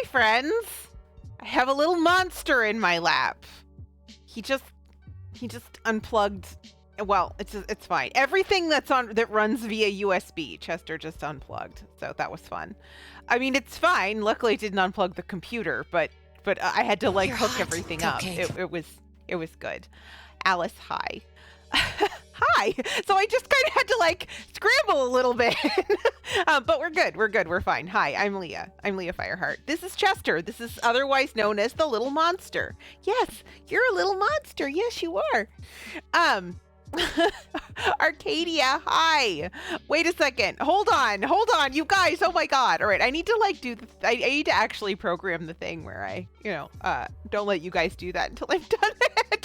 Hi, friends. I have a little monster in my lap. He just unplugged. Well, it's fine. Everything that runs via USB, Chester just unplugged. So that was fun. I mean, it's fine. Luckily, it didn't unplug the computer, but I had to like hook everything up. It was good. Alice, hi. Hi. So I just kind of had to like scramble a little bit. But we're good. We're fine. Hi, I'm Leah. I'm Leah Fireheart. This is Chester. This is otherwise known as the little monster. Yes, you're a little monster. Yes, you are. Arcadia, hi. Wait a second. Hold on, you guys. Oh my god. All right, I need to like I need to actually program the thing where I, don't let you guys do that until I'm done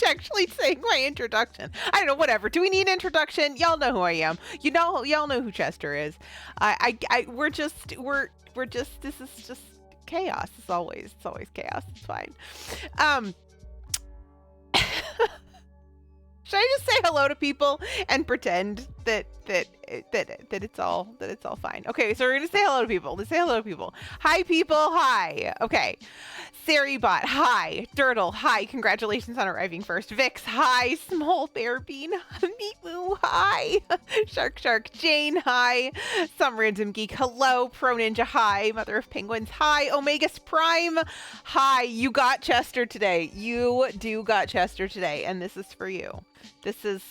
actually saying my introduction. I don't know, whatever. Do we need an introduction? Y'all know who I am. Y'all know who Chester is. We're just this is just chaos. It's always chaos. It's fine. Should I just say hello to people and pretend that it's all fine? Okay, so we're gonna say hello to people. Let's say hello to people. Hi, people. Hi. Okay. Sarybot, hi. Dirtle, hi. Congratulations on arriving first. Vix, hi. Small Bear Bean, Meatmoo, hi. Shark, Jane, hi. Some Random Geek, hello. Pro Ninja, hi. Mother of Penguins, hi. Omegas Prime, hi. You got Chester today. You do got Chester today, and this is for you. This is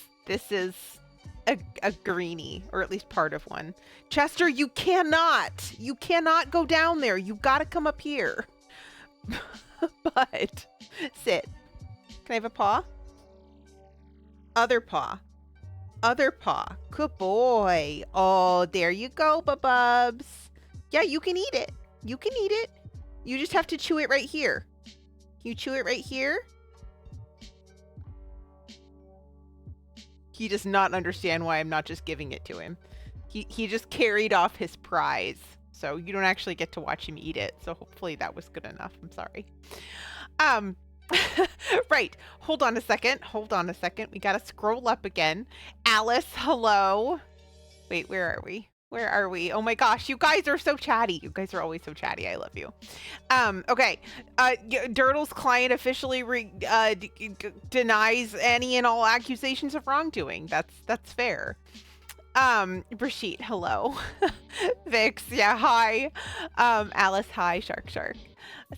a greenie, or at least part of one. Chester, you cannot go down there. You gotta come up here. But sit. Can I have a paw? Other paw. Good boy. Oh, there you go, Bubs. Yeah, you can eat it. You just have to chew it right here. You chew it right here. He does not understand why I'm not just giving it to him. He just carried off his prize. So you don't actually get to watch him eat it. So hopefully that was good enough. I'm sorry. Right. Hold on a second. We got to scroll up again. Alice, hello. Wait, where are we? Oh my gosh, you guys are so chatty. You guys are always so chatty. I love you. Okay. Dirtle's client officially denies any and all accusations of wrongdoing. That's fair. Brashit, hello. Vix, yeah, hi. Alice, hi. Shark.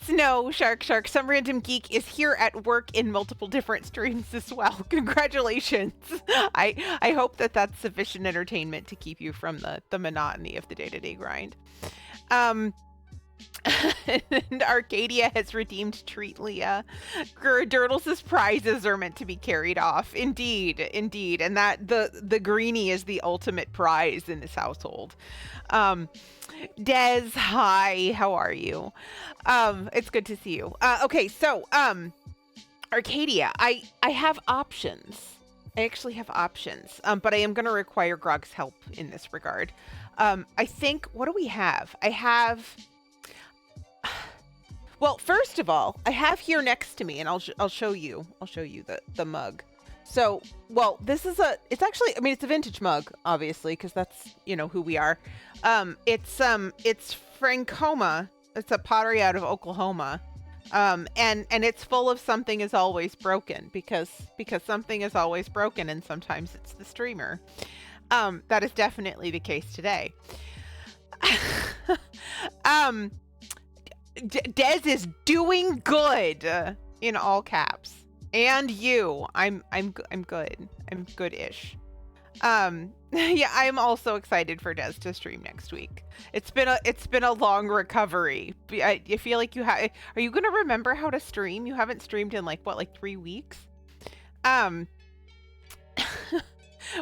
Snow, Shark. Some Random Geek is here at work in multiple different streams as well. Congratulations. I hope that's sufficient entertainment to keep you from the monotony of the day-to-day grind. And Arcadia has redeemed Treat Leah. Dirtles' prizes are meant to be carried off. Indeed. And that the greenie is the ultimate prize in this household. Des, hi, how are you? It's good to see you. Okay, so Arcadia, I have options. I actually have options, but I am going to require Grog's help in this regard. I think, what do we have? Well, first of all, I have here next to me, and I'll show you the mug. So, well, this is it's a vintage mug, obviously, because that's, who we are. It's Francoma. It's a pottery out of Oklahoma. And it's full of something is always broken, because something is always broken, and sometimes it's the streamer. That is definitely the case today. Des is doing good in all caps, and you. I'm good. I'm good-ish. Yeah, I'm also excited for Des to stream next week. It's been a long recovery. I feel like are you gonna remember how to stream? You haven't streamed in like 3 weeks.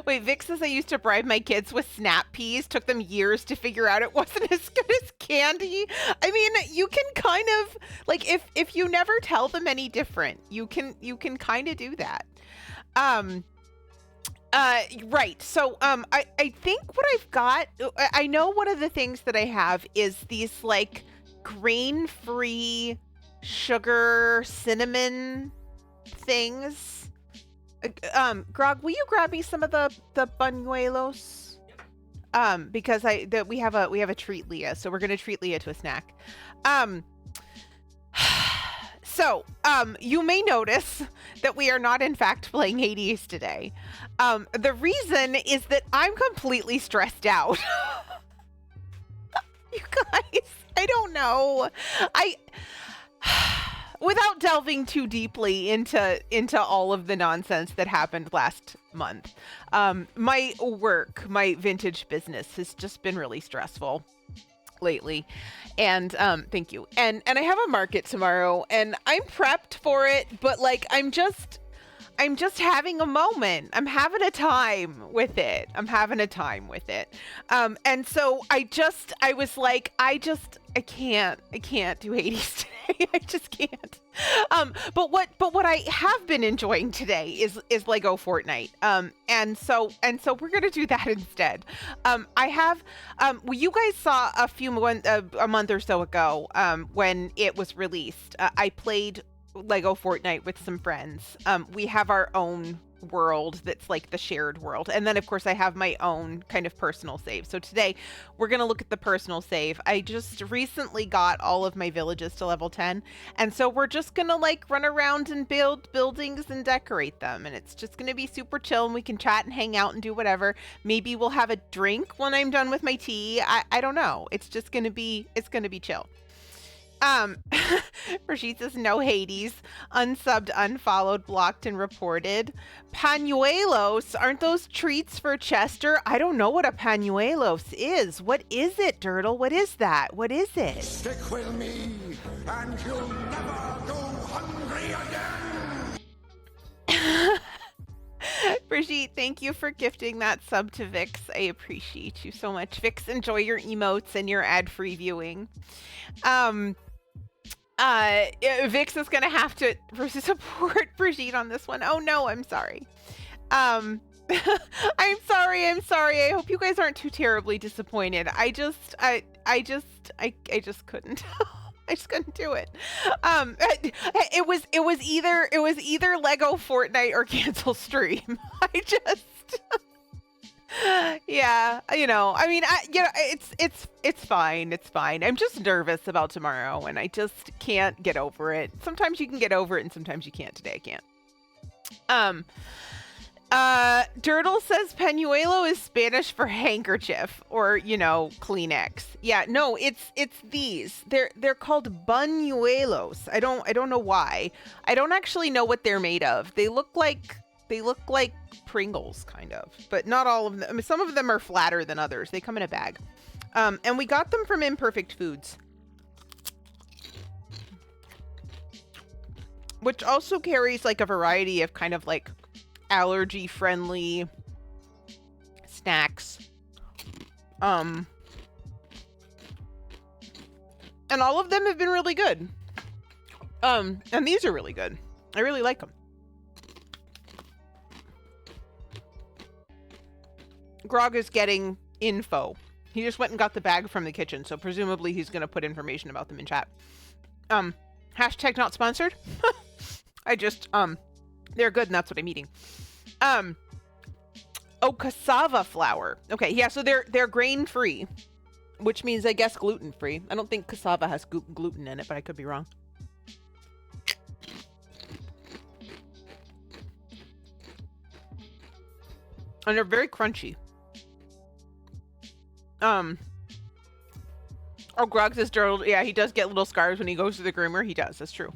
Wait, Vic says I used to bribe my kids with snap peas. Took them years to figure out it wasn't as good as candy. I mean, you can kind of like if you never tell them any different, you can kind of do that. Right. So I think what I've got, I know one of the things that I have is these like grain-free sugar cinnamon things. Grog, will you grab me some of the buñuelos? Because we have a treat Leah, so we're gonna treat Leah to a snack. So, you may notice that we are not in fact playing Hades today. The reason is that I'm completely stressed out. You guys, I don't know. Without delving too deeply into all of the nonsense that happened last month, my work, my vintage business has just been really stressful lately. And thank you. And I have a market tomorrow and I'm prepped for it, but like I'm just having a moment. I'm having a time with it. And so I was like, I can't do Hades today. I just can't. But what I have been enjoying today is Lego Fortnite. And so we're gonna do that instead. I have, well, you guys saw a month or so ago, when it was released. I played Lego Fortnite with some friends. We have our own world that's like the shared world, and then of course I have my own kind of personal save. So today we're gonna look at the personal save. I just recently got all of my villages to level 10, and so we're just gonna like run around and build buildings and decorate them, and it's just gonna be super chill, and we can chat and hang out and do whatever. Maybe we'll have a drink when I'm done with my tea. I don't know. It's gonna be chill. Rashid says no Hades, unsubbed, unfollowed, blocked, and reported. Pañuelos, aren't those treats for Chester? I don't know what a pañuelos is. What is it, Dirtle? What is that? What is it? Stick with me, and you'll never go hungry again. Brigitte, thank you for gifting that sub to Vix. I appreciate you so much. Vix, enjoy your emotes and your ad-free viewing. Vix is gonna have to support Brigitte on this one. Oh no, I'm sorry. I'm sorry. I hope you guys aren't too terribly disappointed. I just couldn't. I just couldn't do it. It was either Lego Fortnite or cancel stream. Yeah, you know, I mean, it's fine. It's fine. I'm just nervous about tomorrow, and I just can't get over it. Sometimes you can get over it, and sometimes you can't. Today I can't. Dirtle says pañuelo is Spanish for handkerchief, or, you know, Kleenex. Yeah, no, it's these. They're called buñuelos. I don't know why. I don't actually know what they're made of. They look like Pringles, kind of, but not all of them. I mean, some of them are flatter than others. They come in a bag. And we got them from Imperfect Foods, which also carries like a variety of kind of like allergy friendly snacks. And all of them have been really good. And these are really good. I really like them. Grog is getting info. He just went and got the bag from the kitchen, so presumably he's going to put information about them in chat. Hashtag not sponsored. I just, they're good and that's what I'm eating. Oh, cassava flour. Okay, yeah, so they're grain-free, which means I guess gluten-free. I don't think cassava has gluten in it, but I could be wrong. And they're very crunchy. Oh, Grog says Dirtle, yeah, he does get little scars when he goes to the groomer. He does, that's true.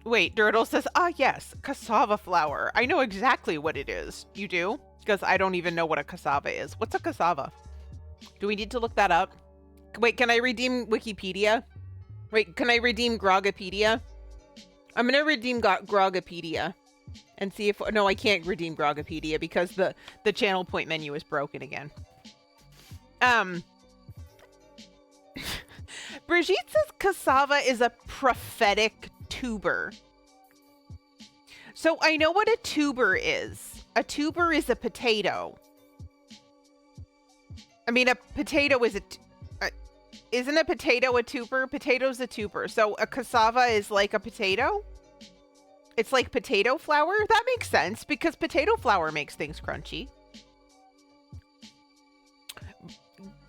Wait, Dirtle says, yes, cassava flour. I know exactly what it is. You do? Because I don't even know what a cassava is. What's a cassava? Do we need to look that up? Wait, can I redeem Wikipedia? Wait, can I redeem Grogopedia? I'm going to redeem Grogopedia. And see if, no, I can't redeem Grogopedia because the channel point menu is broken again. Brigitte says cassava is a prophetic tuber. So I know what a tuber is. A tuber is a potato. I mean, a potato is isn't a potato a tuber? Potato's a tuber. So a cassava is like a potato? It's like potato flour? That makes sense because potato flour makes things crunchy.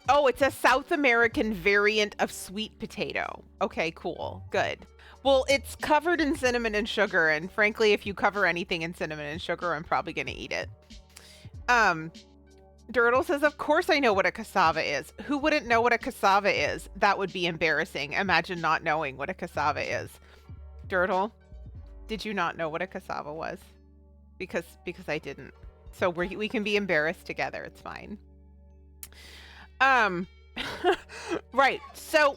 Oh, it's a South American variant of sweet potato. Okay, cool. Good. Well, it's covered in cinnamon and sugar, and frankly, if you cover anything in cinnamon and sugar, I'm probably gonna eat it. Dirtle says, of course I know what a cassava is. Who wouldn't know what a cassava is? That would be embarrassing. Imagine not knowing what a cassava is. Dirtle, did you not know what a cassava was? Because I didn't. So we can be embarrassed together. It's fine. Right. So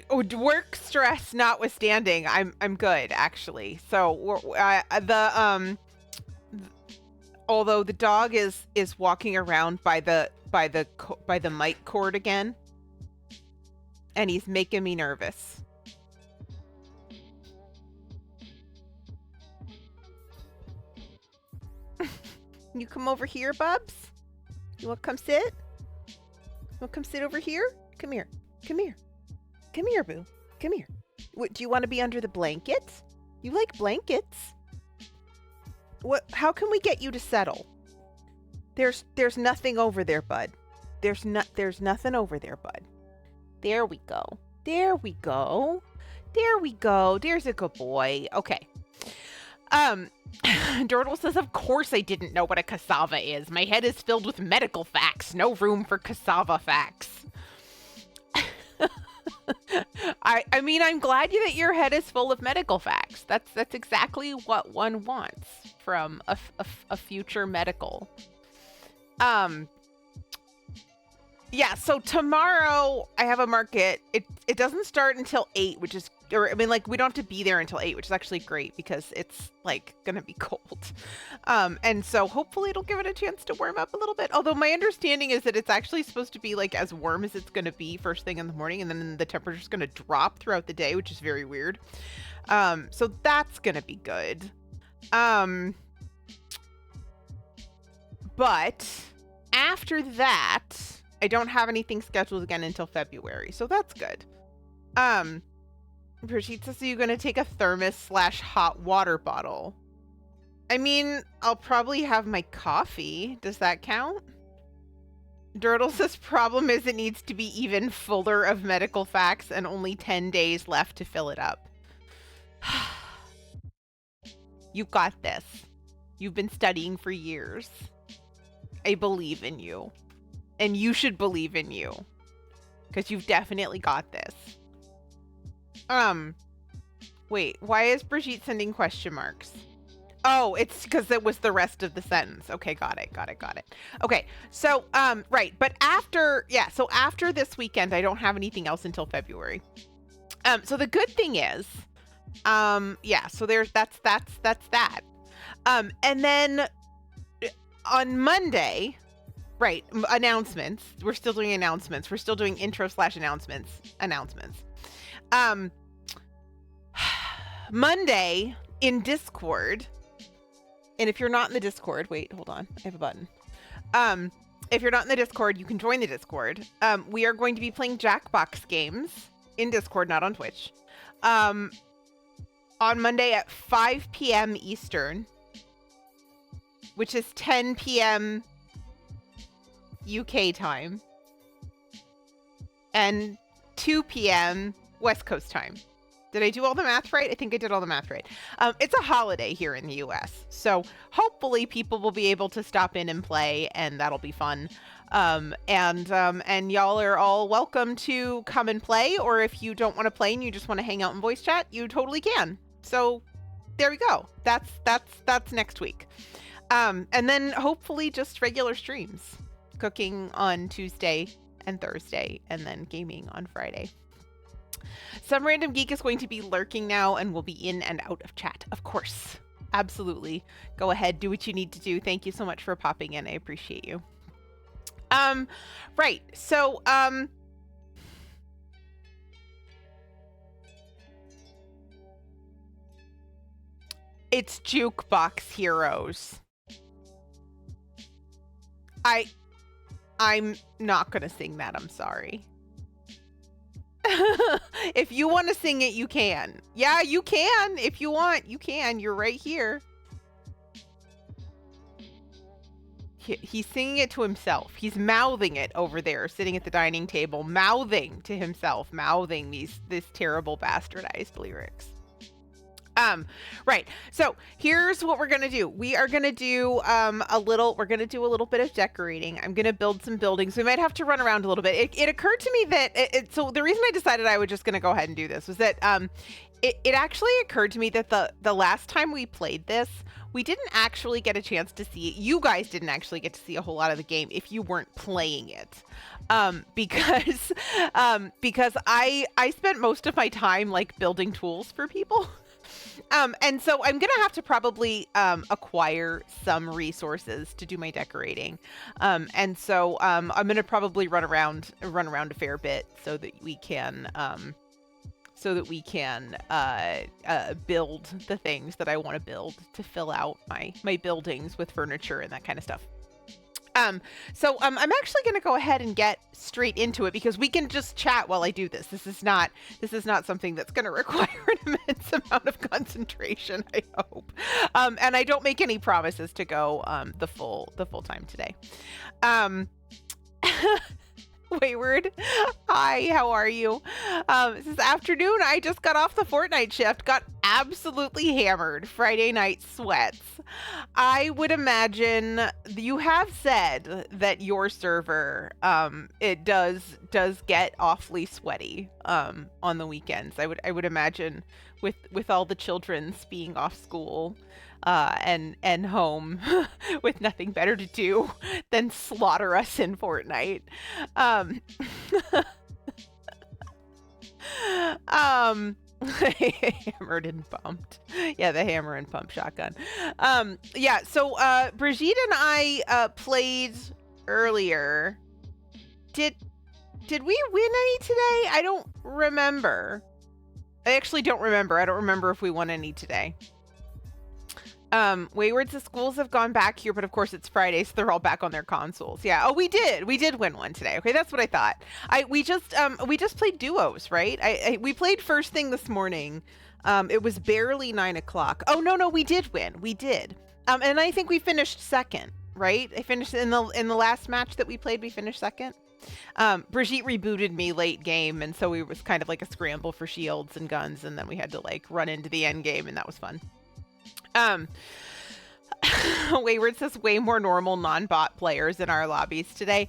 work stress notwithstanding, I'm good actually. So although the dog is walking around by the mic cord again, and he's making me nervous. You come over here, Bubs? You want to come sit? You want to come sit over here? Come here. Come here. Come here, boo. Come here. What, do you want to be under the blankets? You like blankets? What? How can we get you to settle? There's nothing over there, bud. There's nothing over there, bud. There we go. There we go. There we go. There's a good boy. Okay. Dirtle says, of course I didn't know what a cassava is. My head is filled with medical facts. No room for cassava facts. I mean, I'm glad that your head is full of medical facts. That's exactly what one wants from a future medical. Yeah, so tomorrow I have a market. It doesn't start until 8, which is, or I mean, like, we don't have to be there until 8, which is actually great because it's like gonna be cold. And so hopefully it'll give it a chance to warm up a little bit. Although my understanding is that it's actually supposed to be like as warm as it's gonna be first thing in the morning, and then the temperature's gonna drop throughout the day, which is very weird. So that's gonna be good. But after that, I don't have anything scheduled again until February, so that's good. Brigitte says, so you're going to take a thermos / hot water bottle. I mean, I'll probably have my coffee. Does that count? Dirtle says, problem is it needs to be even fuller of medical facts and only 10 days left to fill it up. You've got this. You've been studying for years. I believe in you. And you should believe in you. Because you've definitely got this. Wait, why is Brigitte sending question marks? Oh, it's because it was the rest of the sentence. Okay, got it. Okay, so, right, but after this weekend, I don't have anything else until February. So the good thing is, yeah, so that's that. And then on Monday, right, announcements. We're still doing announcements. We're still doing intro / announcements. Monday in Discord, and if you're not in the Discord, wait, hold on, I have a button. If you're not in the Discord, you can join the Discord. We are going to be playing Jackbox games in Discord, not on Twitch. On Monday at 5 p.m. Eastern, which is 10 p.m. UK time, and 2 p.m. West Coast time. Did I do all the math right? I think I did all the math right. It's a holiday here in the US, so hopefully people will be able to stop in and play, and that'll be fun. And y'all are all welcome to come and play, or if you don't want to play and you just want to hang out and voice chat, you totally can. So there we go. That's next week. And then hopefully just regular streams. Cooking on Tuesday and Thursday, and then gaming on Friday. Some random geek is going to be lurking now and will be in and out of chat, of course. Absolutely. Go ahead, do what you need to do. Thank you so much for popping in. I appreciate you. Right. So, it's Jukebox Heroes. I'm not gonna sing that, I'm sorry. If you want to sing it, you can. Yeah, you can. If you want, you can. You're right here. he's singing it to himself. He's mouthing it over there, sitting at the dining table, mouthing to himself, mouthing this terrible bastardized lyrics. Right. So here's what we're gonna do. We are gonna do we're gonna do a little bit of decorating. I'm gonna build some buildings. We might have to run around a little bit. It occurred to me that so the reason I decided I was just gonna go ahead and do this was that it actually occurred to me that the last time we played this, we didn't actually get a chance to see it. You guys didn't actually get to see a whole lot of the game if you weren't playing it. Because I spent most of my time like building tools for people. And so I'm gonna have to probably acquire some resources to do my decorating. And so I'm gonna probably run around a fair bit so that we can build the things that I want to build to fill out my buildings with furniture and that kind of stuff. So I'm actually going to go ahead and get straight into it because we can just chat while I do this. This is not something that's going to require an immense amount of concentration, I hope. And I don't make any promises to go the full time today. Wayward, hi, how are you? This afternoon, I just got off the Fortnite shift, got absolutely hammered. Friday night sweats. I would imagine you have said that your server, it does get awfully sweaty on the weekends. I would imagine with all the children's being off school. And home with nothing better to do than slaughter us in Fortnite. Hammered and pumped. Yeah, the hammer and pump shotgun. Yeah, so Brigitte and I played earlier. Did we win any today? I don't remember. I actually don't remember. I don't remember if we won any today. Wayward says schools have gone back here, but of course it's Friday, so they're all back on their consoles. Yeah. Oh, we did win one today. Okay, that's what I thought. We just played duos, right? We played first thing this morning. It was barely 9 o'clock. Oh no, we did win. We did. And I think we finished second, right? I finished in the last match that we played. We finished second. Brigitte rebooted me late game, and so it was kind of like a scramble for shields and guns, and then we had to like run into the end game, and that was fun. Wayward says way more normal non-bot players in our lobbies today.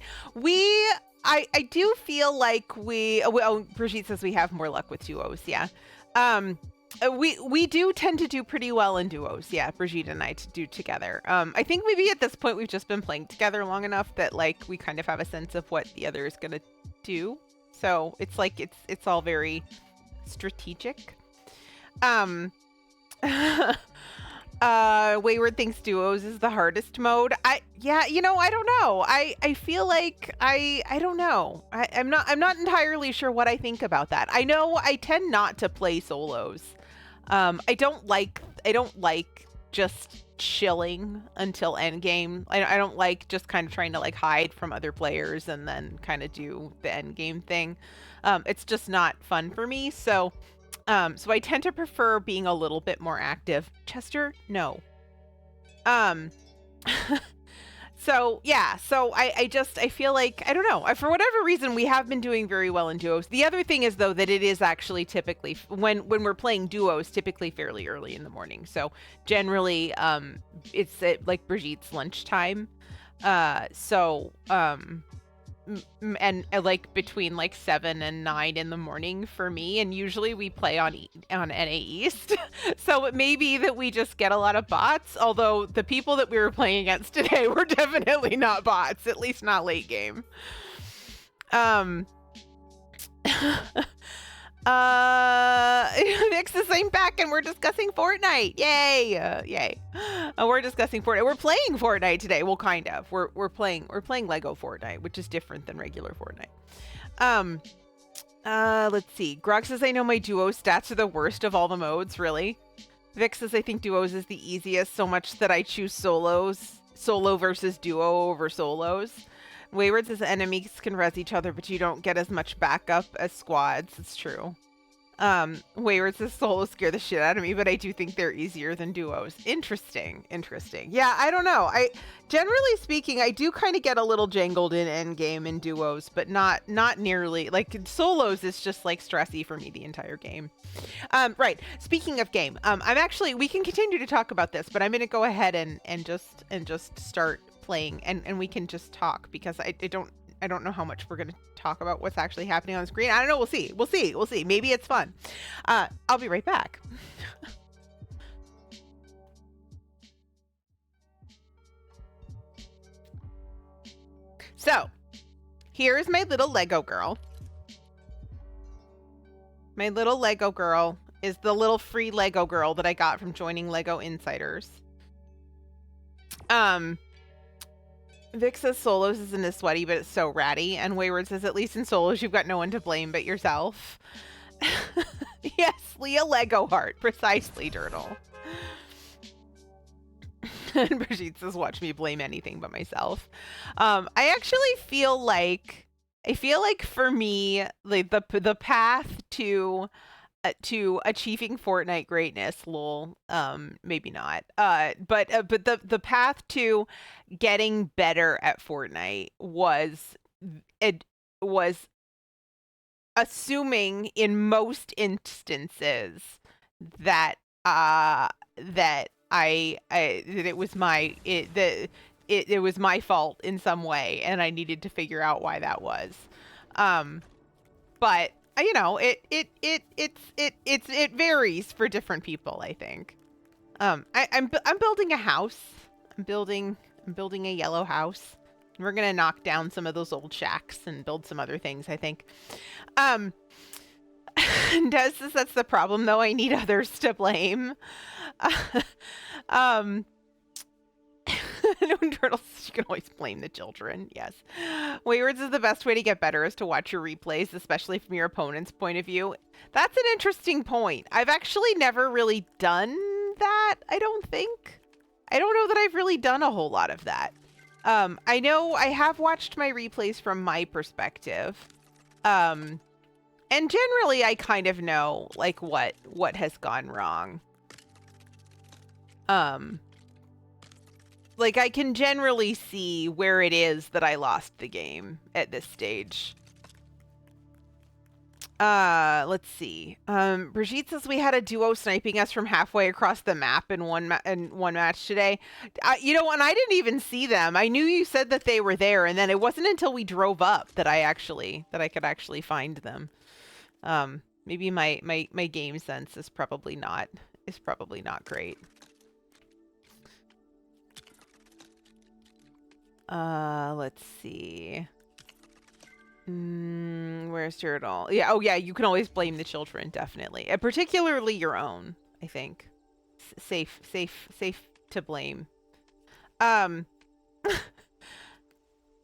I do feel like Brigitte says we have more luck with duos. Yeah. We do tend to do pretty well in duos. Yeah. Brigitte and I do together. I think maybe at this point we've just been playing together long enough that like we kind of have a sense of what the other is going to do. So it's like, it's all very strategic. Wayward thinks duos is the hardest mode. I don't know. I feel like I don't know. I'm not entirely sure what I think about that. I know I tend not to play solos. I don't like just chilling until end game. I don't like just kind of trying to like hide from other players and then kind of do the end game thing. It's just not fun for me. So I tend to prefer being a little bit more active. Chester, no. So yeah, so I feel like, I don't know, for whatever reason, we have been doing very well in duos. The other thing is though, that it is actually typically when we're playing duos, typically fairly early in the morning. So generally, it's at like Brigitte's lunchtime. And like between like 7 and 9 in the morning for me, and usually we play on NA East. So it may be that we just get a lot of bots, although the people that we were playing against today were definitely not bots, at least not late game. Nixus ain't back and we're discussing Fortnite. Yay! Yay! We're discussing Fortnite. We're playing Fortnite today. Well, kind of. We're playing Lego Fortnite, which is different than regular Fortnite. Let's see. Grog says I know my duo stats are the worst of all the modes. Really? Vic says I think duos is the easiest, so much that I choose solo versus duo over solos. Wayward says enemies can res each other, but you don't get as much backup as squads. It's true. Wayward says solos scare the shit out of me, but I do think they're easier than duos. Interesting. Yeah, I don't know. Generally speaking, I do kind of get a little jangled in endgame in duos, but not nearly. Like solos is just like stressy for me the entire game. Right. Speaking of game, we can continue to talk about this, but I'm gonna go ahead and just start playing, and we can just talk because I don't know how much we're going to talk about what's actually happening on the screen. I don't know. We'll see. Maybe it's fun. I'll be right back. So, here's my little Lego girl. My little Lego girl is the little free Lego girl that I got from joining Lego Insiders. Vic says solos isn't as sweaty, but it's so ratty. And Wayward says, at least in solos, you've got no one to blame but yourself. Yes, Leah Lego Heart. Precisely, Dirtle. And Brigitte says, watch me blame anything but myself. I actually feel like for me, like the path to achieving Fortnite greatness, lol, maybe not, but the path to getting better at Fortnite was assuming in most instances that it was it was my fault in some way, and I needed to figure out why that was. But you know, it varies for different people, I think. I'm building a house. I'm building a yellow house. We're gonna knock down some of those old shacks and build some other things, I think. That's the problem, though. I need others to blame. Turtles, you can always blame the children. Yes. Waywards is the best way to get better is to watch your replays, especially from your opponent's point of view. That's an interesting point. I've actually never really done that, I don't think. I don't know that I've really done a whole lot of that. I know I have watched my replays from my perspective. And generally I kind of know like what has gone wrong. Like, I can generally see where it is that I lost the game at this stage. Let's see. Brigitte says we had a duo sniping us from halfway across the map in one match today. You know, and I didn't even see them. I knew you said that they were there, and then it wasn't until we drove up that I could actually find them. Maybe my game sense is probably not great. Let's see. Where's Turtle? Yeah, oh yeah, you can always blame the children, definitely. Particularly your own, I think. Safe to blame.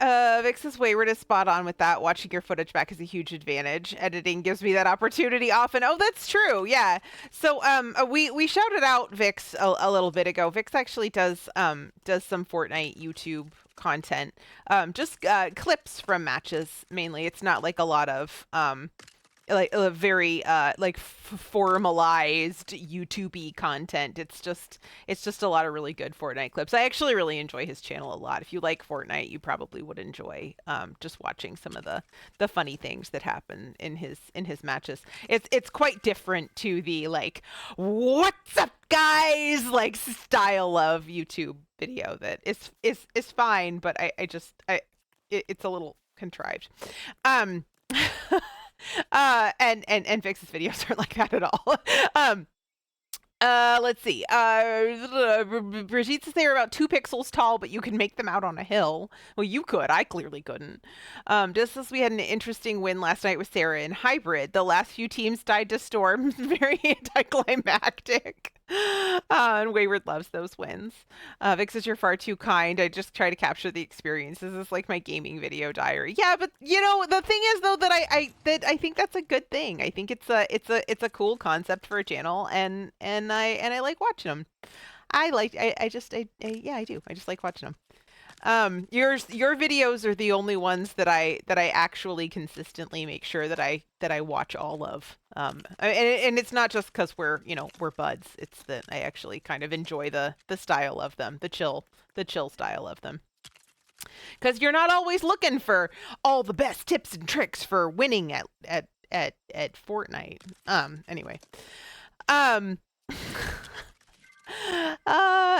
Vix says Wayward is spot on with that. Watching your footage back is a huge advantage. Editing gives me that opportunity often. Oh, that's true. Yeah. So we shouted out Vix a little bit ago. Vix actually does some Fortnite YouTube content, just clips from matches mainly. It's not like a lot of like a very like formalized YouTube-y content. It's just a lot of really good Fortnite clips. I actually really enjoy his channel a lot. If you like Fortnite, you probably would enjoy just watching some of the funny things that happen in his matches. It's quite different to the like what's up guys like style of YouTube video that is fine, but it's a little contrived. And Vix's videos aren't like that at all. Let's see. Brigitte says they are about 2 pixels tall, but you can make them out on a hill. Well, you could. I clearly couldn't. Just as we had an interesting win last night with Sarah in Hybrid. The last few teams died to storms. Very anticlimactic. And Wayward loves those wins. Vix says you're far too kind. I just try to capture the experiences. This is like my gaming video diary. Yeah, but you know the thing is though that I think that's a good thing. I think it's a cool concept for a channel, and I like watching them. Yeah, I do. I just like watching them. Your videos are the only ones that I actually consistently make sure that I watch all of. And it's not just because we're buds. It's that I actually kind of enjoy the style of them, the chill style of them. Because you're not always looking for all the best tips and tricks for winning at Fortnite. Anyway. Um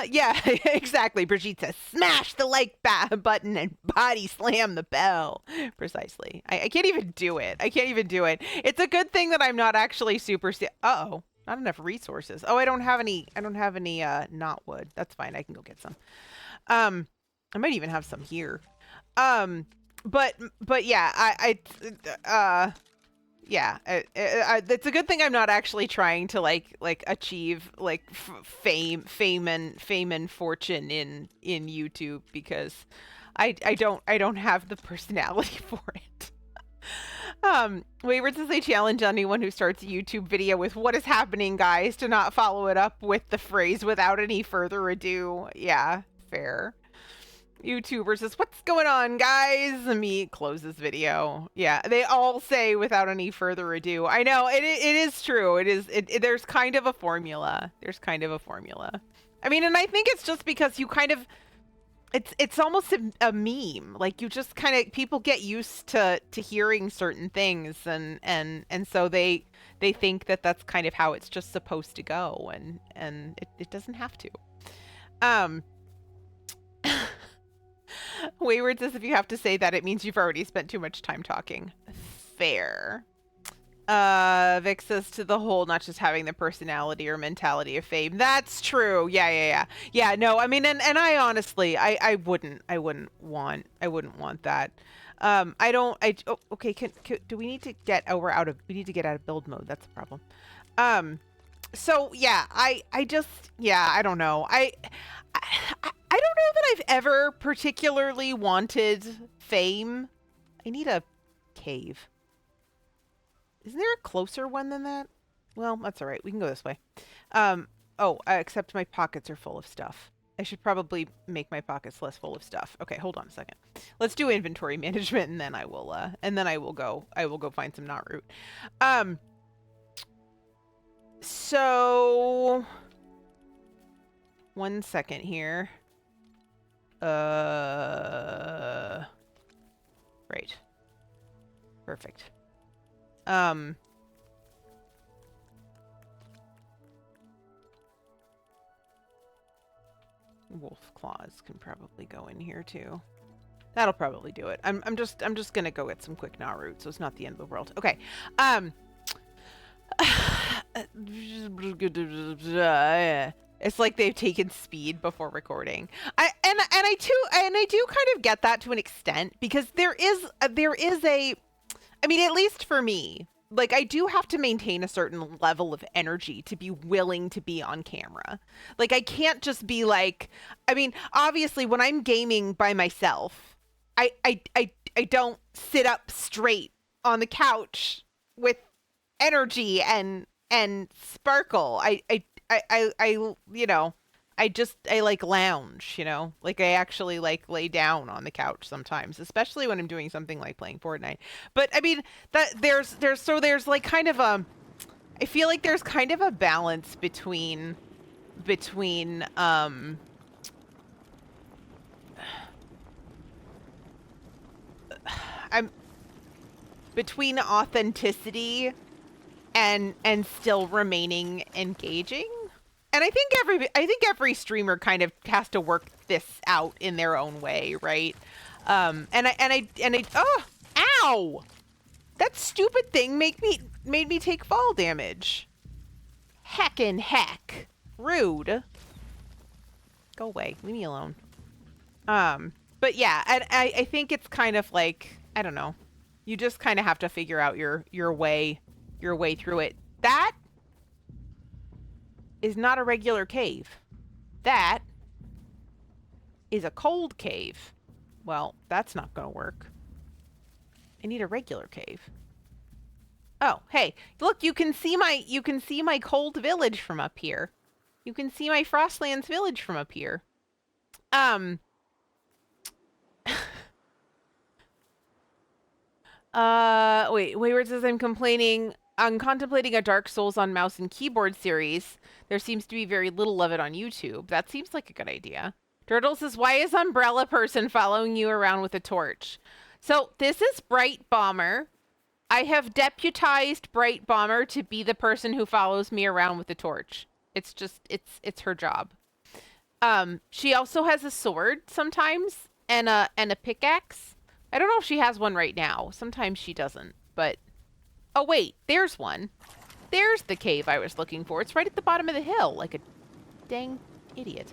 yeah, exactly. Brigitte says, smash the like button and body slam the bell. Precisely. I can't even do it. I can't even do it. It's a good thing that I'm not actually super. Uh-oh. Not enough resources. Oh, I don't have any. I don't have any knot wood. That's fine. I can go get some. I might even have some here. Um, but yeah, yeah, it's a good thing I'm not actually trying to like achieve like fame and fortune in YouTube, because I don't have the personality for it. Wayward says they challenge anyone who starts a YouTube video with "What is happening, guys?" to not follow it up with the phrase "without any further ado." Yeah, fair. YouTuber says, "What's going on, guys?" Me closes video. Yeah, they all say "without any further ado." I know it is true. There's kind of a formula. There's kind of a formula. I mean, and I think it's just because you kind of it's almost a meme. Like, you just kind of, people get used to hearing certain things, and so they think that that's kind of how it's just supposed to go, and it doesn't have to. Um Wayward says, if you have to say that, it means you've already spent too much time talking. Fair. Vic says, to the whole, not just having the personality or mentality of fame. That's true. Yeah. Yeah, no, I mean, and I honestly, I wouldn't want that. Okay, do we need to get, we need to get out of build mode. That's the problem. So yeah, I just, yeah, I don't know. I don't know that I've ever particularly wanted fame. I need a cave. Isn't there a closer one than that? Well, that's all right. We can go this way. Except my pockets are full of stuff. I should probably make my pockets less full of stuff. Okay, hold on a second. Let's do inventory management, and then I will go find some knot root. So 1 second here. Right. Perfect. Wolf claws can probably go in here too. That'll probably do it. I'm just gonna go get some quick knot root, so it's not the end of the world. Okay. It's like they've taken speed before recording. I do kind of get that to an extent, because there is a, I mean, at least for me, like, I do have to maintain a certain level of energy to be willing to be on camera. Like, I can't just be like, I mean, obviously when I'm gaming by myself, I don't sit up straight on the couch with energy and sparkle. I I like lounge, like I actually like lay down on the couch sometimes, especially when I'm doing something like playing Fortnite. But I mean, that there's like kind of I feel like there's kind of a balance between I'm between authenticity and still remaining engaging. And I think every streamer kind of has to work this out in their own way, right? Oh, ow! That stupid thing made me take fall damage. Heckin' heck. Rude. Go away. Leave me alone. But yeah, and I think it's kind of like, I don't know. You just kind of have to figure out your way through it. That is not a regular cave. That is a cold cave. Well, that's not gonna work. I need a regular cave. Oh, hey, look, you can see my cold village from up here. You can see my Frostlands village from up here. Wait, Wayward says I'm contemplating a Dark Souls on mouse and keyboard series. There seems to be very little of it on YouTube. That seems like a good idea. Turtle says, why is Umbrella Person following you around with a torch? So this is Bright Bomber. I have deputized Bright Bomber to be the person who follows me around with the torch. It's just, it's her job. She also has a sword sometimes and a pickaxe. I don't know if she has one right now. Sometimes she doesn't, but oh wait, there's one. There's the cave I was looking for. It's right at the bottom of the hill, like a dang idiot.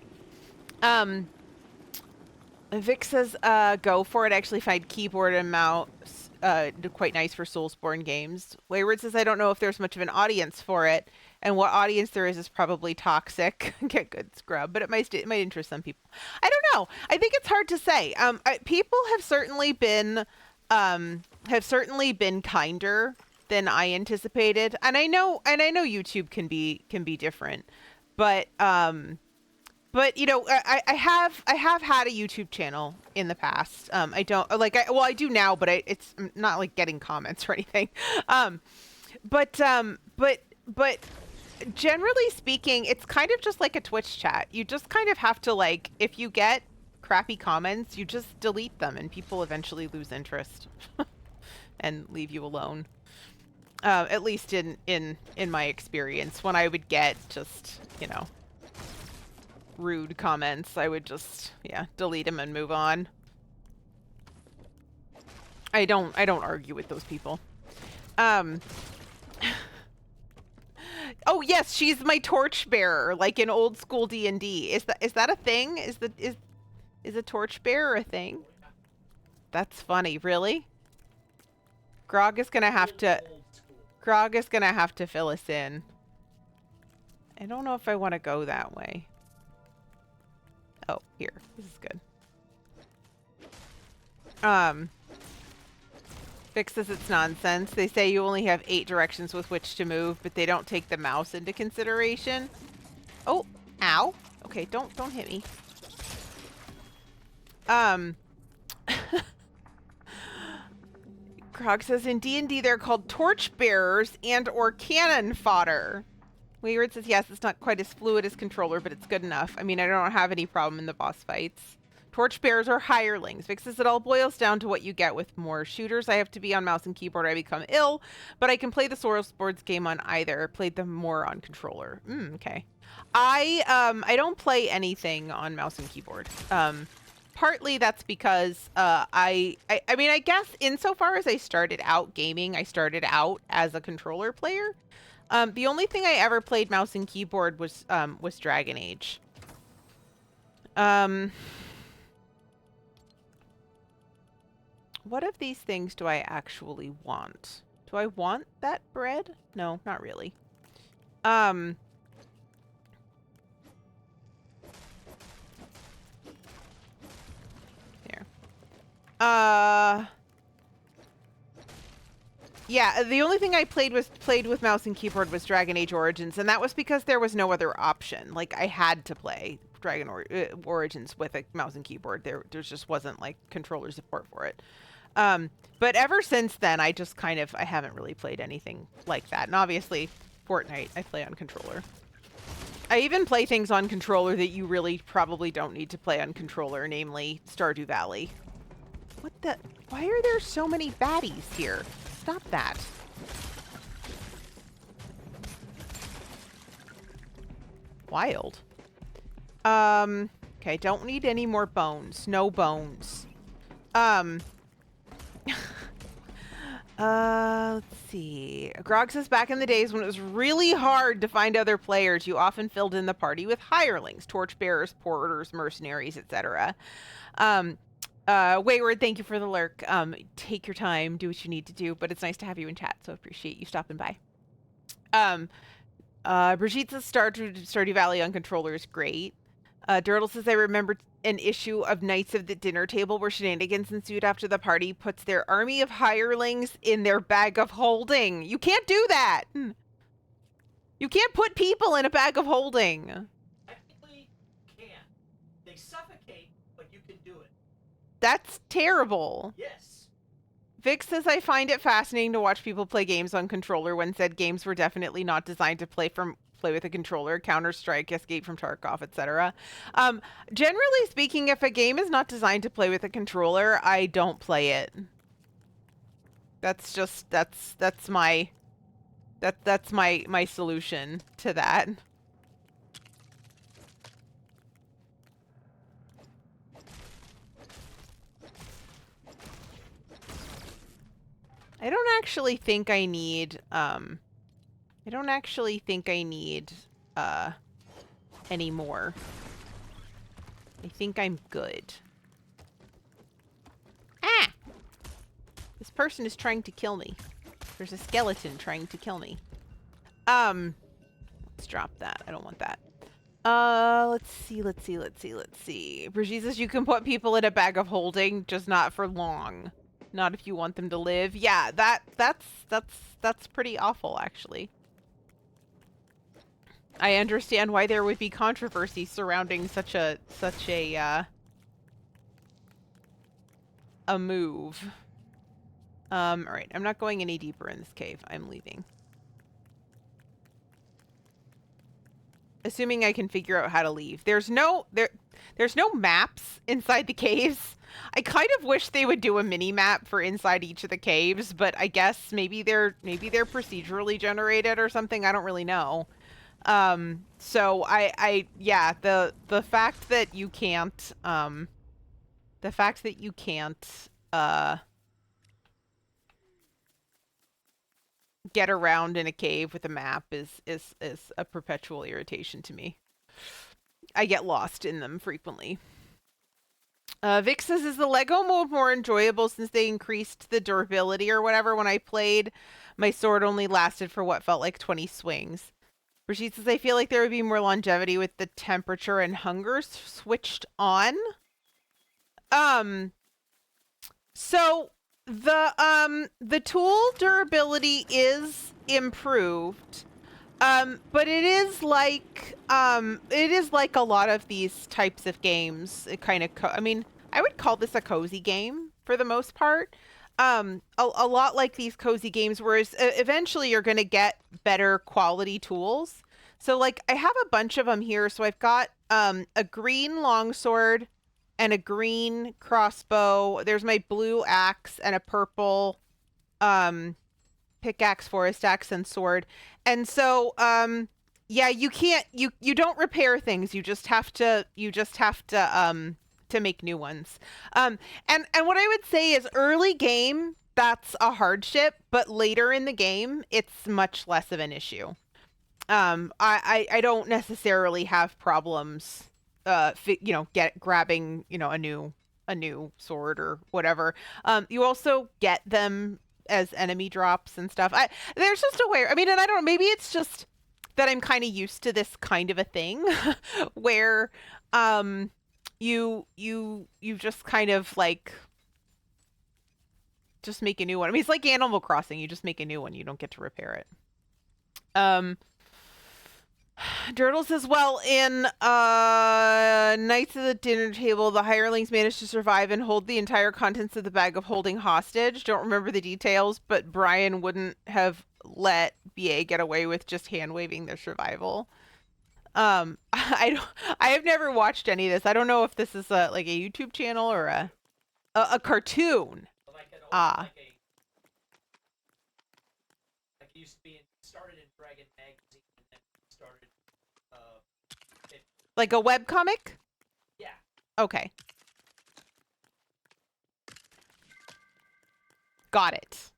Vic says, go for it. I actually find keyboard and mouse quite nice for Soulsborne games. Wayward says, I don't know if there's much of an audience for it, and what audience there is probably toxic. Get good scrub, but it might interest some people. I don't know. I think it's hard to say. People have certainly been kinder than I anticipated, and I know YouTube can be different, but you know, I have had a YouTube channel in the past. I don't like I do now, but it's not like getting comments or anything. But generally speaking, it's kind of just like a Twitch chat. You just kind of have to, like, if you get crappy comments, you just delete them, and people eventually lose interest and leave you alone. At least in my experience, when I would get just, you know, rude comments, I would just, yeah, delete them and move on. I don't argue with those people. Oh yes, she's my torchbearer, like in old school D&D. Is that a thing? Is a torchbearer a thing? That's funny. Really? Grog is gonna have to fill us in. I don't know if I want to go that way. Oh, here. This is good. Vic says it's nonsense. They say you only have 8 directions with which to move, but they don't take the mouse into consideration. Oh, ow. Okay, don't hit me. Krog says in D&D they're called torchbearers and or cannon fodder. Wayward says yes, it's not quite as fluid as controller, but it's good enough. I mean, I don't have any problem in the boss fights. Torchbearers are hirelings. Vic says it all boils down to what you get with more shooters. I have to be on mouse and keyboard, I become ill, but I can play the Soulsborne game on either. Played them more on controller. Okay. I don't play anything on mouse and keyboard. Partly that's because I mean, I guess insofar as I started out gaming, I started out as a controller player. The only thing I ever played mouse and keyboard was Dragon Age. What of these things do I actually want? Do I want that bread? No, not really. There. Yeah, the only thing I played with mouse and keyboard was Dragon Age Origins, and that was because there was no other option. Like, I had to play Origins with a mouse and keyboard. There just wasn't, like, controller support for it. But ever since then, I haven't really played anything like that. And obviously, Fortnite, I play on controller. I even play things on controller that you really probably don't need to play on controller, namely Stardew Valley. What the? Why are there so many baddies here? Stop that. Wild. Okay, don't need any more bones. No bones. Let's see. Grog says back in the days when it was really hard to find other players, you often filled in the party with hirelings, torchbearers, porters, mercenaries, etc. Wayward, thank you for the lurk. Take your time, do what you need to do, but it's nice to have you in chat, so appreciate you stopping by. Brigitte says Stardew Valley on controller is great. Dirtle says, I remember an issue of Knights of the Dinner Table where shenanigans ensued after the party puts their army of hirelings in their bag of holding. You can't do that. You can't put people in a bag of holding. Technically, can. They suffocate, but you can do it. That's terrible. Yes. Vic says, I find it fascinating to watch people play games on controller when said games were definitely not designed to play with a controller. Counter-Strike, Escape from Tarkov, etc. Generally speaking, if a game is not designed to play with a controller, I don't play it. That's just that's my solution to that. I don't actually think I need any more. I think I'm good. Ah! This person is trying to kill me. There's a skeleton trying to kill me. Let's drop that. I don't want that. Let's see. Brigitte says you can put people in a bag of holding, just not for long. Not if you want them to live. Yeah, that's pretty awful, actually. I understand why there would be controversy surrounding such a move. All right, I'm not going any deeper in this cave. I'm leaving. Assuming I can figure out how to leave. There's no maps inside the caves. I kind of wish they would do a mini map for inside each of the caves, but I guess maybe they're procedurally generated or something. I don't really know. So yeah, the fact that you can't get around in a cave with a map is a perpetual irritation to me. I get lost in them frequently. Vic says, is the Lego mode more enjoyable since they increased the durability or whatever? When I played, my sword only lasted for what felt like 20 swings. Brigitte says, I feel like there would be more longevity with the temperature and hunger switched on. So the tool durability is improved. But it is like a lot of these types of games. It kind of, I mean, I would call this a cozy game for the most part. A lot like these cozy games, whereas eventually you're going to get better quality tools. So like I have a bunch of them here. So I've got a green longsword and a green crossbow. There's my blue axe and a purple pickaxe, forest axe, and sword. And so yeah, you can't you don't repair things. You just have to make new ones. And what I would say is early game, that's a hardship, but later in the game, it's much less of an issue. I don't necessarily have problems grabbing, a new sword or whatever. You also get them as enemy drops and stuff. There's just a way. I mean, and I don't know, maybe it's just that I'm kind of used to this kind of a thing where you just kind of like just make a new one. I mean, it's like Animal Crossing. You just make a new one. You don't get to repair it. Dirtle says, well, in Knights of the Dinner Table, the hirelings managed to survive and hold the entire contents of the bag of holding hostage. Don't remember the details, but Brian wouldn't have let BA get away with just hand-waving their survival. I have never watched any of this. I don't know if this is like a YouTube channel or a cartoon. Like an old, Ah. like it used to be started in Dragon Magazine and then started Like a webcomic? yeah. Okay. Got it.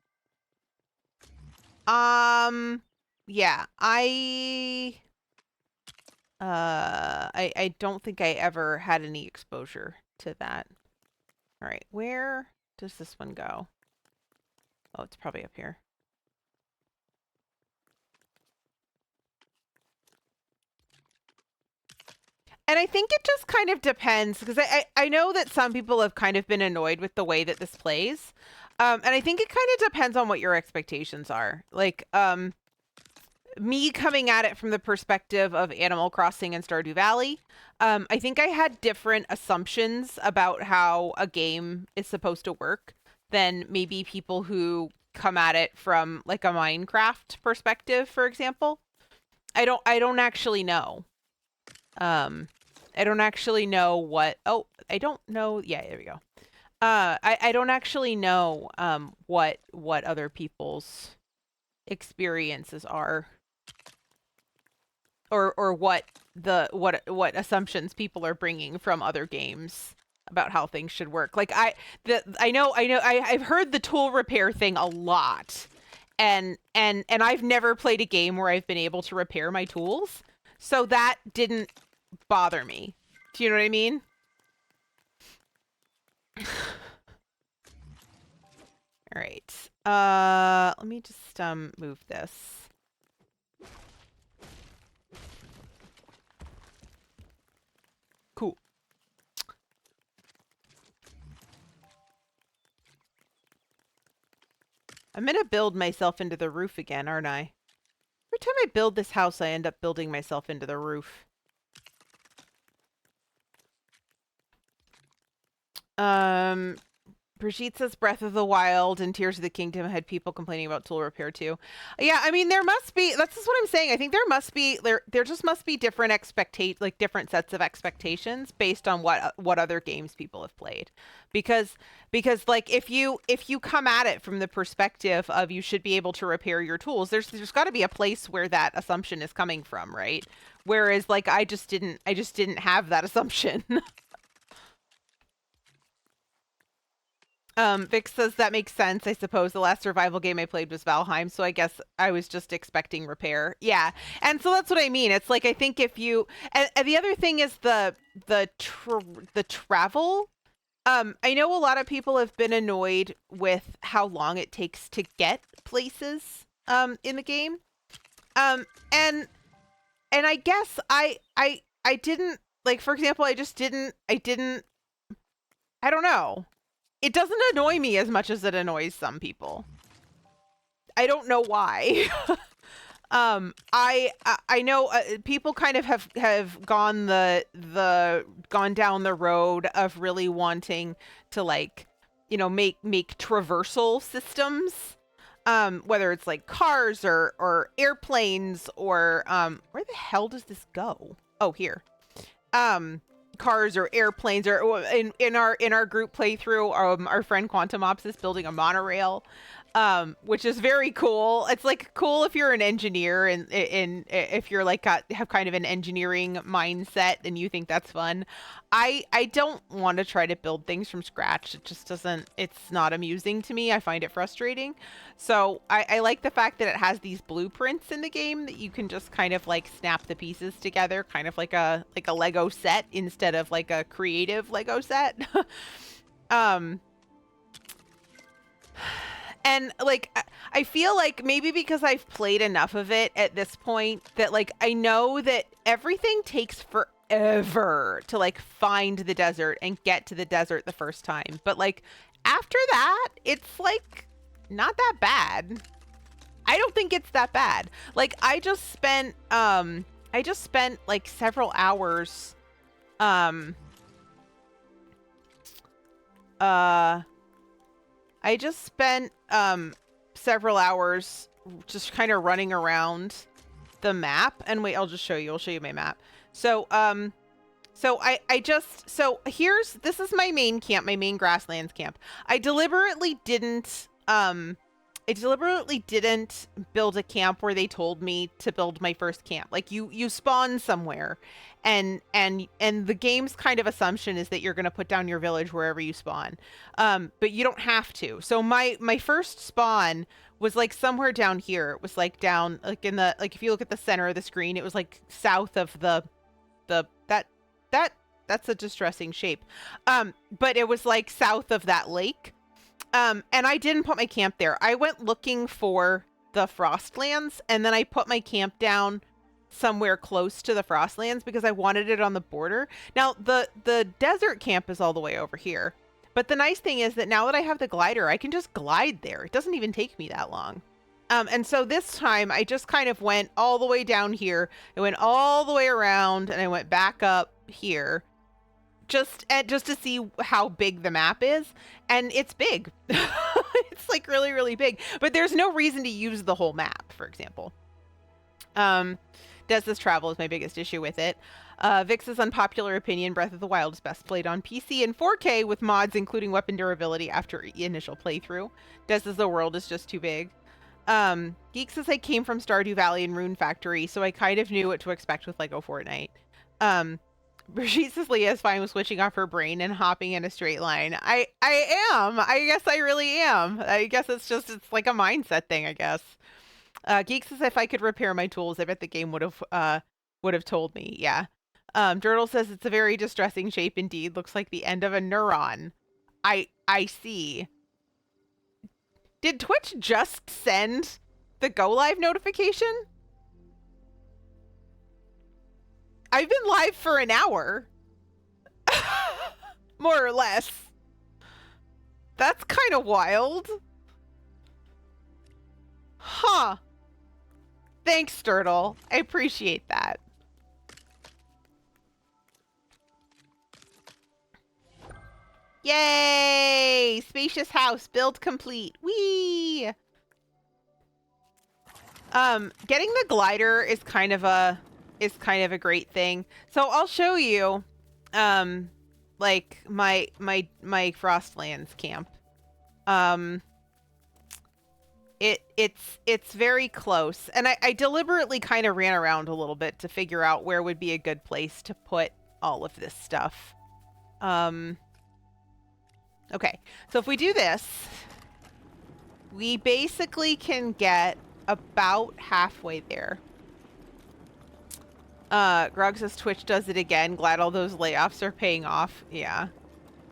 Yeah, I don't think I ever had any exposure to that. All right, where does this one go? Oh, it's probably up here. And I think it just kind of depends, because I know that some people have kind of been annoyed with the way that this plays. And I think it kind of depends on what your expectations are. Like, me coming at it from the perspective of Animal Crossing and Stardew Valley, I think I had different assumptions about how a game is supposed to work than maybe people who come at it from like a Minecraft perspective, for example. I don't actually know. I don't actually know what, oh, I don't know. Yeah, there we go. I don't actually know what other people's experiences are, or what assumptions people are bringing from other games about how things should work. Like I've heard the tool repair thing a lot, and I've never played a game where I've been able to repair my tools, so that didn't bother me. Do you know what I mean? All right. Let me just move this. Cool. I'm gonna build myself into the roof again, aren't I? Every time I build this house, I end up building myself into the roof. Brigitte says Breath of the Wild and Tears of the Kingdom had people complaining about tool repair too. Yeah, I mean there must be. That's just what I'm saying. I think there just must be different different sets of expectations based on what other games people have played. Because like if you come at it from the perspective of you should be able to repair your tools, there's got to be a place where that assumption is coming from, right? Whereas like I just didn't have that assumption. Vic says that makes sense. I suppose the last survival game I played was Valheim, so I guess I was just expecting repair. Yeah, and so that's what I mean. It's like I think if you and the other thing is the travel. I know a lot of people have been annoyed with how long it takes to get places in the game. And I guess I didn't like, for example, I didn't I don't know. It doesn't annoy me as much as it annoys some people. I don't know why. I know people kind of have gone gone down the road of really wanting to like, you know, make traversal systems, whether it's like cars or airplanes or where the hell does this go? Oh, here. Cars or airplanes, or in our group playthrough, our friend Quantum Ops is building a monorail, which is very cool. It's like cool if you're an engineer and if you're like have kind of an engineering mindset and you think that's fun. I don't want to try to build things from scratch. It just doesn't, it's not amusing to me. I find it frustrating. So I like the fact that it has these blueprints in the game that you can just kind of like snap the pieces together, kind of like a Lego set instead of like a creative Lego set. And like I feel like maybe because I've played enough of it at this point that like I know that everything takes forever to like find the desert and get to the desert the first time. But like after that, it's like not that bad. I don't think it's that bad. Like I just spent like several hours I just spent several hours just kind of running around the map. And wait, I'll show you my map. So this is my main camp, my main grasslands camp. I deliberately didn't build a camp where they told me to build my first camp. Like you spawn somewhere and the game's kind of assumption is that you're going to put down your village wherever you spawn. But you don't have to. So my first spawn was like somewhere down here. It was like down like in the, like if you look at the center of the screen, it was like south of that's a distressing shape. But it was like south of that lake. And I didn't put my camp there. I went looking for the Frostlands, and then I put my camp down somewhere close to the Frostlands because I wanted it on the border. Now, the desert camp is all the way over here. But the nice thing is that now that I have the glider, I can just glide there. It doesn't even take me that long. And so this time, I just kind of went all the way down here. I went all the way around, and I went back up here just to see how big the map is, and it's big. It's like really, really big. But there's no reason to use the whole map, for example. Does this travel is my biggest issue with it. Vix's unpopular opinion, Breath of the Wild is best played on PC in 4K with mods including weapon durability after initial playthrough. Does the world is just too big. Geek says I came from Stardew Valley and Rune Factory, so I kind of knew what to expect with Lego Fortnite. Brigitte says Leah is fine with switching off her brain and hopping in a straight line. I am. I guess I really am. I guess it's like a mindset thing, I guess. Geek says if I could repair my tools, I bet the game would have told me. Yeah. Dirtle says it's a very distressing shape indeed. Looks like the end of a neuron. I see. Did Twitch just send the go live notification? I've been live for an hour. More or less. That's kind of wild. Huh. Thanks, Sturtle. I appreciate that. Yay! Spacious house, build complete. Whee! Getting the glider is kind of a great thing. So I'll show you, like my Frostlands camp. It's very close, and I deliberately kind of ran around a little bit to figure out where would be a good place to put all of this stuff. Okay, so if we do this, we basically can get about halfway there. Grog says Twitch does it again. Glad all those layoffs are paying off. Yeah.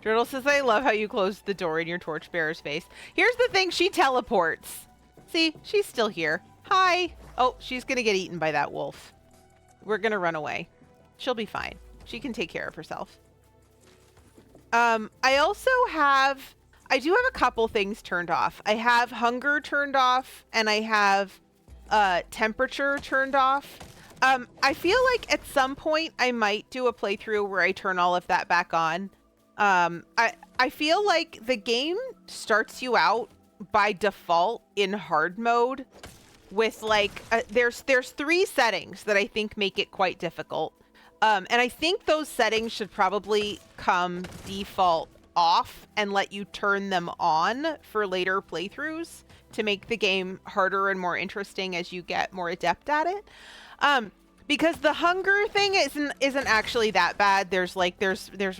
Turtle says I love how you closed the door in your torchbearer's face. Here's the thing, she teleports. See, she's still here. Hi. Oh, she's gonna get eaten by that wolf. We're gonna run away. She'll be fine. She can take care of herself. I also have, I do have a couple things turned off. I have hunger turned off, and I have temperature turned off. I feel like at some point I might do a playthrough where I turn all of that back on. I feel like the game starts you out by default in hard mode with like, there's 3 settings that I think make it quite difficult. And I think those settings should probably come default off and let you turn them on for later playthroughs to make the game harder and more interesting as you get more adept at it. Because the hunger thing isn't actually that bad. There's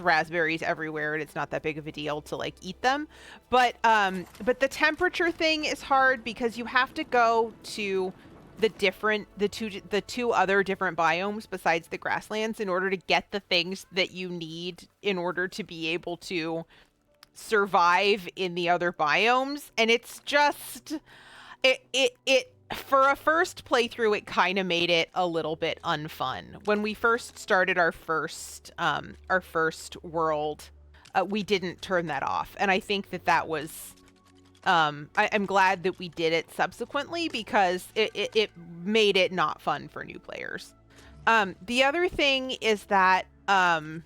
raspberries everywhere, and it's not that big of a deal to like eat them. But the temperature thing is hard because you have to go to the two other different biomes besides the grasslands in order to get the things that you need in order to be able to survive in the other biomes. And it's just it for a first playthrough, it kind of made it a little bit unfun. When we first started our first world, we didn't turn that off, and I think that was I'm glad that we did it subsequently because it made it not fun for new players. The other thing is that the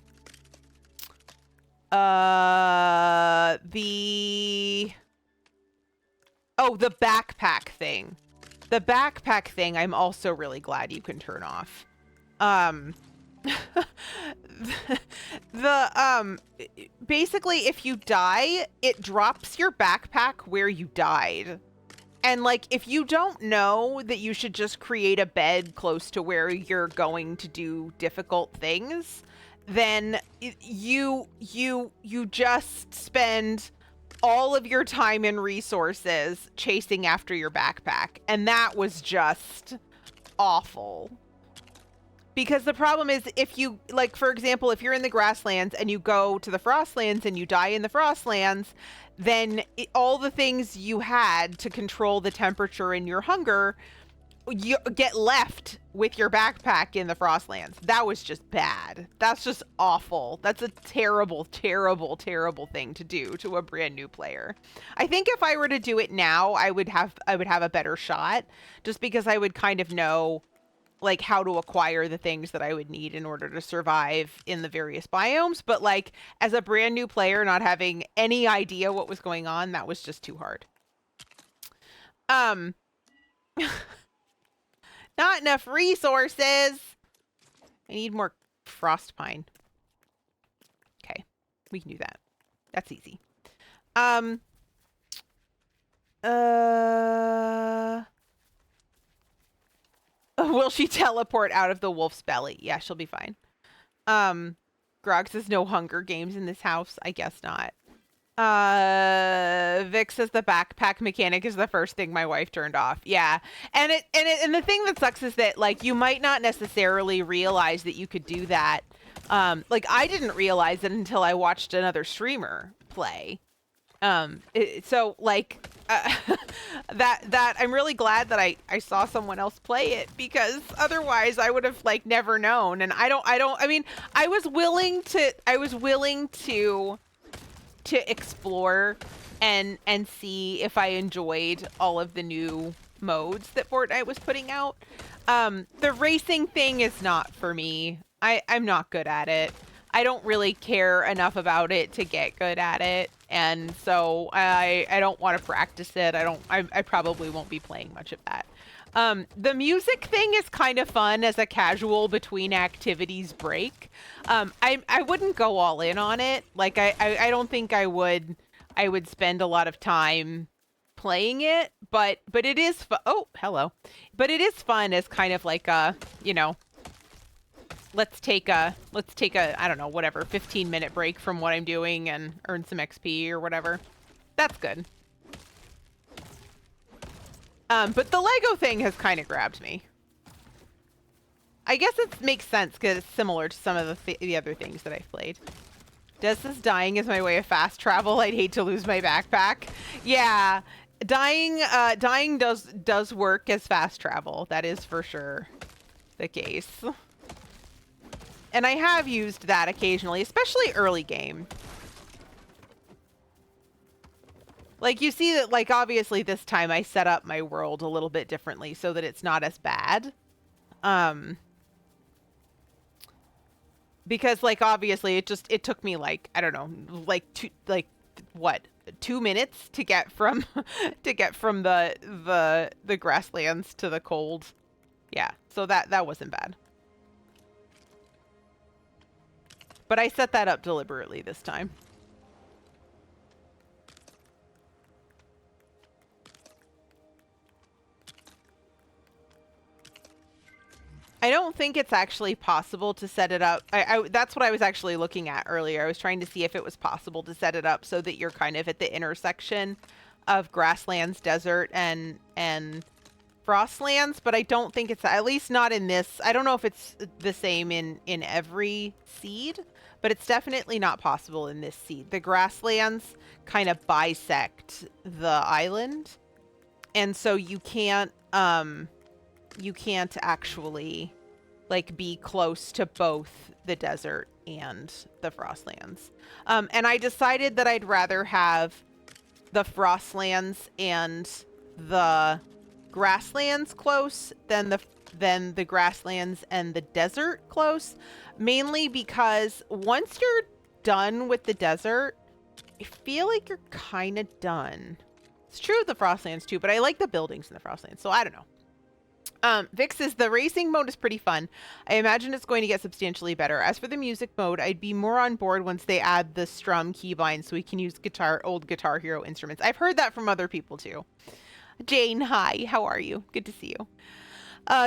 backpack thing. The backpack thing, I'm also really glad you can turn off. Basically, if you die, it drops your backpack where you died. And like, if you don't know that you should just create a bed close to where you're going to do difficult things, then you just spend all of your time and resources chasing after your backpack. And that was just awful. Because the problem is, if you, like, for example, if you're in the grasslands and you go to the frostlands and you die in the frostlands, then all the things you had to control the temperature and your hunger, you get left with your backpack in the frostlands. That was just bad. That's just awful. That's a terrible, terrible, terrible thing to do to a brand new player. I think if I were to do it now, I would have a better shot, just because I would kind of know like how to acquire the things that I would need in order to survive in the various biomes. But like as a brand new player, not having any idea what was going on, that was just too hard. Not enough resources. I need more frost pine. Okay, we can do that. That's easy. Will she teleport out of the wolf's belly? Yeah, she'll be fine. Grog says no Hunger Games in this house. I guess not. Vic says the backpack mechanic is the first thing my wife turned off. Yeah. And the thing that sucks is that like you might not necessarily realize that you could do that. Like I didn't realize it until I watched another streamer play. So like that I'm really glad that I saw someone else play it, because otherwise I would have like never known. And I mean, I was willing to explore and see if I enjoyed all of the new modes that Fortnite was putting out. The racing thing is not for me. I'm not good at it. I don't really care enough about it to get good at it, and so I don't want to practice it. I probably won't be playing much of that. The music thing is kind of fun as a casual between activities break. I wouldn't go all in on it. Like I don't think I would spend a lot of time playing it, but it is oh, hello. But it is fun as kind of like a, you know, let's take a I don't know, whatever, 15-minute break from what I'm doing and earn some XP or whatever. That's good. But the Lego thing has kind of grabbed me. I guess it makes sense because it's similar to some of the other things that I've played. Does this dying is my way of fast travel? I'd hate to lose my backpack. Yeah, dying does work as fast travel. That is for sure the case. And I have used that occasionally, especially early game. Like, you see that, like, obviously this time I set up my world a little bit differently so that it's not as bad. Because, like, obviously it took me, like, I don't know, like, 2 minutes to get from, the grasslands to the cold. Yeah, so that wasn't bad. But I set that up deliberately this time. I don't think it's actually possible to set it up. That's what I was actually looking at earlier. I was trying to see if it was possible to set it up so that you're kind of at the intersection of grasslands, desert, and frostlands, but I don't think it's, at least not in this. I don't know if it's the same in every seed, but it's definitely not possible in this seed. The grasslands kind of bisect the island, and so you can't actually like be close to both the desert and the frostlands. And I decided that I'd rather have the frostlands and the grasslands close than the grasslands and the desert close, mainly because once you're done with the desert, I feel like you're kind of done. It's true of the frostlands too, but I like the buildings in the frostlands, so I don't know. Vic says the racing mode is pretty fun. I imagine it's going to get substantially better. As for the music mode, I'd be more on board once they add the strum keybind so we can use old Guitar Hero instruments. I've heard that from other people too. Jane, hi. How are you? Good to see you.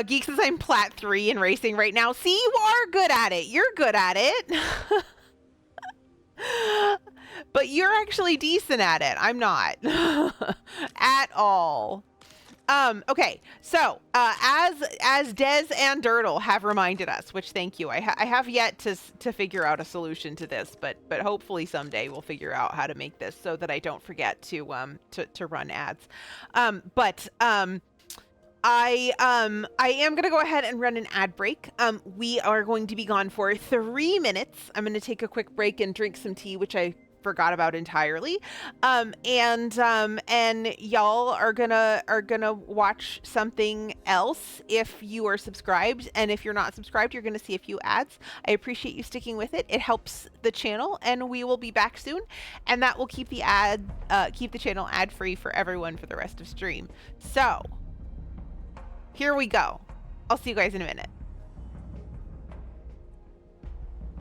Geek says I'm plat 3 in racing right now. See, you are good at it. You're good at it. But you're actually decent at it. I'm not. At all. Okay, so as Des and Dirtle have reminded us, which thank you, I have yet to figure out a solution to this, but hopefully someday we'll figure out how to make this so that I don't forget to run ads. I am gonna go ahead and run an ad break. We are going to be gone for 3 minutes. I'm gonna take a quick break and drink some tea, which I forgot about entirely. And y'all are gonna watch something else if you are subscribed, and if you're not subscribed, you're gonna see a few ads. I appreciate you sticking with it. It helps the channel, and we will be back soon, and that will keep the channel ad free for everyone for the rest of stream. So here we go. I'll see you guys in a minute.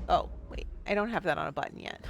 Oh, wait, I don't have that on a button yet.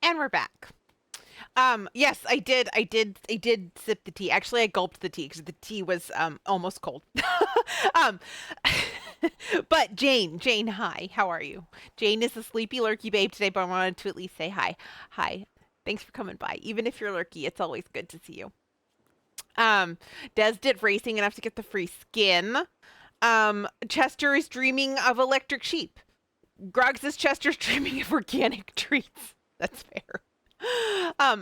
And we're back. Yes, I did sip the tea. Actually, I gulped the tea because the tea was almost cold. um, but Jane, hi. How are you? Jane is a sleepy, lurky babe today, but I wanted to at least say hi. Hi. Thanks for coming by. Even if you're lurky, it's always good to see you. Des did racing enough to get the free skin. Chester is dreaming of electric sheep. Grog says Chester's dreaming of organic treats. That's fair.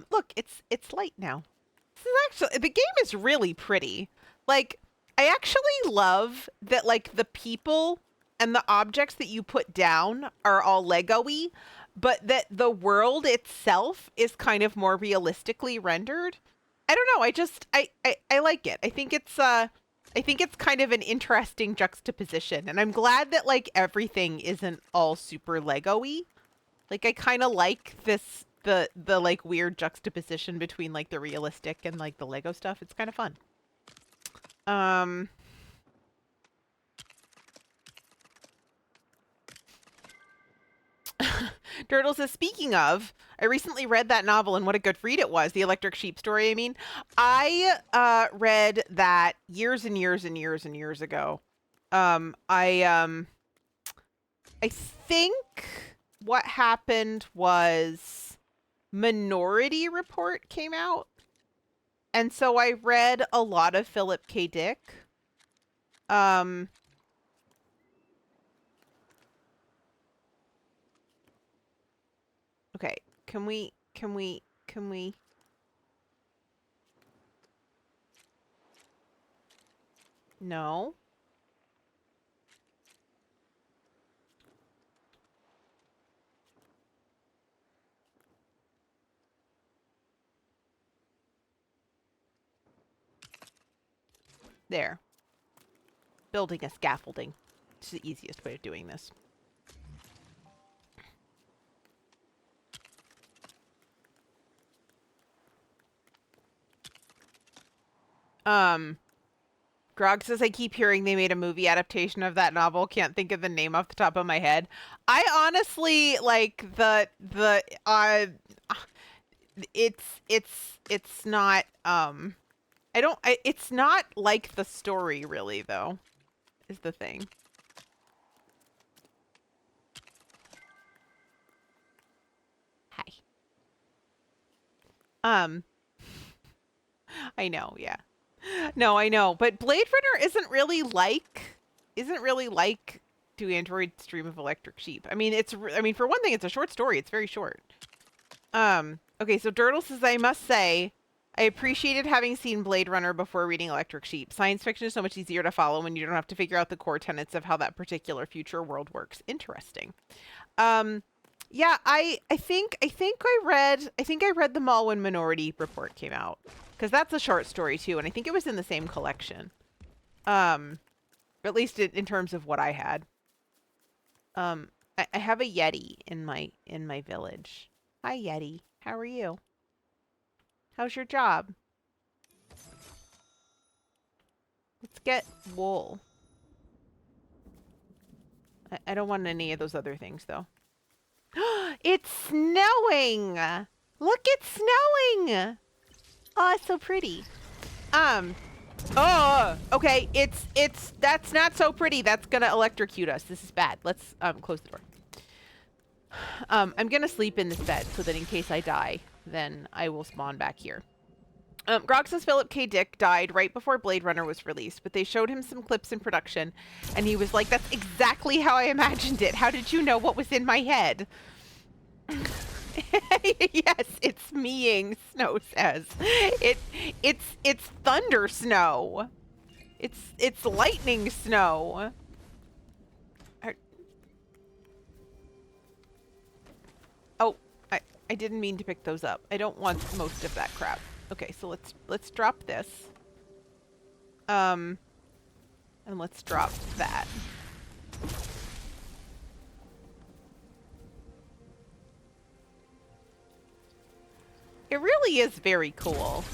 Look, it's light now. This is actually, the game is really pretty. Like, I actually love that, like, the people and the objects that you put down are all Lego-y, but that the world itself is kind of more realistically rendered. I don't know. I like it. I think it's kind of an interesting juxtaposition, and I'm glad that like everything isn't all super Lego-y. Like I kind of like the like weird juxtaposition between like the realistic and like the Lego stuff. It's kind of fun. Um Turtle says, speaking of, I recently read that novel and what a good read it was. The Electric Sheep story, I mean. I read that years and years and years and years ago. I think what happened was Minority Report came out. And so I read a lot of Philip K. Dick. Okay, can we no. There. Building a scaffolding. It's the easiest way of doing this. Grog says, I keep hearing they made a movie adaptation of that novel. Can't think of the name off the top of my head. I honestly like it's not it's not like the story really though, is the thing. Hi. I know, yeah. No, I know, but Blade Runner isn't really like Do Androids Dream of Electric Sheep. I mean, I mean, for one thing, it's a short story. It's very short. Okay, so Dirtle says, I must say, I appreciated having seen Blade Runner before reading Electric Sheep. Science fiction is so much easier to follow when you don't have to figure out the core tenets of how that particular future world works. Interesting. Yeah, I think I read them all when Minority Report came out. Because that's a short story too, and I think it was in the same collection. Or at least in terms of what I had. I have a Yeti in my village. Hi Yeti, how are you? How's your job? Let's get wool. I don't want any of those other things though. It's snowing! Look, it's snowing! Oh, it's so pretty. Oh, okay. That's not so pretty. That's gonna electrocute us. This is bad. Let's close the door. I'm gonna sleep in this bed so that in case I die, then I will spawn back here. Grog says Philip K. Dick died right before Blade Runner was released, but they showed him some clips in production, and he was like, "That's exactly how I imagined it. How did you know what was in my head?" Yes, it's meing, Snow says. It's thunder snow. It's lightning snow. Oh, I didn't mean to pick those up. I don't want most of that crap. Okay, so let's drop this. And let's drop that. It really is very cool.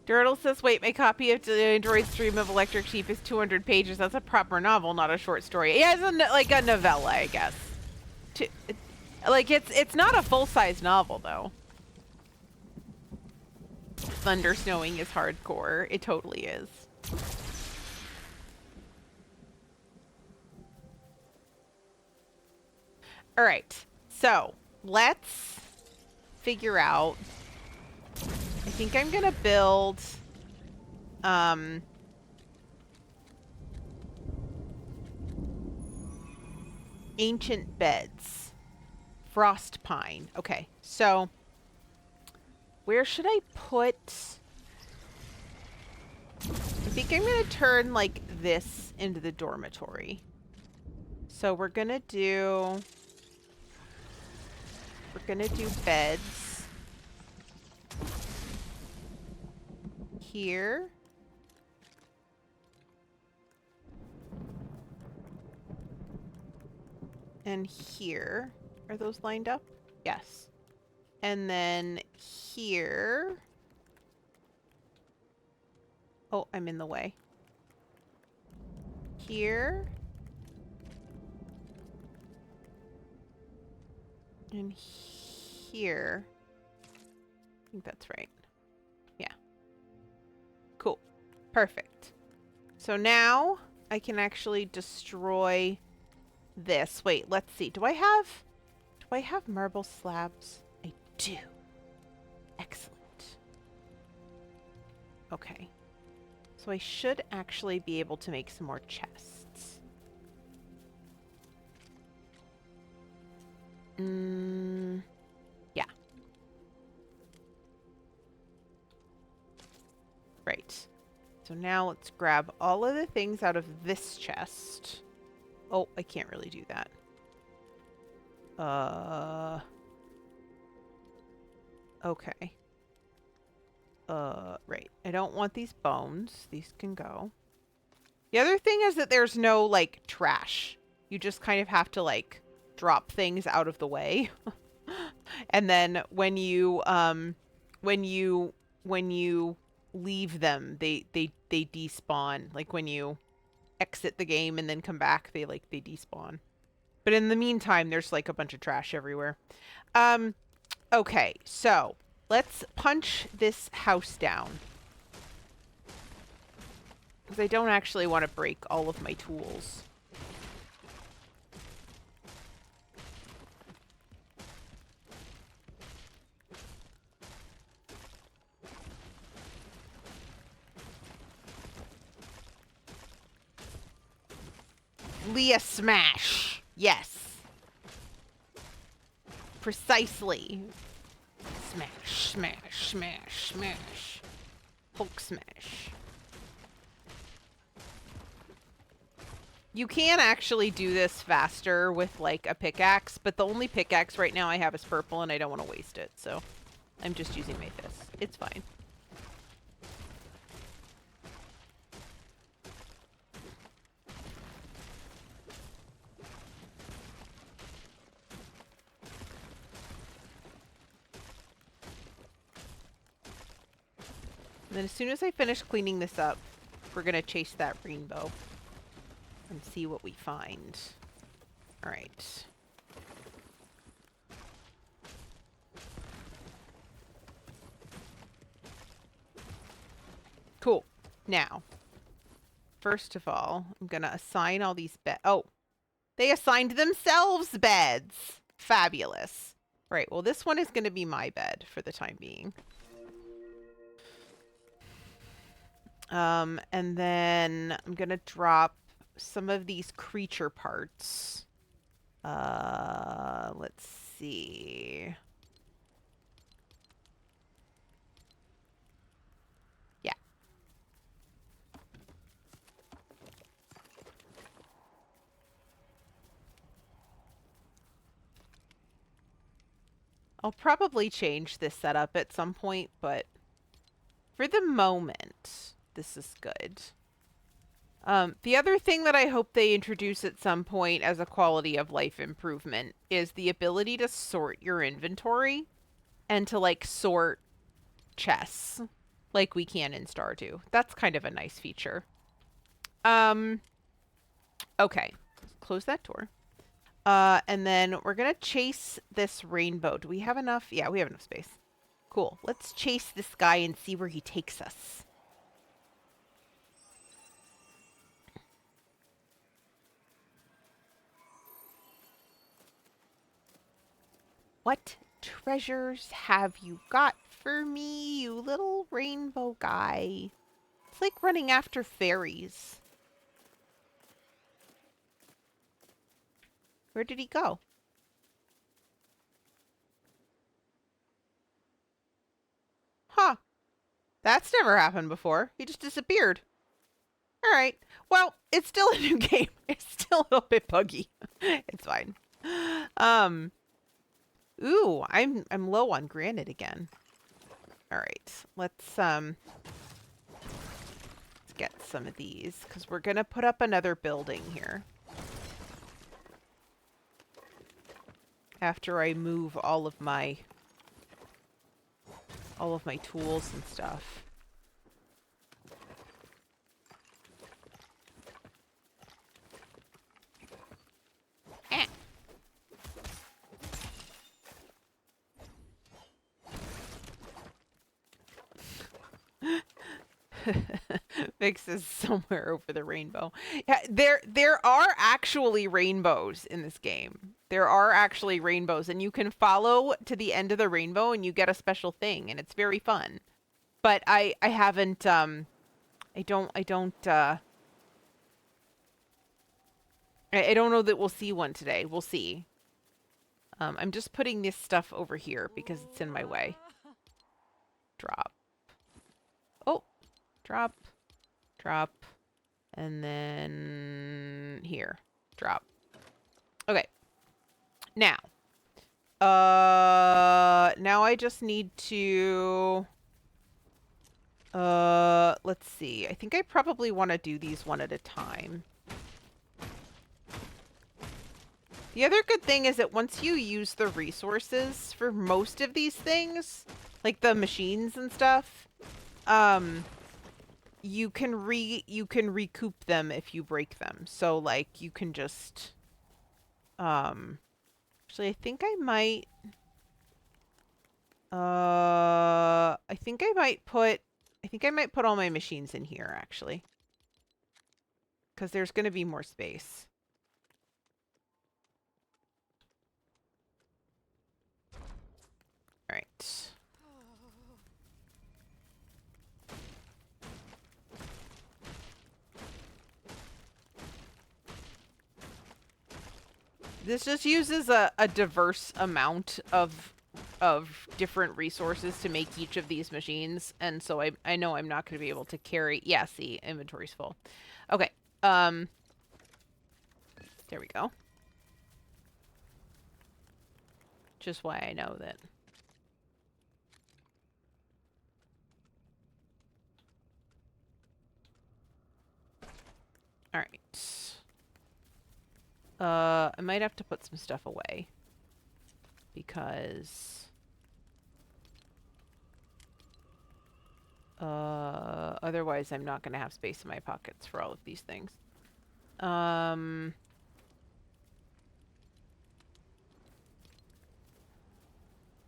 Dirtle says, wait, my copy of The Android's Dream of Electric Sheep is 200 pages. That's a proper novel, not a short story. Yeah, it's like a novella, I guess. Like, it's not a full-size novel, though. Thunder snowing is hardcore. It totally is. All right, so let's figure out. I think I'm gonna build ancient beds. Frost pine. Okay, so where should I put? I think I'm gonna turn like this into the dormitory. So we're gonna do beds. here. And here. Are those lined up? Yes. And then here. Oh, I'm in the way. Here. And here. I think that's right. Yeah. Cool. Perfect. So now I can actually destroy this. Wait, let's see. Do I have marble slabs? I do. Excellent. Okay. So I should actually be able to make some more chests. Yeah. Right. So now let's grab all of the things out of this chest. Oh, I can't really do that. Okay. Right. I don't want these bones. These can go. The other thing is that there's no, like, trash. You just kind of have to, like, drop things out of the way. And then when you leave them, they despawn. Like, when you exit the game and then come back, they despawn. But in the meantime, there's, like, a bunch of trash everywhere. Okay, so let's punch this house down. Because I don't actually want to break all of my tools. Leah smash. Yes. Precisely. Smash, smash, smash, smash. Hulk smash. You can actually do this faster with, like, a pickaxe, but the only pickaxe right now I have is purple, and I don't want to waste it, so I'm just using Mathis. It's fine. And then as soon as I finish cleaning this up, we're going to chase that rainbow and see what we find. All right. Cool. Now, first of all, I'm going to assign all these beds. Oh, they assigned themselves beds. Fabulous. All right, well, this one is going to be my bed for the time being. And then I'm going to drop some of these creature parts. Let's see. Yeah. I'll probably change this setup at some point, but for the moment, this is good. The other thing that I hope they introduce at some point as a quality of life improvement is the ability to sort your inventory and to, like, sort chests like we can in Stardew. That's kind of a nice feature. Okay. Close that door. And then we're going to chase this rainbow. Do we have enough? Yeah, we have enough space. Cool. Let's chase this guy and see where he takes us. What treasures have you got for me, you little rainbow guy? It's like running after fairies. Where did he go? Huh. That's never happened before. He just disappeared. All right. Well, it's still a new game. It's still a little bit buggy. It's fine. Ooh, I'm low on granite again. All right. Let's get some of these because we're going to put up another building here. After I move all of my tools and stuff. Vix is somewhere over the rainbow. Yeah, there are actually rainbows in this game. There are actually rainbows, and you can follow to the end of the rainbow, and you get a special thing, and it's very fun. But I haven't I don't know that we'll see one today. We'll see. I'm just putting this stuff over here because it's in my way. Drop. Oh, drop. Drop. And then here. Drop. Okay. Now. Now I just need to... let's see. I think I probably want to do these one at a time. The other good thing is that once you use the resources for most of these things, like the machines and stuff, you can recoup them if you break them. So like you can just actually I think I might put all my machines in here actually. 'Cause there's going to be more space. All right. This just uses a diverse amount of different resources to make each of these machines, and so I know I'm not going to be able to carry... Yeah, see, inventory's full. Okay, there we go. Just why I know that. All right. I might have to put some stuff away because otherwise I'm not going to have space in my pockets for all of these things.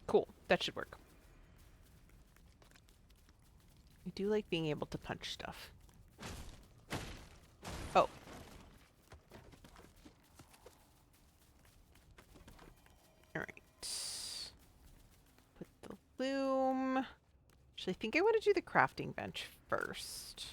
Cool. That should work. I do like being able to punch stuff. Oh. Alright. Put the loom. Actually, I think I want to do the crafting bench first.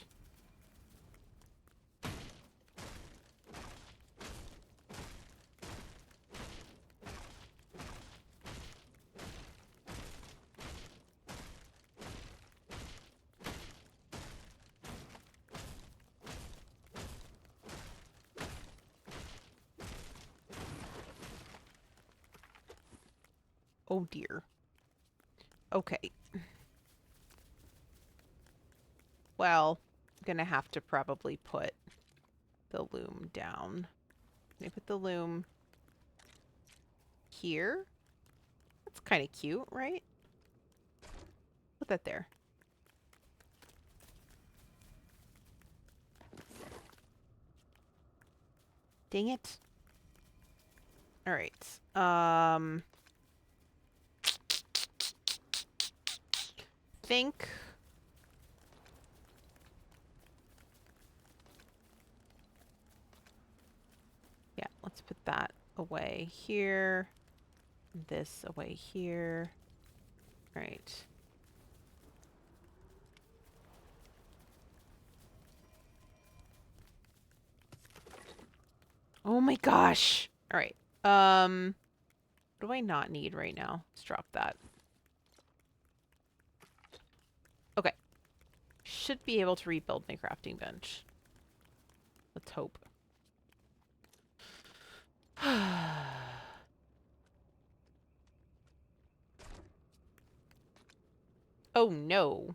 Oh dear. Okay. Well, I'm gonna have to probably put the loom down. Can I put the loom here? That's kind of cute, right? Put that there. Dang it. All right. Think. Yeah, let's put that away here. This away here. All right. Oh my gosh. All right. What do I not need right now? Let's drop that. Okay. Should be able to rebuild my crafting bench. Let's hope. Oh no.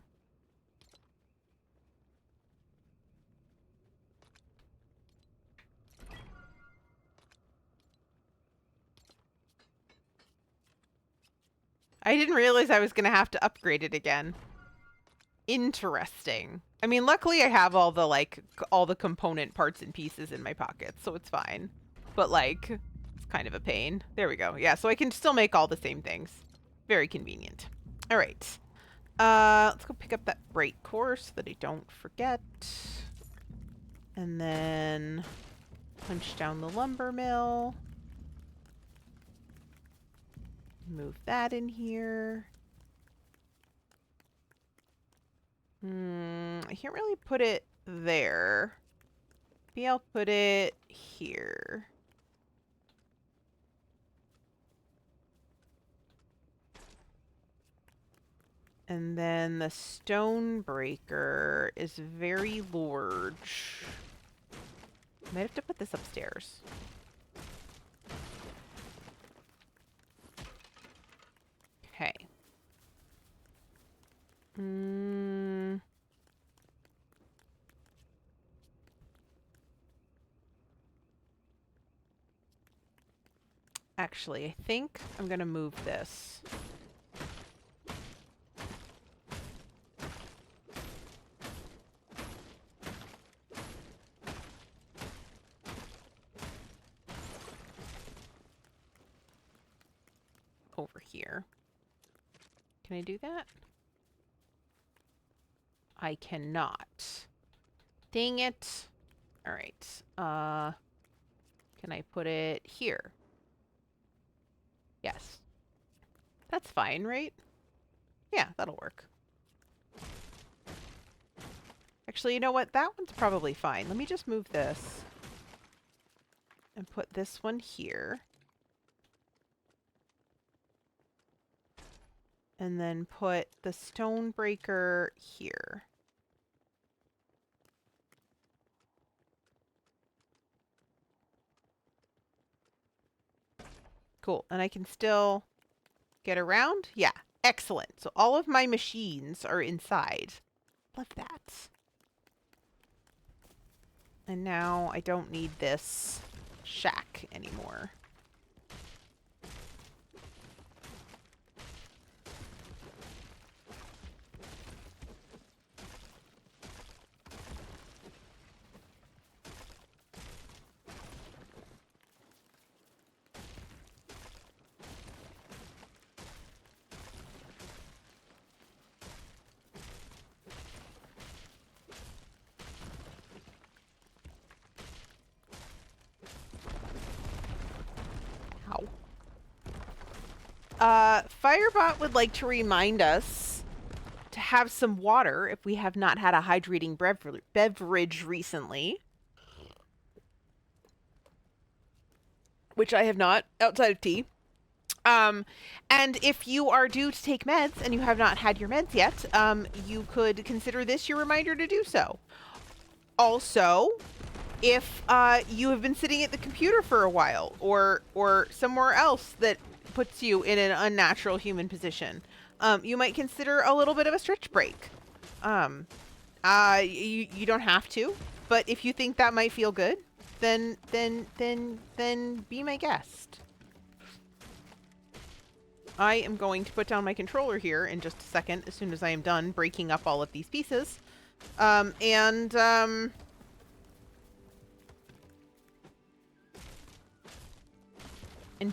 I didn't realize I was going to have to upgrade it again. Interesting. I mean, luckily I have all the, like, all the component parts and pieces in my pockets, so it's fine. But, like, it's kind of a pain. There we go. Yeah, so I can still make all the same things. Very convenient. All right. Let's go pick up that brake core so that I don't forget. And then punch down the lumber mill. Move that in here. I can't really put it there. Maybe I'll put it here. And then the stone breaker is very large. Might have to put this upstairs. Okay. Actually, I think I'm going to move this. Over here. Can I do that? I cannot. Dang it. All right. Can I put it here? Yes. That's fine, right? Yeah, that'll work. Actually, you know what? That one's probably fine. Let me just move this and put this one here. And then put the stone breaker here. Cool. And I can still get around? Yeah. Excellent. So all of my machines are inside. Love that. And now I don't need this shack anymore. Firebot would like to remind us to have some water if we have not had a hydrating beverage recently. Which I have not, outside of tea. And if you are due to take meds and you have not had your meds yet, you could consider this your reminder to do so. Also, if you have been sitting at the computer for a while or somewhere else that puts you in an unnatural human position, you might consider a little bit of a stretch break. You don't have to, but if you think that might feel good, then be my guest. I am going to put down my controller here in just a second, as soon as I am done breaking up all of these pieces. And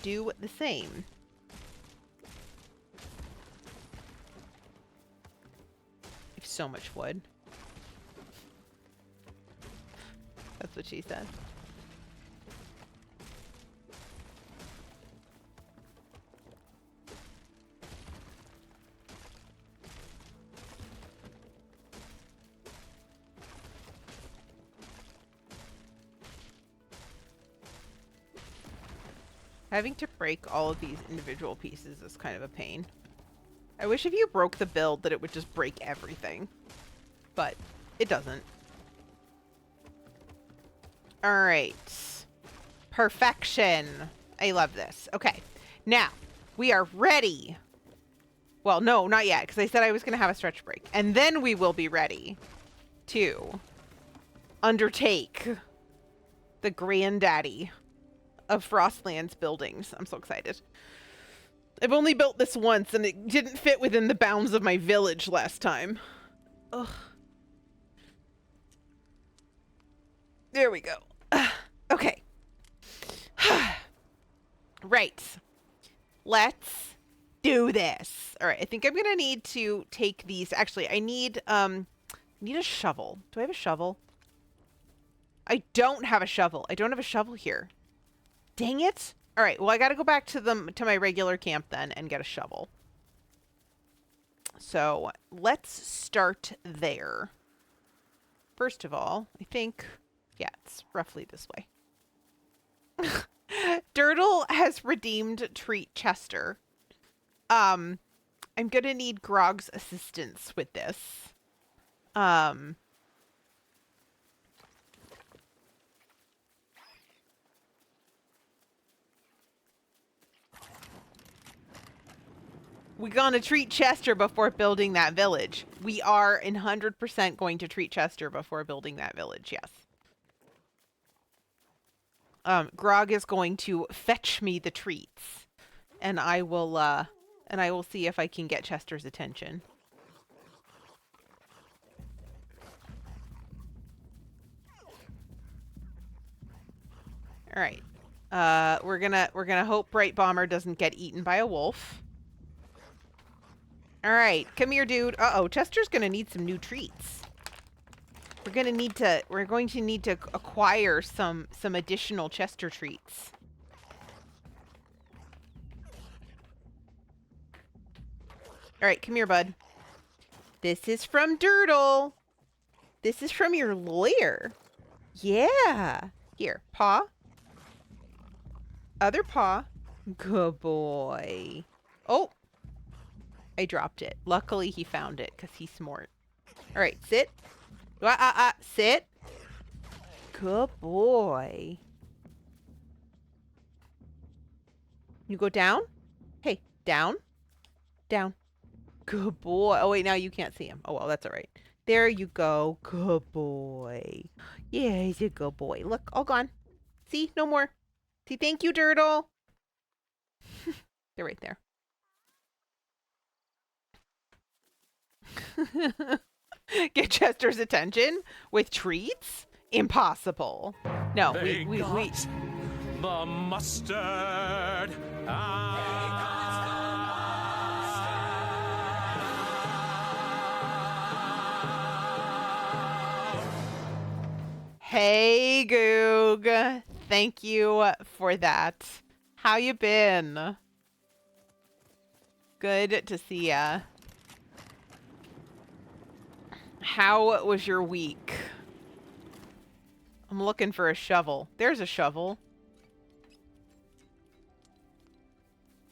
do the same. I have so much wood. That's what she said. Having to break all of these individual pieces is kind of a pain. I wish if you broke the build that it would just break everything. But it doesn't. Alright. Perfection. I love this. Okay. Now, we are ready. Well, no, not yet, because I said I was going to have a stretch break. And then we will be ready to undertake the granddaddy of Frostland's buildings. I'm so excited. I've only built this once, and it didn't fit within the bounds of my village last time. Ugh. There we go. Okay. Right. Let's do this. All right, I think I'm gonna need to take these. Actually, I need a shovel. Do I have a shovel? I don't have a shovel. I don't have a shovel here. Dang it. All right, well, I got to go back to my regular camp then and get a shovel. So let's start there. First of all, I think, yeah, it's roughly this way. Dirtle has redeemed Treat Chester. I'm gonna need Grog's assistance with this. We're gonna treat Chester before building that village. We are 100% going to treat Chester before building that village, yes. Grog is going to fetch me the treats. And I will see if I can get Chester's attention. All right. We're gonna hope Bright Bomber doesn't get eaten by a wolf. All right, come here, dude. Uh-oh, Chester's gonna need some new treats. We're going to need to acquire some additional Chester treats. All right, come here, bud. This is from Dirtle. This is from your lawyer. Yeah. Here, paw. Other paw. Good boy. Oh. I dropped it. Luckily, he found it because he's smart. All right, sit. Sit. Good boy. You go down? Hey, down. Down. Good boy. Oh, wait, now you can't see him. Oh, well, that's all right. There you go. Good boy. Yeah, he's a good boy. Look, all gone. See? No more. See, thank you, Dirtle. They're right there. Get Chester's attention with treats? Impossible. No, we the mustard. Hey, Goog. Thank you for that. How you been? Good to see ya. How was your week? I'm looking for a shovel. There's a shovel.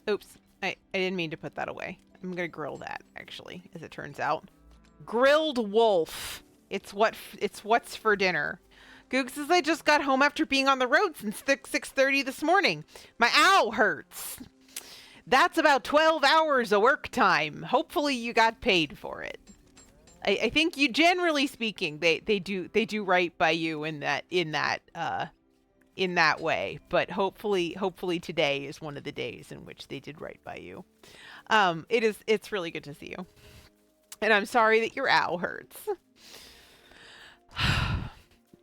Oops. I didn't mean to put that away. I'm gonna grill that, actually, as it turns out. Grilled wolf. It's what's for dinner. Goog says I just got home after being on the road since 6:30 this morning. My owl hurts. That's about 12 hours of work time. Hopefully you got paid for it. I think you, generally speaking, they do right by you in that way. But hopefully today is one of the days in which they did right by you. It's really good to see you, and I'm sorry that your owl hurts.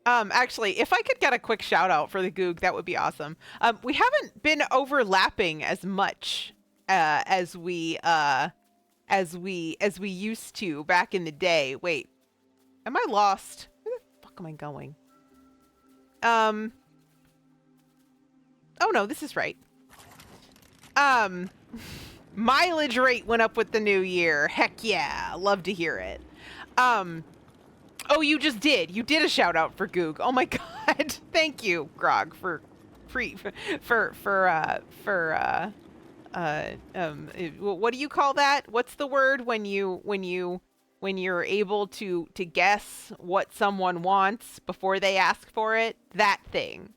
Actually, if I could get a quick shout out for the Goog, that would be awesome. We haven't been overlapping as much as we used to back in the day. Wait, am I lost? Where the fuck am I going? Oh no, this is right. Mileage rate went up with the new year. Heck yeah, love to hear it. Oh, you just did. You did a shout out for Goog. Oh my god. Thank you, Grog, what do you call that? What's the word when you're able to guess what someone wants before they ask for it? That thing.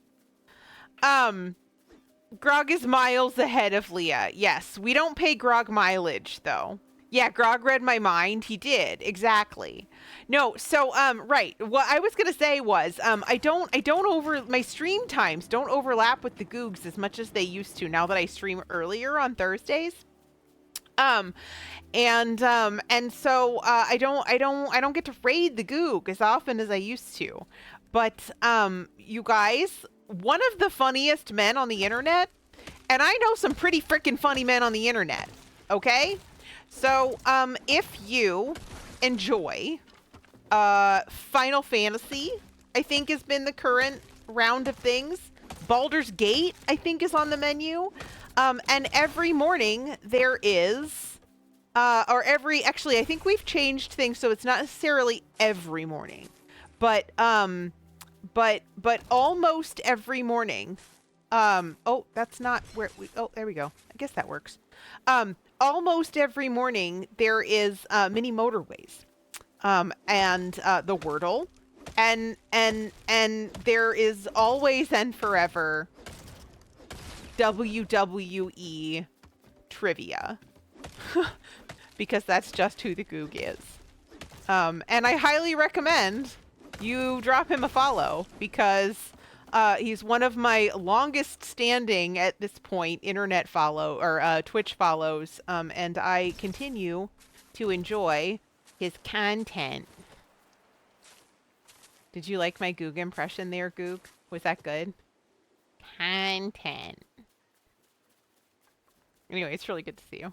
Grog is miles ahead of Leah. Yes, we don't pay Grog mileage though. Yeah, Grog read my mind. He did. Exactly. No, so right. What I was going to say was my stream times don't overlap with the Googs as much as they used to now that I stream earlier on Thursdays. And so I don't get to raid the Goog as often as I used to. But you guys, one of the funniest men on the internet, and I know some pretty freaking funny men on the internet. Okay? So if you enjoy Final Fantasy, I think has been the current round of things. Baldur's Gate, I think, is on the menu. And every morning there is actually, I think we've changed things so it's not necessarily every morning, but almost every morning. Oh, that's not where we. Oh, there we go. I guess that works. Almost every morning there is mini motorways, and the Wordle, and there is always and forever WWE trivia. Because that's just who the Goog is. And I highly recommend you drop him a follow because he's one of my longest standing at this point internet follow or Twitch follows, and I continue to enjoy his content. Did you like my Goog impression there, Goog? Was that good? Content. Anyway, it's really good to see you.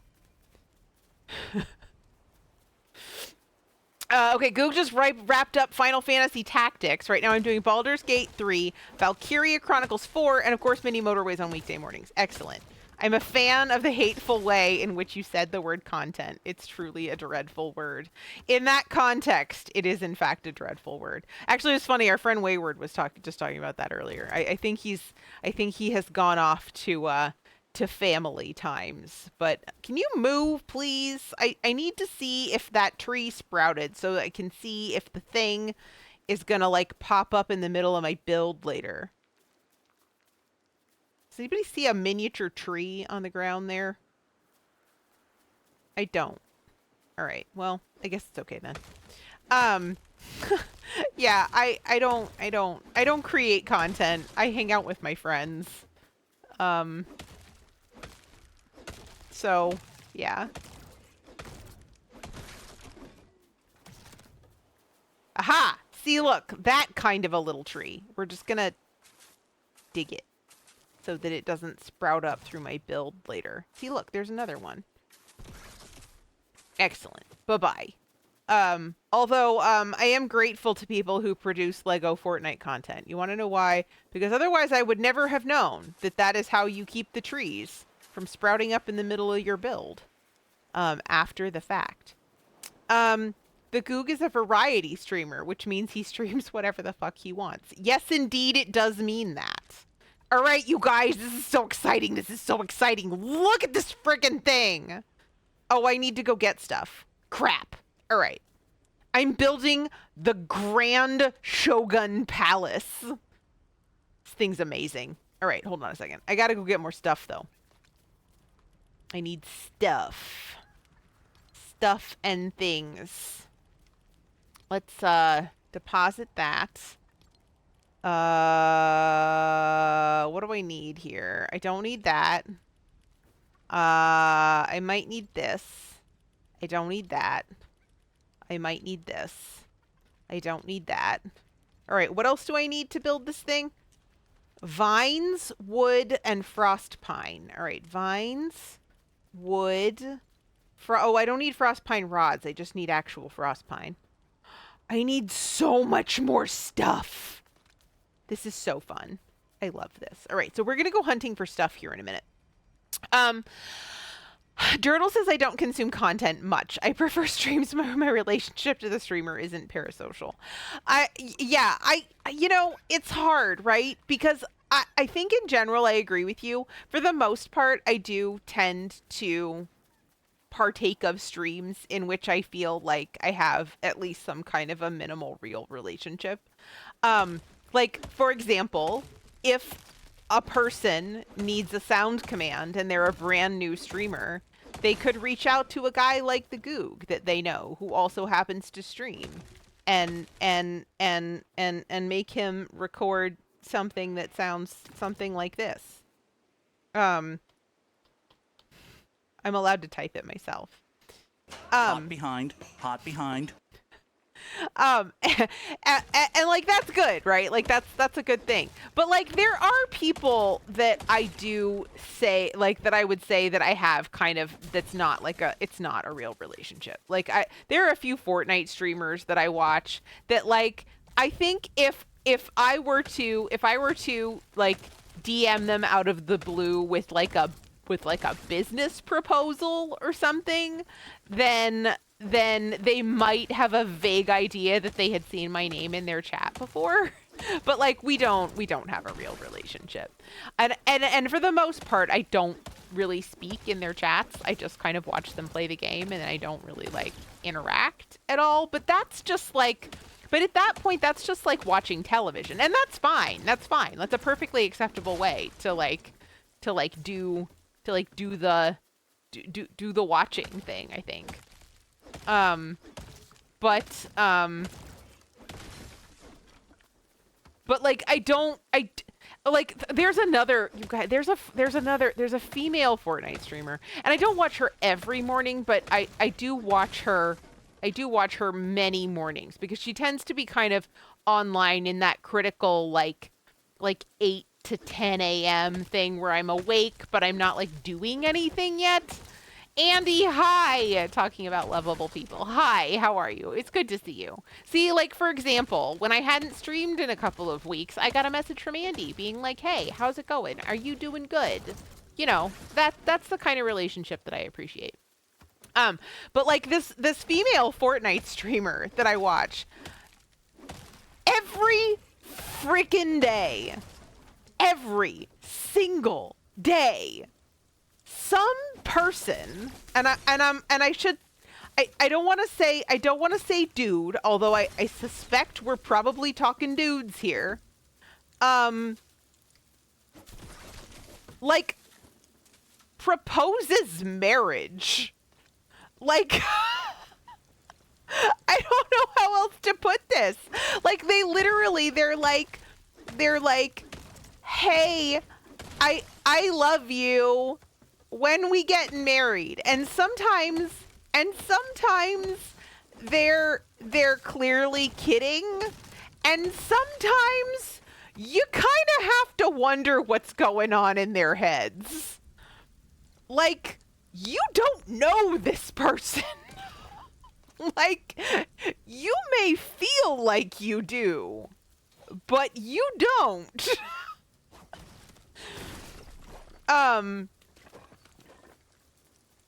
Okay, Goog just wrapped up Final Fantasy Tactics. Right now I'm doing Baldur's Gate 3, Valkyria Chronicles 4, and of course mini motorways on weekday mornings. Excellent. I'm a fan of the hateful way in which you said the word content. It's truly a dreadful word. In that context, it is in fact a dreadful word. Actually, it's funny. Our friend Wayward was just talking about that earlier. I think he has gone off to family times. But can you move, please? I need to see if that tree sprouted so I can see if the thing is gonna like pop up in the middle of my build later. Does anybody see a miniature tree on the ground there? I don't. All right. Well, I guess it's okay then. Yeah, I don't create content. I hang out with my friends. So, yeah. Aha! See, look, that kind of a little tree. We're just gonna dig it so that it doesn't sprout up through my build later. See, look, there's another one. Excellent. Bye-bye. Although, I am grateful to people who produce Lego Fortnite content. You want to know why? Because otherwise I would never have known that that is how you keep the trees from sprouting up in the middle of your build, after the fact. The Goog is a variety streamer, which means he streams whatever the fuck he wants. Yes, indeed, it does mean that. All right, you guys, this is so exciting. This is so exciting. Look at this friggin' thing. Oh, I need to go get stuff. Crap. All right. I'm building the Grand Shogun Palace. This thing's amazing. All right, hold on a second. I gotta go get more stuff, though. I need stuff. Stuff and things. Let's deposit that. What do I need here? I don't need that. I might need this. I don't need that. I might need this. I don't need that. All right, what else do I need to build this thing? Vines, wood, and frost pine. All right, vines, wood. Oh, I don't need frost pine rods. I just need actual frost pine. I need so much more stuff. This is so fun. I love this. All right, so we're going to go hunting for stuff here in a minute. Dirtle says I don't consume content much. I prefer streams where my relationship to the streamer isn't parasocial. You know, it's hard, right? Because I think in general, I agree with you. For the most part, I do tend to partake of streams in which I feel like I have at least some kind of a minimal real relationship. Like, for example, if a person needs a sound command and they're a brand new streamer, they could reach out to a guy like the Goog that they know who also happens to stream and make him record something that sounds something like this. I'm allowed to type it myself. Hot behind. Hot behind. And like that's good, right? Like that's a good thing. But like there are people that I do say, like, that I would say that I have kind of, that's not like it's not a real relationship. Like there are a few Fortnite streamers that I watch that, like, I think if I were to like DM them out of the blue with like a business proposal or something, then they might have a vague idea that they had seen my name in their chat before. But like we don't have a real relationship. And for the most part, I don't really speak in their chats. I just kind of watch them play the game, and I don't really like interact at all. But that's just like, but at that point, that's just like watching television, and that's fine. That's fine. That's a perfectly acceptable way to do the watching thing, I think. But like there's another, you guys, there's a female Fortnite streamer, and I don't watch her every morning, but I do watch her many mornings, because she tends to be kind of online in that critical like 8 to 10 a.m. thing where I'm awake, but I'm not like doing anything yet. Andy, hi! Talking about lovable people. Hi, how are you? It's good to see you. See, like, for example, when I hadn't streamed in a couple of weeks, I got a message from Andy being like, hey, how's it going? Are you doing good? You know, that's the kind of relationship that I appreciate. But like this female Fortnite streamer that I watch, every freaking day, every single day, some person, I don't want to say dude, although I suspect we're probably talking dudes here. Like, proposes marriage. Like, I don't know how else to put this. Like, they're like, hey, I love you when we get married. And sometimes they're clearly kidding. And sometimes you kind of have to wonder what's going on in their heads. Like, you don't know this person. Like, you may feel like you do, but you don't.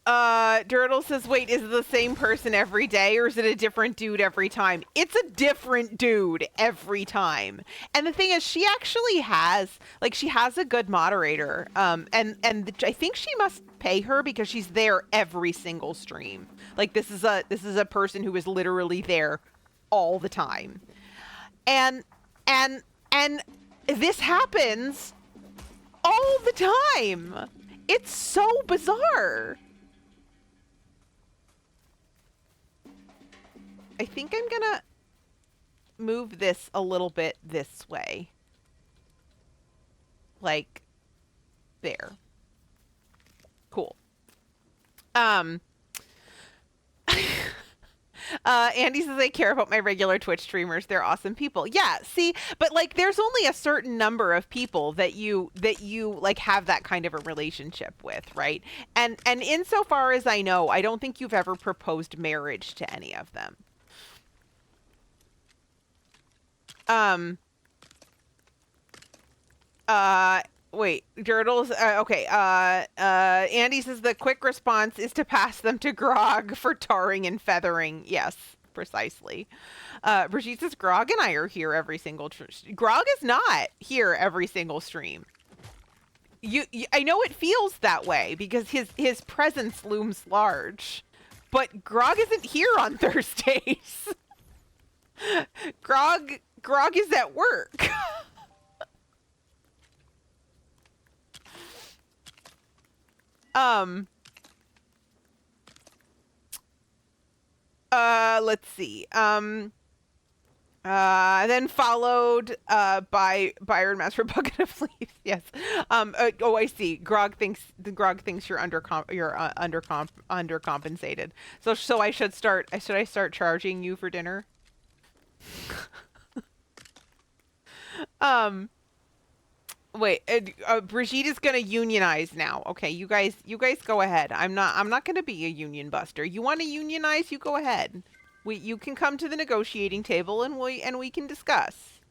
Dirtle says, wait, is it the same person every day, or is it a different dude every time? It's a different dude every time. And the thing is, she actually has, like, she has a good moderator. And I think she must pay her because she's there every single stream. Like, this is a person who is literally there all the time. And this happens all the time. It's so bizarre. I think I'm gonna move this a little bit this way. Like, there. Cool. Andy says, I care about my regular Twitch streamers. They're awesome people. Yeah, see, but like there's only a certain number of people that you like have that kind of a relationship with, right? And insofar as I know, I don't think you've ever proposed marriage to any of them. Wait, Dirtles, okay, Andy says the quick response is to pass them to Grog for tarring and feathering. Yes, precisely. Brigitte says Grog and I are here every single Grog is not here every single stream. I know it feels that way because his presence looms large, but Grog isn't here on Thursdays. Grog is at work. Let's see. Then followed by Iron Master Bucket of Leaves. Yes. Oh, I see. Grog thinks you're undercompensated. So I should start. Should I start charging you for dinner? Wait. Brigitte is gonna unionize now. Okay, you guys go ahead. I'm not gonna be a union buster. You want to unionize? You go ahead. You can come to the negotiating table and we can discuss.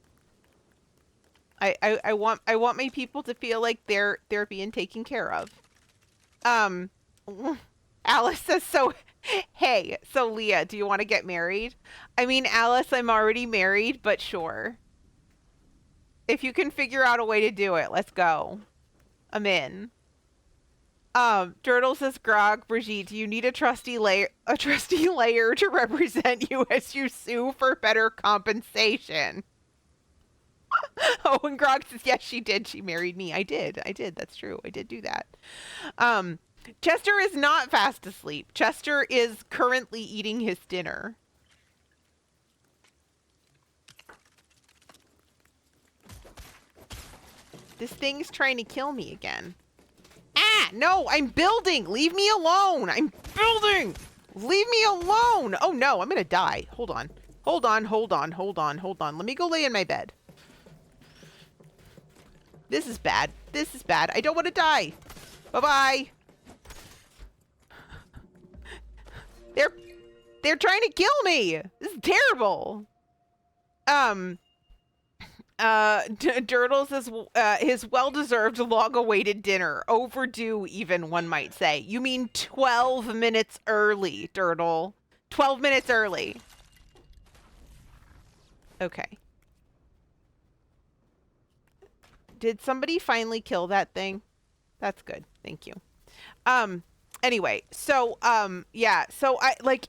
I want my people to feel like they're being taken care of. Alice says so. Hey, so Leah, do you want to get married? I mean, Alice, I'm already married, but sure. If you can figure out a way to do it, let's go. I'm in. Turtle says, Grog, Brigitte, do you need a trusty layer to represent you as you sue for better compensation? Oh, and Grog says, yes, she did. She married me. I did. That's true. I did do that. Chester is not fast asleep. Chester is currently eating his dinner. This thing's trying to kill me again. Ah, no, I'm building. Leave me alone. I'm building. Leave me alone. Oh, no, I'm going to die. Hold on. Let me go lay in my bed. This is bad. I don't want to die. Bye-bye. They're trying to kill me. This is terrible. Durdles is his well-deserved, long-awaited dinner. Overdue, even, one might say. You mean 12 minutes early, Durdle. 12 minutes early. Okay. Did somebody finally kill that thing? That's good. Thank you. Anyway, so, yeah, so I, like,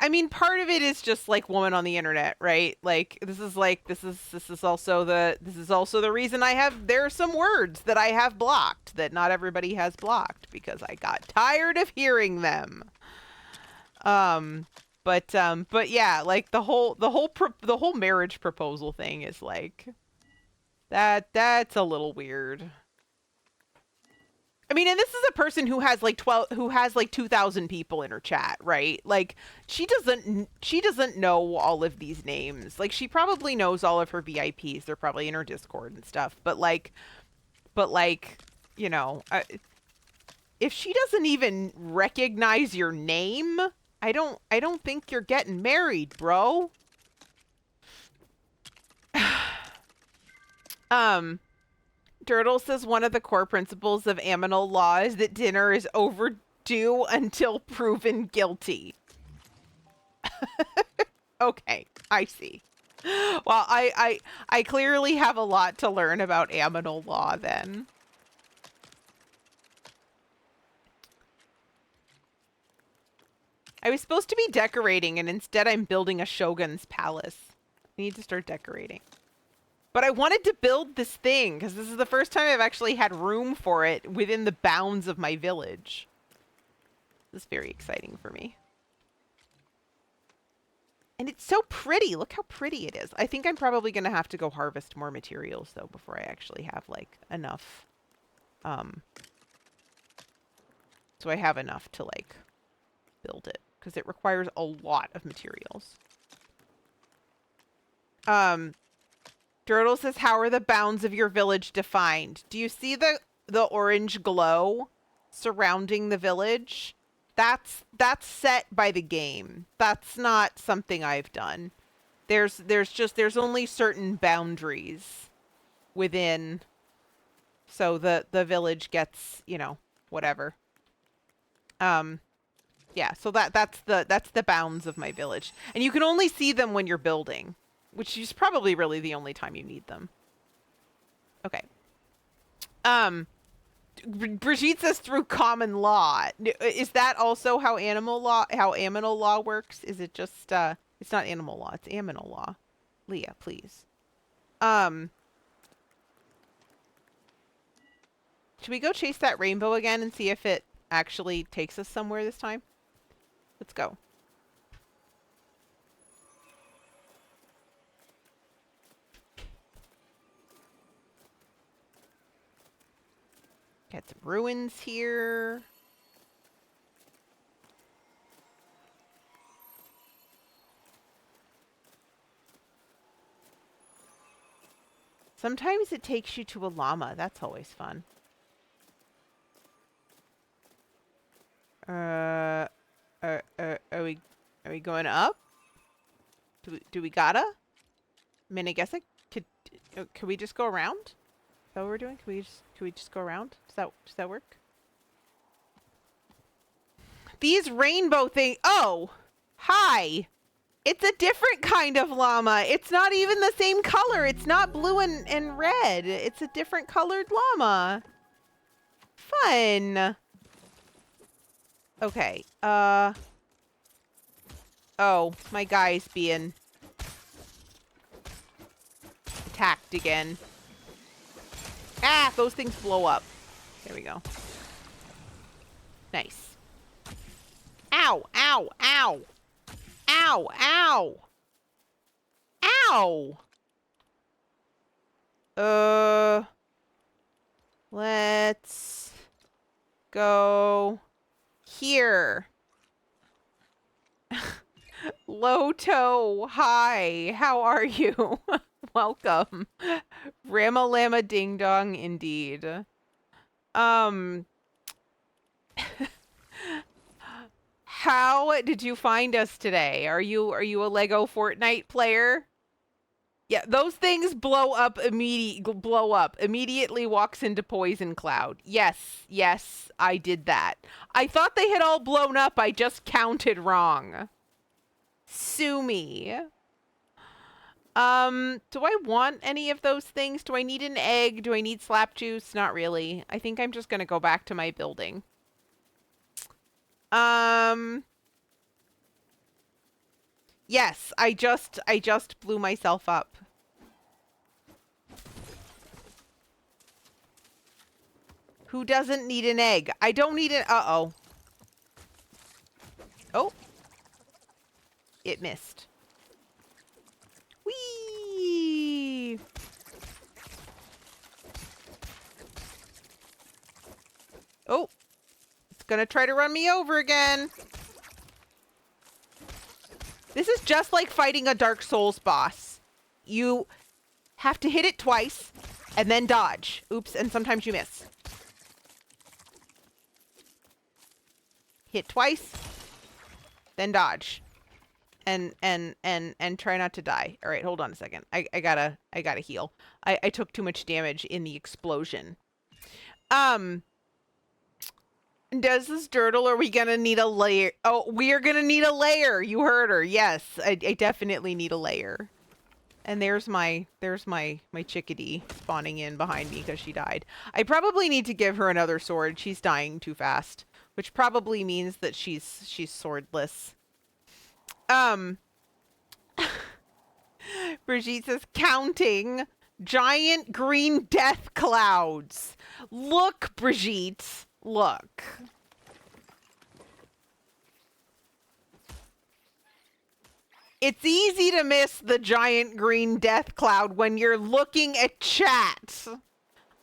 I mean, part of it is just like woman on the internet, right? Like this is also the reason there are some words that I have blocked that not everybody has blocked because I got tired of hearing them. But yeah, like the whole marriage proposal thing is like that's a little weird. I mean, and this is a person who has like 2,000 people in her chat, right? Like she doesn't know all of these names. Like she probably knows all of her VIPs. They're probably in her Discord and stuff. But like, you know, if she doesn't even recognize your name, I don't think you're getting married, bro. Turtle says one of the core principles of aminal law is that dinner is overdue until proven guilty. Okay, I see. Well, I clearly have a lot to learn about aminal law then. I was supposed to be decorating and instead I'm building a shogun's palace. I need to start decorating. But I wanted to build this thing because this is the first time I've actually had room for it within the bounds of my village. This is very exciting for me. And it's so pretty. Look how pretty it is. I think I'm probably going to have to go harvest more materials though before I actually have like enough. So I have enough to like build it because it requires a lot of materials. Turtle says, how are the bounds of your village defined? Do you see the orange glow surrounding the village? That's set by the game. That's not something I've done. There's only certain boundaries within. So the village gets, you know, whatever. Yeah, so that's the bounds of my village. And you can only see them when you're building. Which is probably really the only time you need them. Okay. Brigitte says through common law. Is that also how aminal law works? Is it just it's not animal law, it's aminal law. Leah, please. Should we go chase that rainbow again and see if it actually takes us somewhere this time? Let's go. Got some ruins here. Sometimes it takes you to a llama. That's always fun. Are we going up? Do we gotta? I mean, I guess I could we just go around? Is that what we're doing? Can we just go around? Does that work? These rainbow things. Oh, hi. It's a different kind of llama. It's not even the same color. It's not blue and red. It's a different colored llama. Fun. Okay. Oh, my guy's being attacked again. Ah, those things blow up. There we go. Nice. Ow, ow, ow. Ow, ow. Ow. Let's go here. Loto, hi. How are you? Welcome. Rama Lama Ding Dong indeed. How did you find us today? Are you a Lego Fortnite player? Yeah, those things blow up immediately walks into poison cloud. Yes, I did that. I thought they had all blown up. I just counted wrong. Sue me. Do I want any of those things? Do I need an egg? Do I need slap juice? Not really. I think I'm just gonna go back to my building. Yes, I just blew myself up. Who doesn't need an egg? I don't need an... Uh-oh. Oh. It missed. Whee! Oh. It's gonna try to run me over again. This is just like fighting a Dark Souls boss. You have to hit it twice and then dodge. Oops, and sometimes you miss. Hit twice, then dodge. And try not to die. All right, hold on a second. I gotta heal. I took too much damage in the explosion. Does this dirtle, are we gonna need a layer? Oh, we are gonna need a layer. You heard her. Yes, I definitely need a layer. And there's my chickadee spawning in behind me because she died. I probably need to give her another sword. She's dying too fast, which probably means that she's swordless. Brigitte says counting giant green death clouds. Look, Brigitte. Look. It's easy to miss the giant green death cloud when you're looking at chat.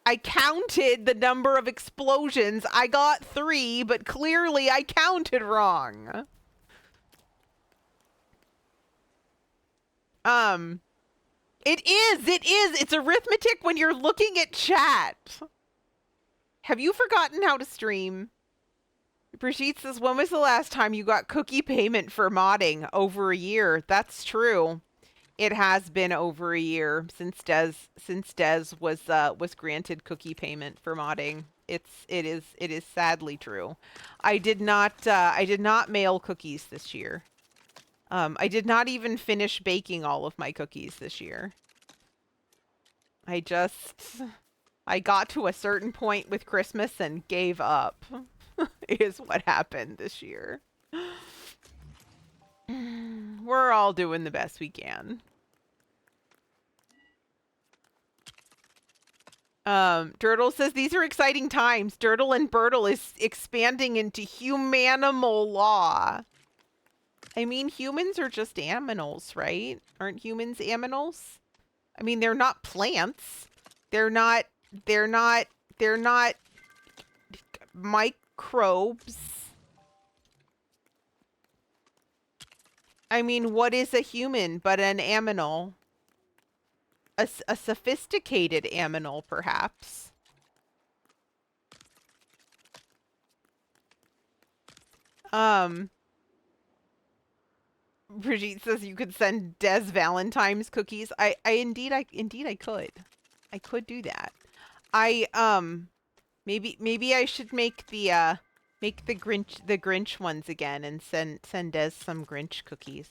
I counted the number of explosions. I got 3, but clearly I counted wrong. It is. It's arithmetic when you're looking at chat. Have you forgotten how to stream? Brigitte says, when was the last time you got cookie payment for modding? Over a year. That's true. It has been over a year since Des was granted cookie payment for modding. It is sadly true. I did not mail cookies this year. I did not even finish baking all of my cookies this year. I got to a certain point with Christmas and gave up, is what happened this year. We're all doing the best we can. Dirtle says, these are exciting times. Dirtle and Bertle is expanding into humanimal law. I mean, humans are just aminals, right? Aren't humans aminals? I mean, they're not plants. They're not microbes. I mean, what is a human but an aminal? A sophisticated aminal, perhaps. Brigitte says you could send Des Valentine's cookies. Indeed I could. I could do that. Maybe I should make the Grinch ones again and send Des some Grinch cookies.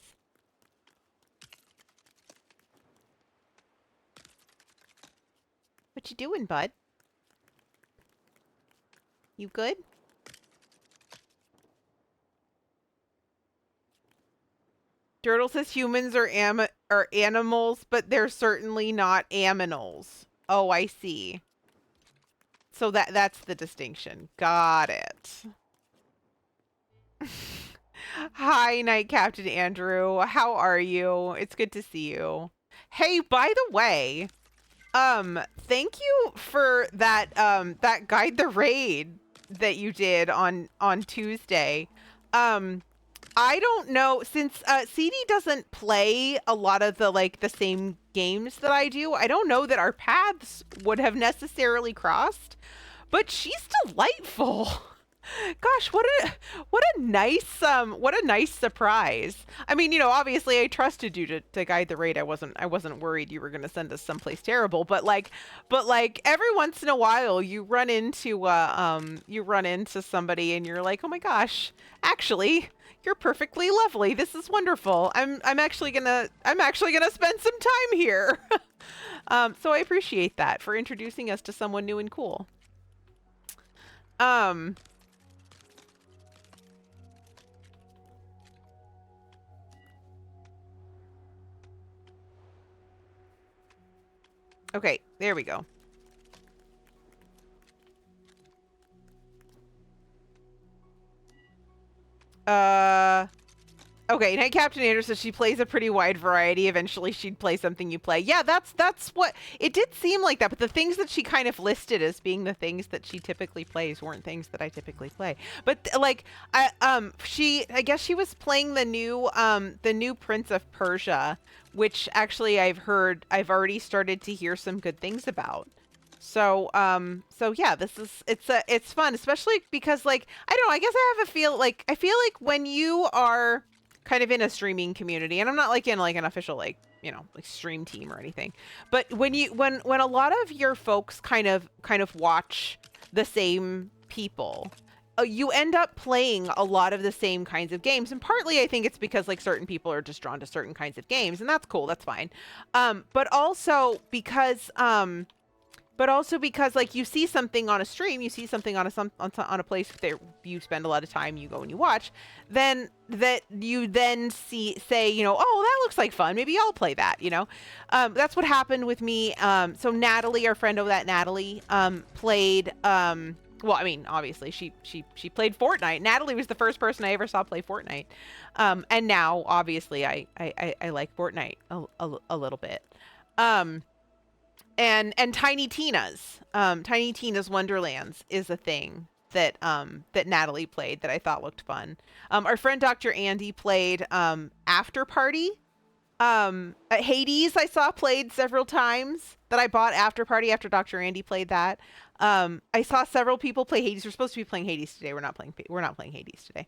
What you doing, bud? You good? Turtle says humans are animals, but they're certainly not aminals. Oh, I see. So that's the distinction. Got it. Hi, Night Captain Andrew. How are you? It's good to see you. Hey, by the way, thank you for that that guide the raid that you did on Tuesday. I don't know, since CD doesn't play a lot of the same games that I do. I don't know that our paths would have necessarily crossed, but she's delightful. Gosh, what a nice surprise. I mean, you know, obviously I trusted you to guide the raid. I wasn't worried you were going to send us someplace terrible, but like every once in a while you run into somebody and you're like, "Oh my gosh, actually, you're perfectly lovely. This is wonderful. I'm actually going to spend some time here." So I appreciate that for introducing us to someone new and cool. Okay, there we go. Okay, Night Captain Andrew says she plays a pretty wide variety. Eventually she'd play something you play. Yeah, that's what it did seem like that, but the things that she kind of listed as being the things that she typically plays weren't things that I typically play. But like I guess she was playing the new Prince of Persia, which actually I've already started to hear some good things about. So yeah, it's fun, especially because like I don't know, I guess I feel like when you are kind of in a streaming community, and I'm not like in like an official like, you know, like stream team or anything, but when a lot of your folks kind of watch the same people, you end up playing a lot of the same kinds of games. And partly I think it's because like certain people are just drawn to certain kinds of games, and that's cool, that's fine. But also because like you see something on a stream, you see something on a place that you spend a lot of time, you go and you watch, then you say, you know, oh, that looks like fun, maybe I'll play that, you know. That's what happened with me. So Natalie, our friend over that Natalie, played well, I mean, obviously she played Fortnite. Natalie was the first person I ever saw play Fortnite. And now obviously I like Fortnite a little bit. And Tiny Tina's Wonderlands is a thing that that Natalie played that I thought looked fun. Our friend Dr. Andy played After Party. Hades I saw played several times, that I bought After Party after Dr. Andy played that. I saw several people play Hades. We're supposed to be playing Hades today. We're not playing Hades today.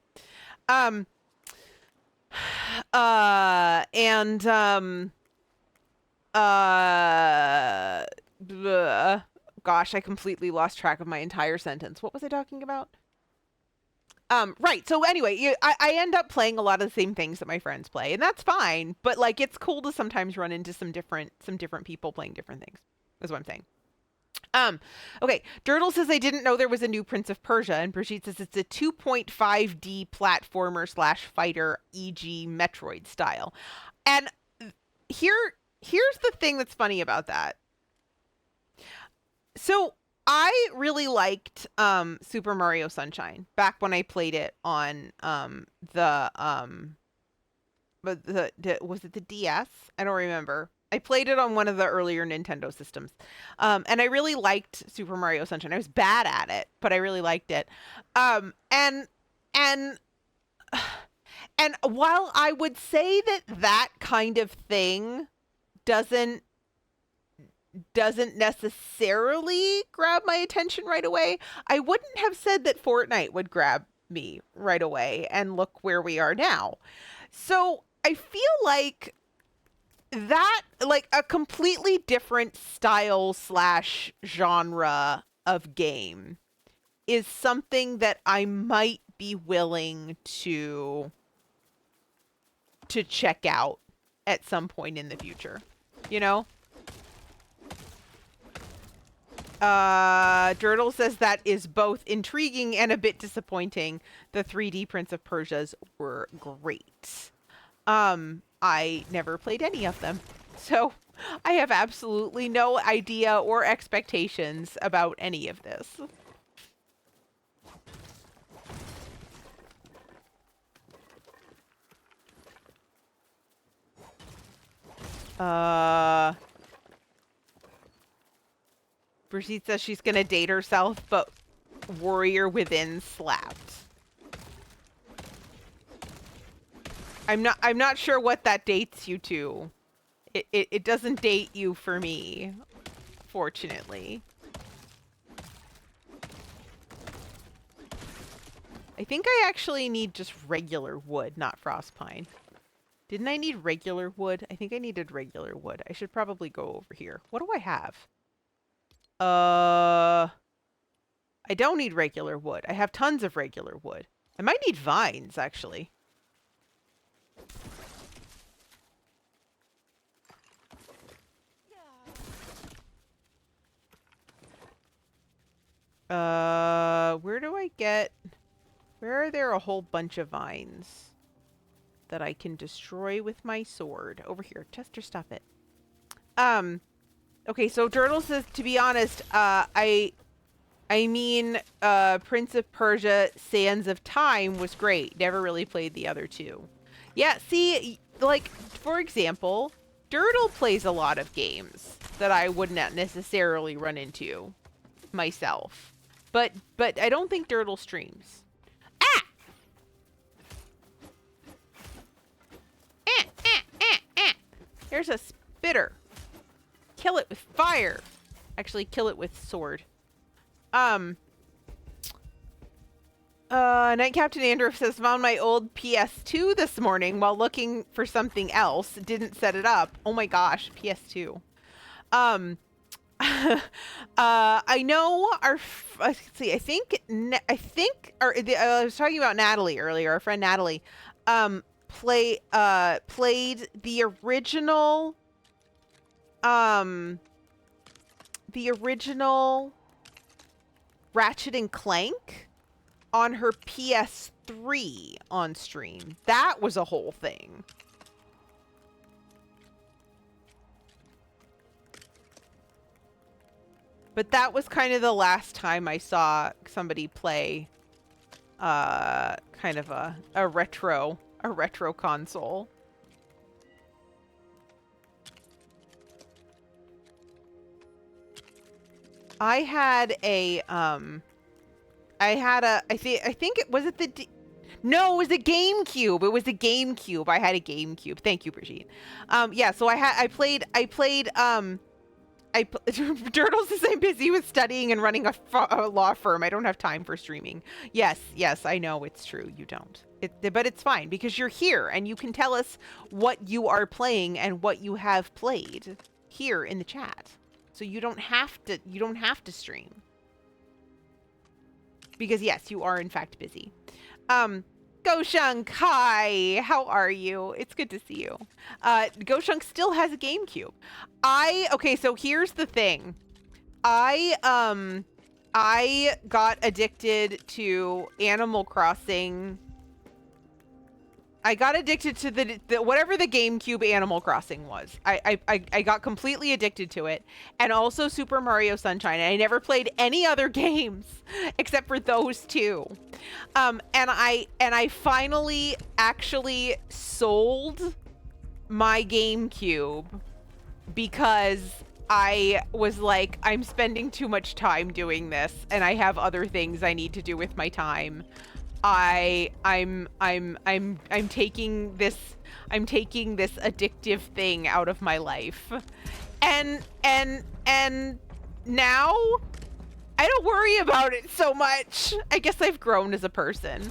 Gosh, I completely lost track of my entire sentence. What was I talking about? Right. So anyway, I end up playing a lot of the same things that my friends play, and that's fine. But like, it's cool to sometimes run into some different people playing different things. That's what I'm saying. Okay. Dirtle says I didn't know there was a new Prince of Persia, and Brigitte says it's a 2.5D platformer / fighter, e.g. Metroid style. And here's the thing that's funny about that. So I really liked Super Mario Sunshine back when I played it on was it the DS? I don't remember. I played it on one of the earlier Nintendo systems. And I really liked Super Mario Sunshine. I was bad at it, but I really liked it. And and and while I would say that that kind of thing doesn't necessarily grab my attention right away, I wouldn't have said that Fortnite would grab me right away, and look where we are now. So I feel like that, like, a completely different style slash genre of game is something that I might be willing to check out at some point in the future, you know? Dirtle says that is both intriguing and a bit disappointing. The 3D Prince of Persias were great. I never played any of them, so I have absolutely no idea or expectations about any of this. Brigitte says she's gonna date herself, but Warrior Within slapped. I'm not sure what that dates you to. It doesn't date you for me, fortunately. I think I actually need just regular wood, not frost pine. Didn't I need regular wood? I think I needed regular wood. I should probably go over here. What do I have? I don't need regular wood. I have tons of regular wood. I might need vines, actually. Where do I get... Where are there a whole bunch of vines that I can destroy with my sword? Over here. Chester, stop it. Okay, so Dirtle says, to be honest, I mean, Prince of Persia, Sands of Time was great. Never really played the other two. Yeah, see, like, for example, Dirtle plays a lot of games that I would not necessarily run into myself. But I don't think Dirtle streams. Ah! There's a spitter. Kill it with fire. Actually, kill it with sword. Night Captain Andrew says, found my old PS2 this morning while looking for something else. Didn't set it up. Oh my gosh, PS2. I know our, let's see, I think I was talking about Natalie earlier, our friend Natalie, played the original, Ratchet and Clank on her PS3 on stream. That was a whole thing. But that was kind of the last time I saw somebody play kind of a retro console. I had a I think it was it the no, it was a GameCube. It was a GameCube. I had a GameCube. Thank you, Brigitte. Yeah, so I played Dirtles says I'm busy with studying and running a law firm. I don't have time for streaming. Yes, I know it's true. You don't. But it's fine because you're here and you can tell us what you are playing and what you have played here in the chat. So you don't have to stream. Because yes, you are in fact busy. Goshunk, hi, how are you? It's good to see you. Goshunk still has a GameCube. Okay, so here's the thing. I got addicted to Animal Crossing. I got addicted to the whatever the GameCube Animal Crossing was. I got completely addicted to it, and also Super Mario Sunshine. And I never played any other games except for those two. And I finally actually sold my GameCube because I was like, I'm spending too much time doing this, and I have other things I need to do with my time. I'm taking this addictive thing out of my life, and now I don't worry about it so much. I guess I've grown as a person.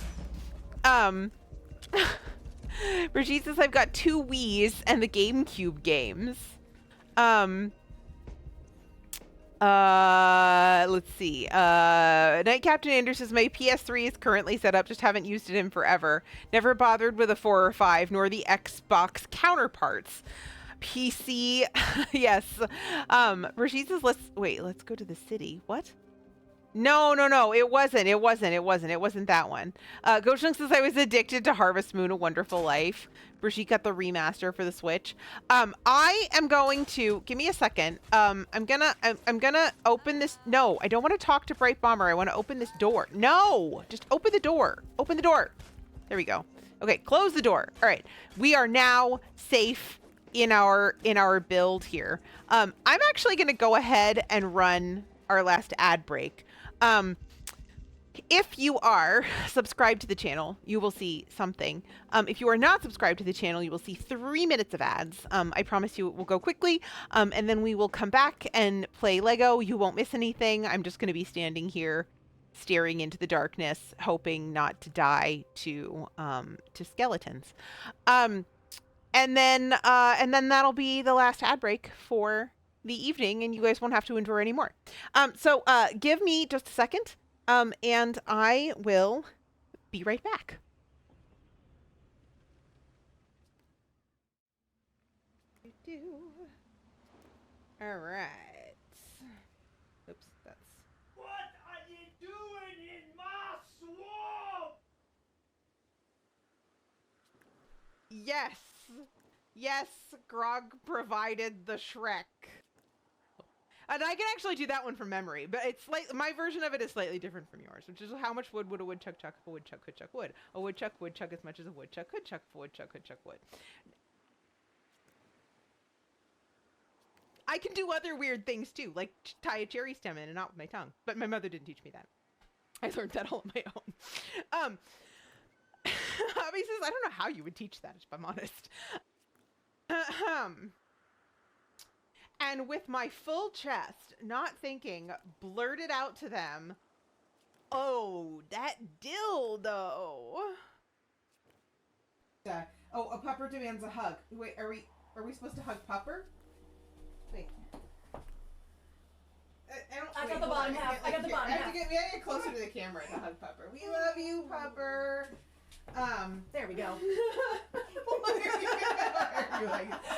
Brigitte says I've got 2 Wiis and the GameCube games. Let's see. Night Captain Anders says my PS3 is currently set up, just haven't used it in forever. Never bothered with a 4 or 5, nor the Xbox counterparts. PC, yes. Brigitte says let's go to the city. What? No, it wasn't that one. Gochung says I was addicted to Harvest Moon, A Wonderful Life. Brigitte got the remaster for the Switch. I am going to, give me a second. I'm gonna open this. No, I don't want to talk to Bright Bomber. I want to open this door. No, just open the door. Open the door. There we go. Okay, close the door. All right, we are now safe in our build here. I'm actually gonna go ahead and run our last ad break. If you are subscribed to the channel, you will see something. If you are not subscribed to the channel, you will see 3 minutes of ads. I promise you it will go quickly, and then we will come back and play Lego. You won't miss anything. I'm just going to be standing here staring into the darkness, hoping not to die to skeletons. And then that'll be the last ad break for the evening, and you guys won't have to endure anymore. So give me just a second, and I will be right back. All right. Oops, that's. What are you doing in my swamp? Yes, Grog provided the Shrek. And I can actually do that one from memory, but it's like my version of it is slightly different from yours, which is how much wood would a woodchuck chuck if a woodchuck could chuck wood? A woodchuck would chuck as much as a woodchuck could chuck if a woodchuck could chuck wood. I can do other weird things too, like tie a cherry stem in and not with my tongue, but my mother didn't teach me that. I learned that all on my own. Hobby says, I don't know how you would teach that, if I'm honest. And with my full chest, not thinking, blurted out to them, oh, that dildo. Oh, a pupper demands a hug. Wait, are we supposed to hug pupper? Wait. I got the bottom half. I got the bottom half. We gotta get closer to the camera to hug pupper. We love you, pupper. There we go.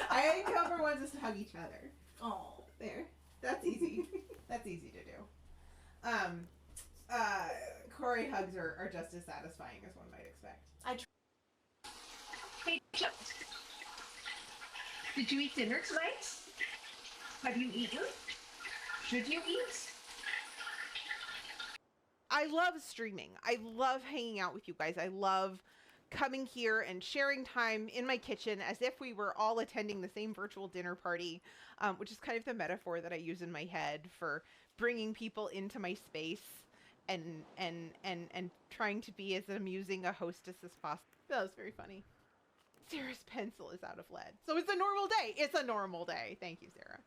I think Pupper wants us to hug each other. Oh, there. That's easy. That's easy to do. Corey hugs are just as satisfying as one might expect. Hey, Chuck. Did you eat dinner tonight? Have you eaten? Should you eat? I love streaming. I love hanging out with you guys. I love coming here and sharing time in my kitchen as if we were all attending the same virtual dinner party, which is kind of the metaphor that I use in my head for bringing people into my space and trying to be as amusing a hostess as possible. That was very funny. Sarah's pencil is out of lead. So it's a normal day. It's a normal day. Thank you, Sarah.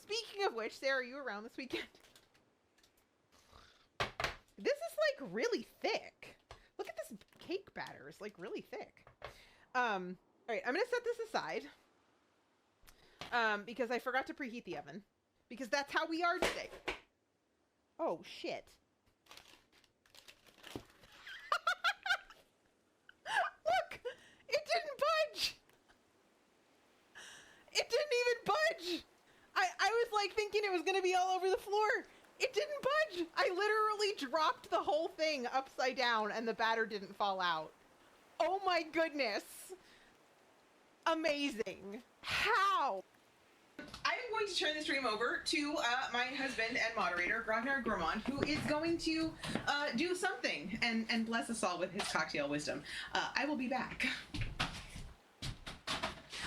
Speaking of which, Sarah, are you around this weekend? This is like really thick. Look at this cake batter. It's like really thick. All right, I'm gonna set this aside because I forgot to preheat the oven because that's how we are today. Oh shit. Look, it didn't budge. It didn't even budge. I was like thinking it was gonna be all over the floor. It didn't budge. I literally dropped the whole thing upside down and the batter didn't fall out. Oh my goodness. Amazing. How? I am going to turn the stream over to my husband and moderator, Grognar Gromond, who is going to do something and bless us all with his cocktail wisdom. I will be back.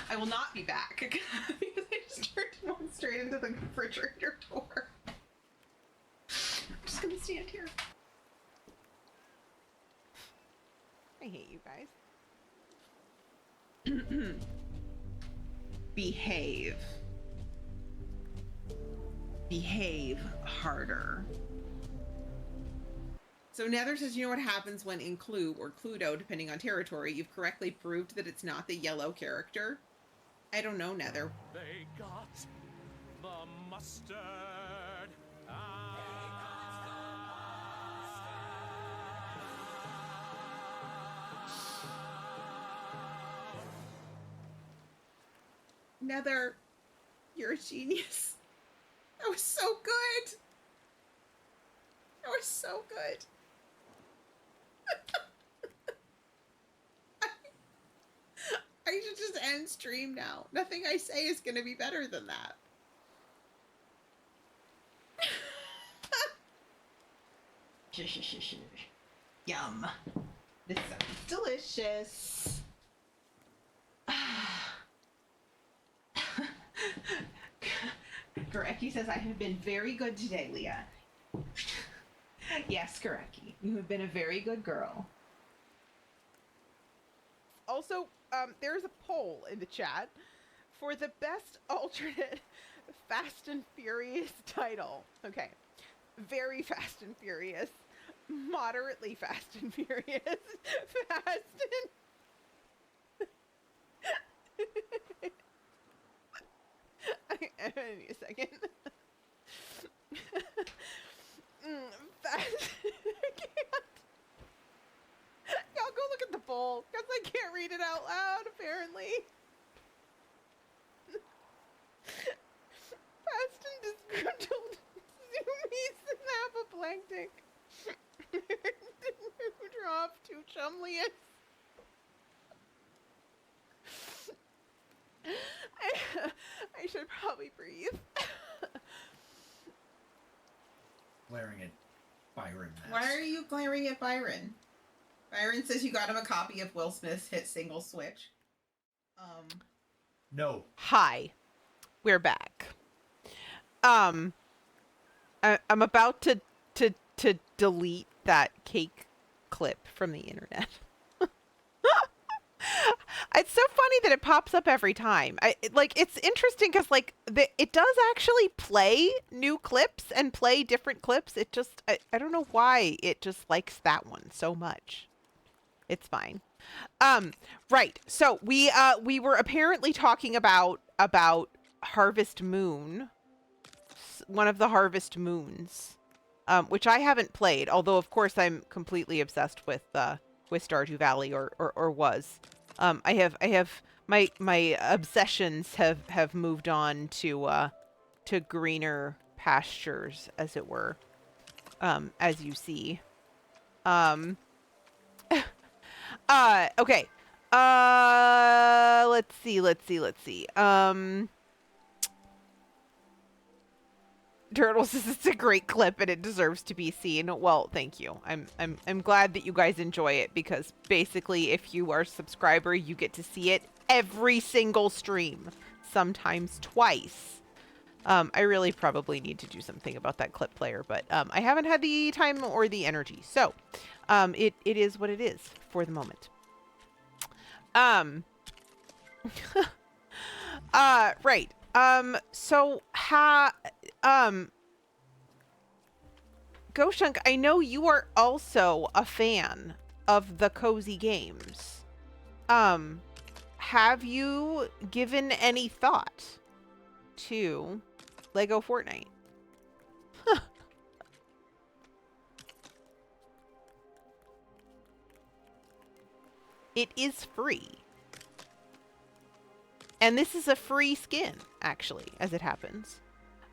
I will not be back because I just turned one straight into the refrigerator door. I'm just gonna stand here. I hate you guys. Behave. Behave harder. So Nether says, you know what happens when in Clue or Cluedo, depending on territory, you've correctly proved that it's not the yellow character? I don't know, Nether. They got the mustard. Nether, you're a genius. That was so good. That was so good. I should just end stream now. Nothing I say is going to be better than that. Yum. This sounds delicious. Gareki says, I have been very good today, Leah. Yes, Gareki. You have been a very good girl. Also, there's a poll in the chat for the best alternate Fast and Furious title. Okay. Very Fast and Furious. Moderately Fast and Furious. Fast and... Give me a second. Fast. I can't. Y'all go look at the poll, because I can't read it out loud, apparently. Fast and disgruntled zoomies and have a blank dick. Who drop too chumliest. I should probably breathe. Glaring at Byron. Why are you glaring at Byron? Byron says you got him a copy of Will Smith's hit single Switch. No. Hi. We're back. I'm about to delete that cake clip from the internet. It's so funny that it pops up every time. It's interesting because it does actually play new clips and play different clips. It just I don't know why it just likes that one so much. It's fine. Right. So we were apparently talking about Harvest Moon, one of the Harvest Moons, which I haven't played. Although of course I'm completely obsessed with Stardew Valley or was. I have my obsessions have moved on to greener pastures, as it were, as you see. Okay. Let's see. Turtle says it's a great clip and it deserves to be seen. Well, thank you. I'm glad that you guys enjoy it, because basically if you are a subscriber, you get to see it every single stream, sometimes twice. I really probably need to do something about that clip player, but I haven't had the time or the energy. So, it is what it is for the moment. Right. Goshunk, I know you are also a fan of the cozy games. Have you given any thought to Lego Fortnite? It is free. And this is a free skin, actually, as it happens.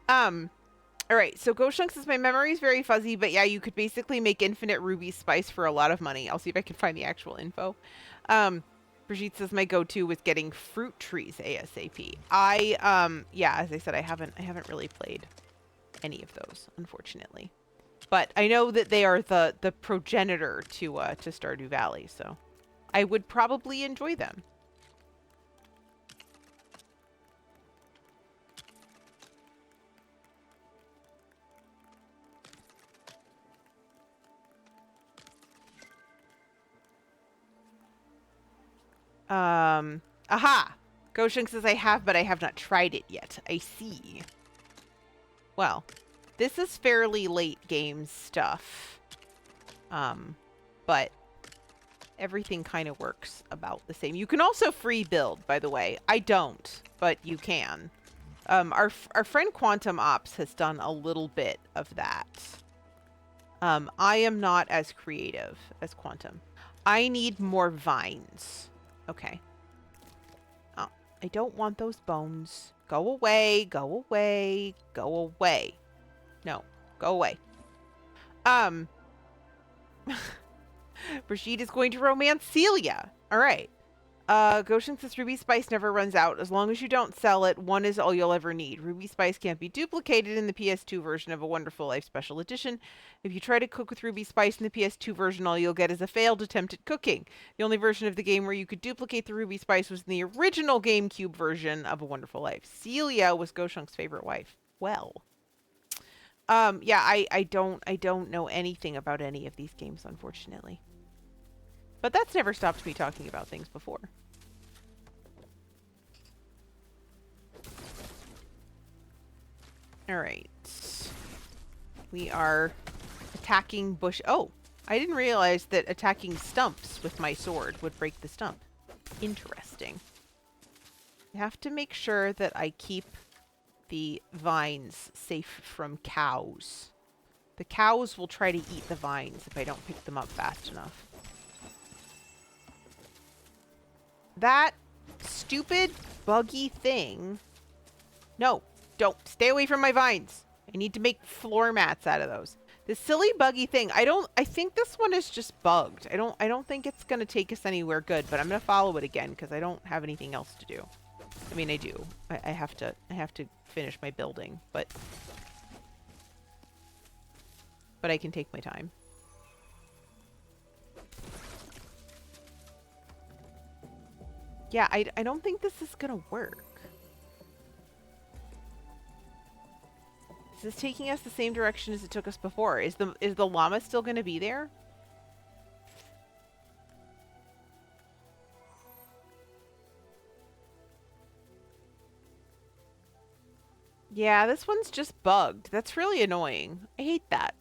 Alright, so Goshunk says, my memory is very fuzzy, but yeah, you could basically make infinite ruby spice for a lot of money. I'll see if I can find the actual info. Brigitte says, my go-to was getting fruit trees ASAP. Yeah, as I said, I haven't really played any of those, unfortunately. But I know that they are the progenitor to Stardew Valley, so I would probably enjoy them. Aha! Gosheng says I have, but I have not tried it yet. I see. Well, this is fairly late game stuff. But everything kind of works about the same. You can also free build, by the way. I don't, but you can. Our friend Quantum Ops has done a little bit of that. I am not as creative as Quantum. I need more vines. Okay. Oh, I don't want those bones. Go away, go away, go away. No, go away. Rashid is going to romance Celia. All right. Goshen says Ruby Spice never runs out. As long as you don't sell it, one is all you'll ever need. Ruby Spice can't be duplicated in the PS2 version of A Wonderful Life Special Edition. If you try to cook with Ruby Spice in the PS2 version, all you'll get is a failed attempt at cooking. The only version of the game where you could duplicate the Ruby Spice was in the original GameCube version of A Wonderful Life. Celia was Goshen's favorite wife. Well. Yeah, I don't know anything about any of these games, unfortunately. But that's never stopped me talking about things before. All right. We are attacking bush. Oh, I didn't realize that attacking stumps with my sword would break the stump. Interesting. I have to make sure that I keep the vines safe from cows. The cows will try to eat the vines if I don't pick them up fast enough. That stupid buggy thing. No, don't. Stay away from my vines. I need to make floor mats out of those. This silly buggy thing. I think this one is just bugged. I don't think it's going to take us anywhere good, but I'm going to follow it again because I don't have anything else to do. I mean, I do. I have to finish my building, but I can take my time. Yeah, I don't think this is gonna work. Is this taking us the same direction as it took us before? Is the llama still gonna be there? Yeah, this one's just bugged. That's really annoying. I hate that.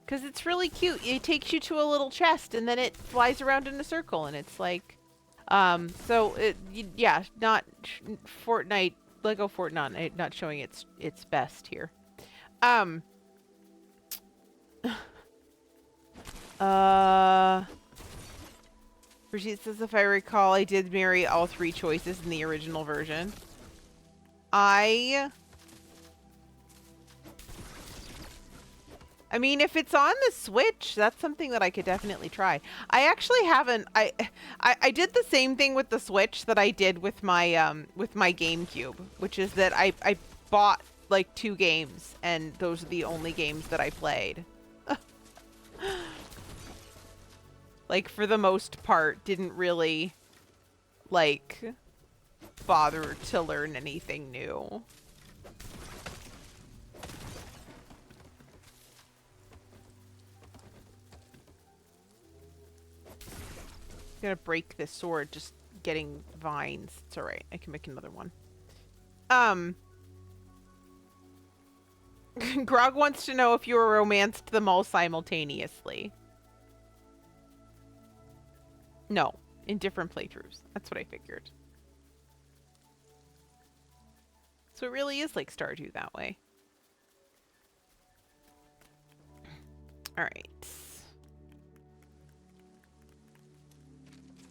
Because it's really cute. It takes you to a little chest and then it flies around in a circle and it's like... yeah, not Fortnite, Lego Fortnite, not showing its best here. Brigitte says, if I recall, I did marry all three choices in the original version. I mean, if it's on the Switch, that's something that I could definitely try. I actually haven't. I did the same thing with the Switch that I did with my GameCube, which is that I bought like 2 games, and those are the only games that I played. Like, for the most part, didn't really like bother to learn anything new. I'm gonna break this sword just getting vines. It's alright. I can make another one. Grog wants to know if you romanced them all simultaneously. No, in different playthroughs. That's what I figured. So it really is like Stardew that way. Alright.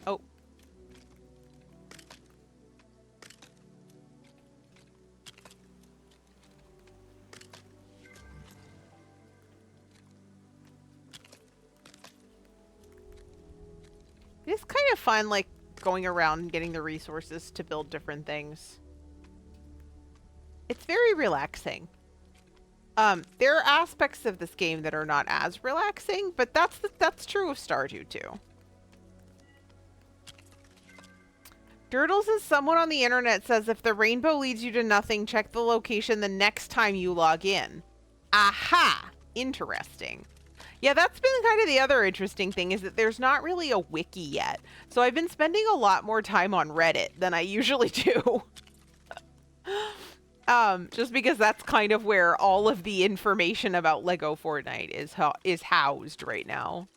Oh. It's kind of fun, like, going around and getting the resources to build different things. It's very relaxing. There are aspects of this game that are not as relaxing, but that's true of Stardew too. Dirtle says, someone on the internet says if the rainbow leads you to nothing, check the location the next time you log in. Aha! Interesting. Yeah, that's been kind of the other interesting thing is that there's not really a wiki yet. So I've been spending a lot more time on Reddit than I usually do. Just because that's kind of where all of the information about Lego Fortnite is housed right now.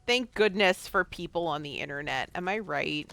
Thank goodness for people on the internet. Am I right?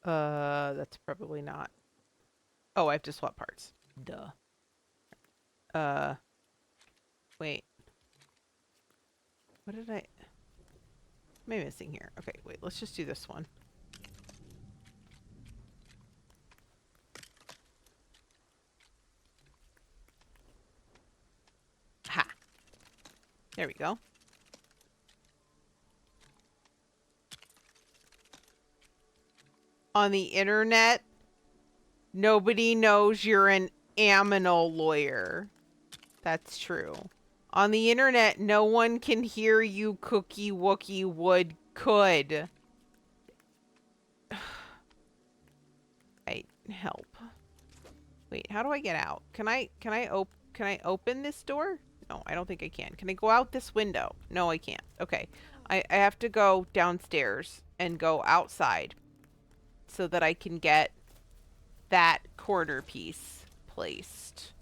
That's probably not. Oh, I have to swap parts. Duh. Wait. What am I missing here? Okay, wait, let's just do this one. Ha. There we go. On the internet, nobody knows you're an aminal lawyer. That's true. On the internet, no one can hear you cookie wookie would could. Help. Wait, how do I get out? Can I open this door? No, I don't think I can. Can I go out this window? No, I can't. Okay. I have to go downstairs and go outside so that I can get that corner piece placed.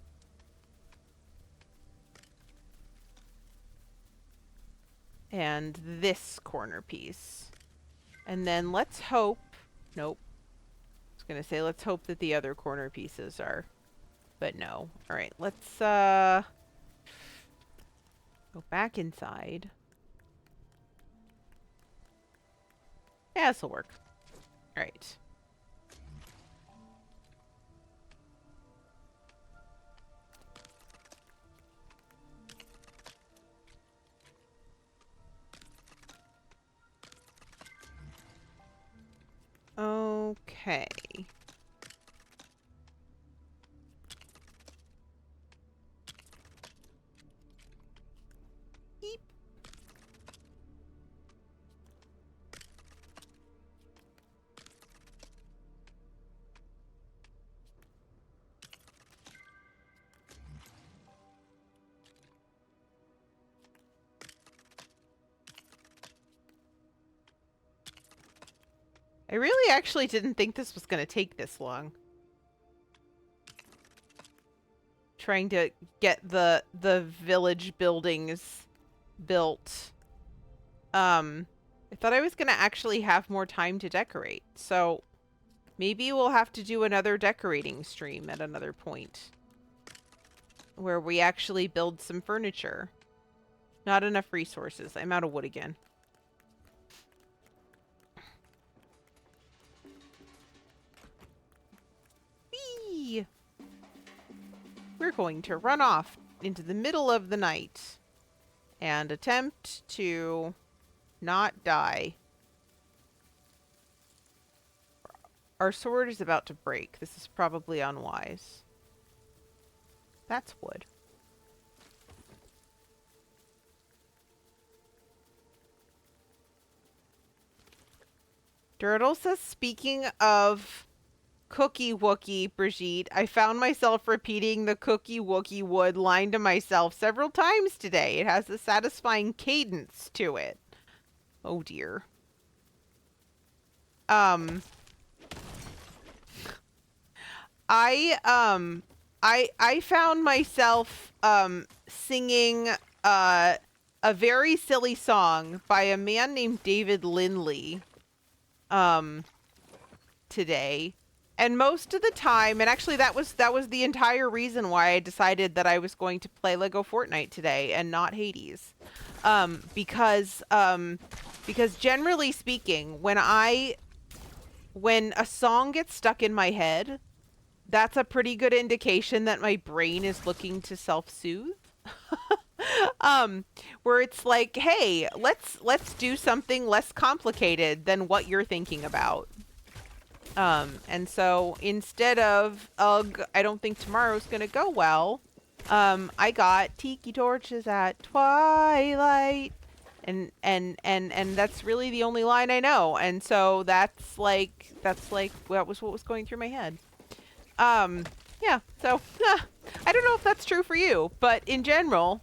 And this corner piece. And then let's hope... Nope. I was going to say let's hope that the other corner pieces are... But no. Alright, let's go back inside. Yeah, this'll work. Alright. Okay. Beep. I really actually didn't think this was going to take this long. Trying to get the village buildings built. I thought I was going to actually have more time to decorate. So maybe we'll have to do another decorating stream at another point. Where we actually build some furniture. Not enough resources. I'm out of wood again. We're going to run off into the middle of the night and attempt to not die. Our sword is about to break. This is probably unwise. That's wood. Dirtle says, speaking of Cookie Wookie, Brigitte, I found myself repeating the Cookie Wookie wood line to myself several times today. It has a satisfying cadence to it. Oh dear. I found myself singing a very silly song by a man named David Lindley today. And most of the time, and actually that was the entire reason why I decided that I was going to play Lego Fortnite today and not Hades. Because generally speaking, when a song gets stuck in my head, that's a pretty good indication that my brain is looking to self-soothe. Where it's like, hey, let's do something less complicated than what you're thinking about. And so instead of, ugh, I don't think tomorrow's gonna go well, I got tiki torches at twilight. And that's really the only line I know. And so that was what was going through my head. Yeah, so I don't know if that's true for you, but in general,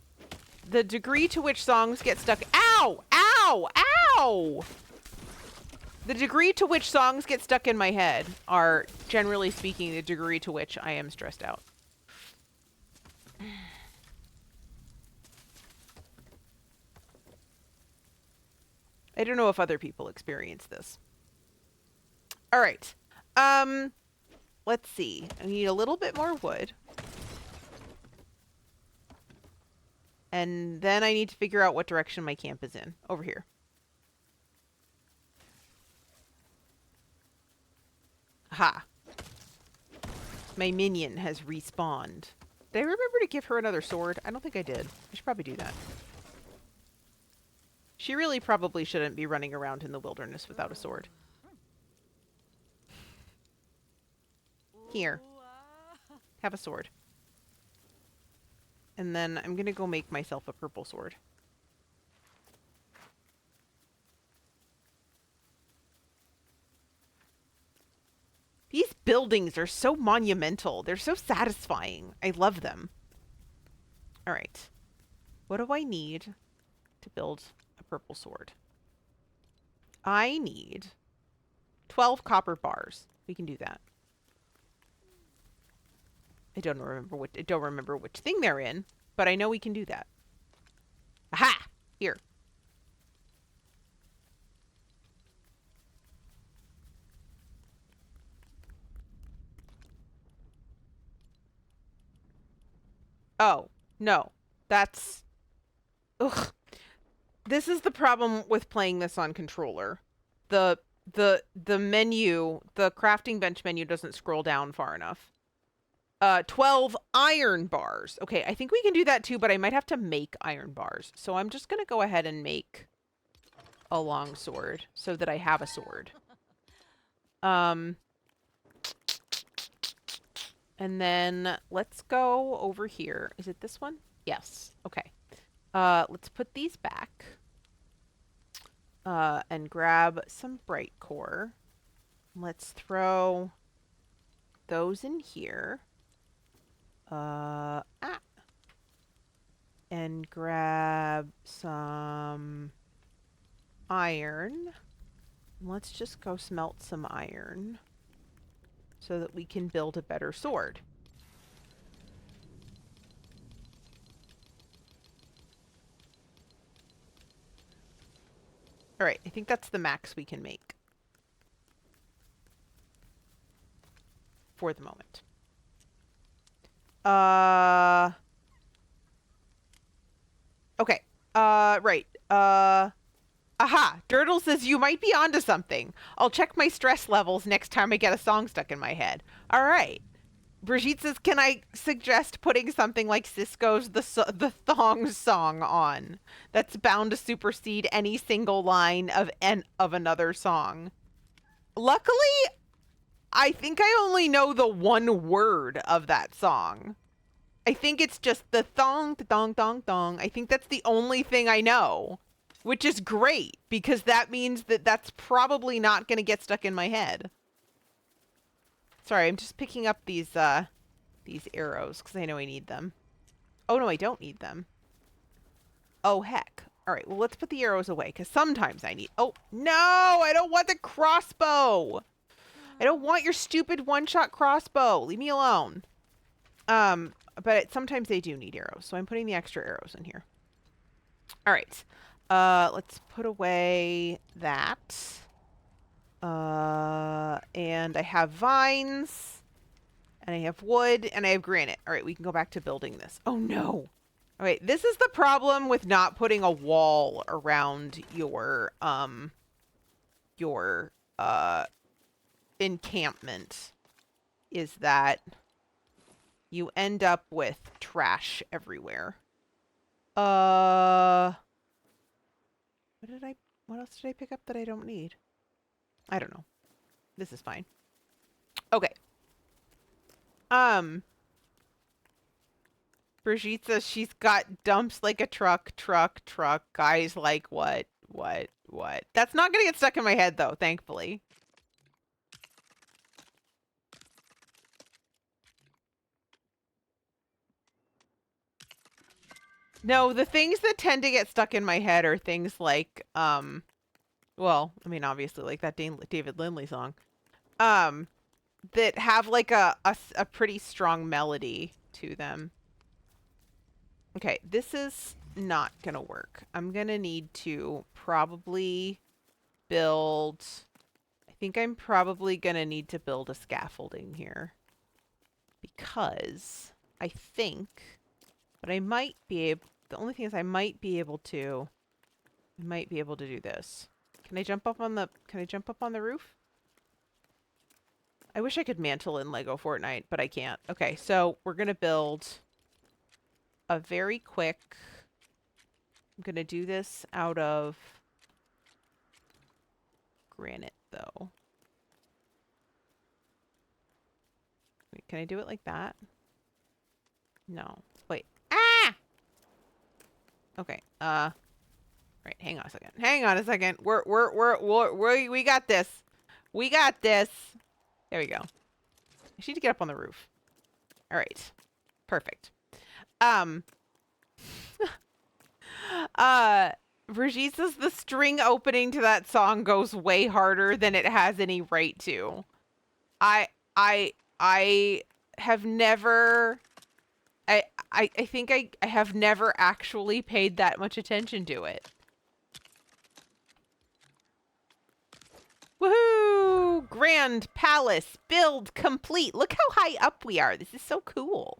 the degree to which songs get stuck, ow, ow, ow! The degree to which songs get stuck in my head are, generally speaking, the degree to which I am stressed out. I don't know if other people experience this. All right. Let's see. I need a little bit more wood. And then I need to figure out what direction my camp is in. Over here. Aha. My minion has respawned. Did I remember to give her another sword? I don't think I did. I should probably do that. She really probably shouldn't be running around in the wilderness without a sword. Here. Have a sword. And then I'm going to go make myself a purple sword. These buildings are so monumental. They're so satisfying. I love them. All right. What do I need to build a purple sword? I need 12 copper bars. We can do that. I don't remember which thing they're in, but I know we can do that. Aha! Here. Oh, no. That's... Ugh. This is the problem with playing this on controller. The menu, the crafting bench menu doesn't scroll down far enough. 12 iron bars. Okay, I think we can do that too, but I might have to make iron bars. So I'm just going to go ahead and make a long sword so that I have a sword. And then let's go over here. Is it this one? Yes. Okay. Let's put these back. And grab some bright core. Let's throw those in here. And grab some iron. Let's just go smelt some iron so that we can build a better sword. All right, I think that's the max we can make for the moment. Okay. Right. Aha! Dirtle says you might be onto something. I'll check my stress levels next time I get a song stuck in my head. All right. Brigitte says, can I suggest putting something like Cisco's the Thong song on? That's bound to supersede any single line of another song. Luckily, I think I only know the one word of that song. I think it's just the thong, thong, thong, thong. I think that's the only thing I know, which is great because that means that that's probably not going to get stuck in my head. Sorry, I'm just picking up these arrows because I know I need them. Oh, no, I don't need them. Oh, heck. All right, well, let's put the arrows away because sometimes I need... Oh, no, I don't want the crossbow. I don't want your stupid one-shot crossbow. Leave me alone. But sometimes they do need arrows, so I'm putting the extra arrows in here. All right. Let's put away that. And I have vines, and I have wood, and I have granite. All right, we can go back to building this. Oh, no. Okay, this is the problem with not putting a wall around your encampment, is that you end up with trash everywhere. What else did I pick up that I don't need? I don't know. This is fine. Okay. Brigitte says she's got dumps like a truck. Guys, like what? That's not gonna get stuck in my head though, thankfully. No, the things that tend to get stuck in my head are things like, well, I mean, obviously, like that David Lindley song, that have like a pretty strong melody to them. Okay, this is not gonna work. I'm gonna need to probably build, I think I'm probably gonna need to build a scaffolding here. Because I think, but I might be able, the only thing is I might be able to do this. Can I jump up on the roof? I wish I could mantle in Lego Fortnite, but I can't. Okay, so we're gonna build a very quick, I'm gonna do this out of granite though. Wait, can I do it like that? No. Wait. Ah! Okay. Right, hang on a second. Hang on a second. We got this. We got this. There we go. I need to get up on the roof. All right. Perfect. Brigitte says the string opening to that song goes way harder than it has any right to. I have never, I think I have never actually paid that much attention to it. Woohoo! Grand Palace build complete. Look how high up we are. This is so cool.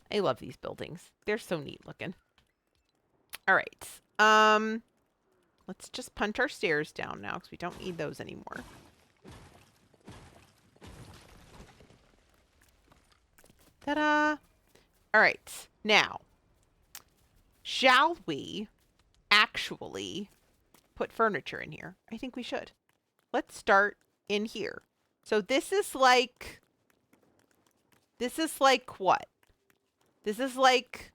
I love these buildings. They're so neat looking. All right. Let's just punch our stairs down now because we don't need those anymore. Ta-da! All right. Now, shall we actually put furniture in here? I think we should. Let's start in here. So this is like what? This is like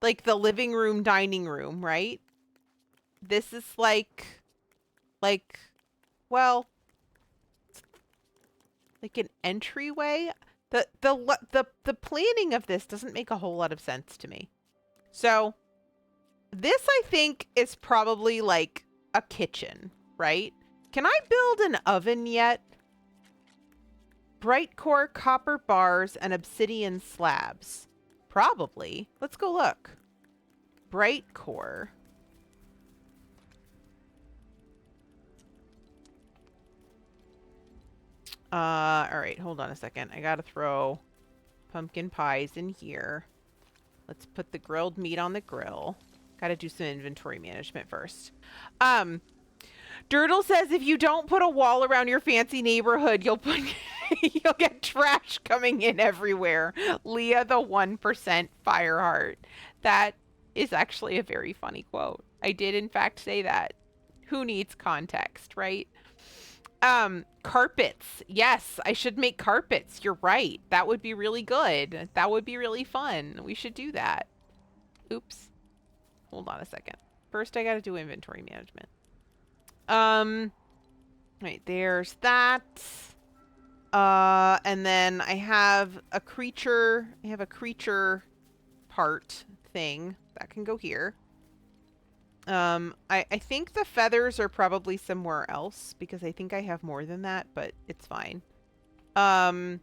the living room, dining room, right? This is well, like an entryway. The planning of this doesn't make a whole lot of sense to me. So this, I think, is probably like a kitchen, right? Can I build an oven yet? Bright core copper bars and obsidian slabs. Probably. Let's go look. Bright core. All right, hold on a second. I gotta throw pumpkin pies in here. Let's put the grilled meat on the grill. Gotta do some inventory management first. Dirtle says if you don't put a wall around your fancy neighborhood, you'll get trash coming in everywhere. Leah the 1% Fireheart. That is actually a very funny quote. I did in fact say that. Who needs context, right? Carpets. Yes, I should make carpets. You're right. That would be really good. That would be really fun. We should do that. Oops. Hold on a second. First, I got to do inventory management. Right, there's that. And then I have a creature part thing that can go here. I think the feathers are probably somewhere else because I think I have more than that, but it's fine. All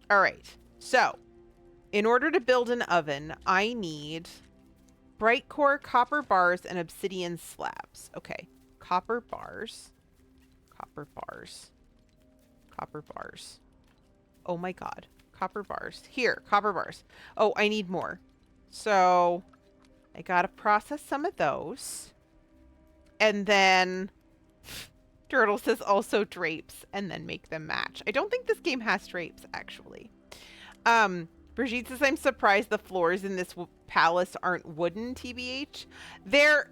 right. So, in order to build an oven, I need bright core copper bars and obsidian slabs. Okay. Copper bars. Copper bars. Copper bars. Oh my god. Copper bars. Here, copper bars. Oh, I need more. So I gotta process some of those. And then Turtle says also drapes and then make them match. I don't think this game has drapes, actually. Brigitte says, I'm surprised the floors in this palace aren't wooden, TBH. I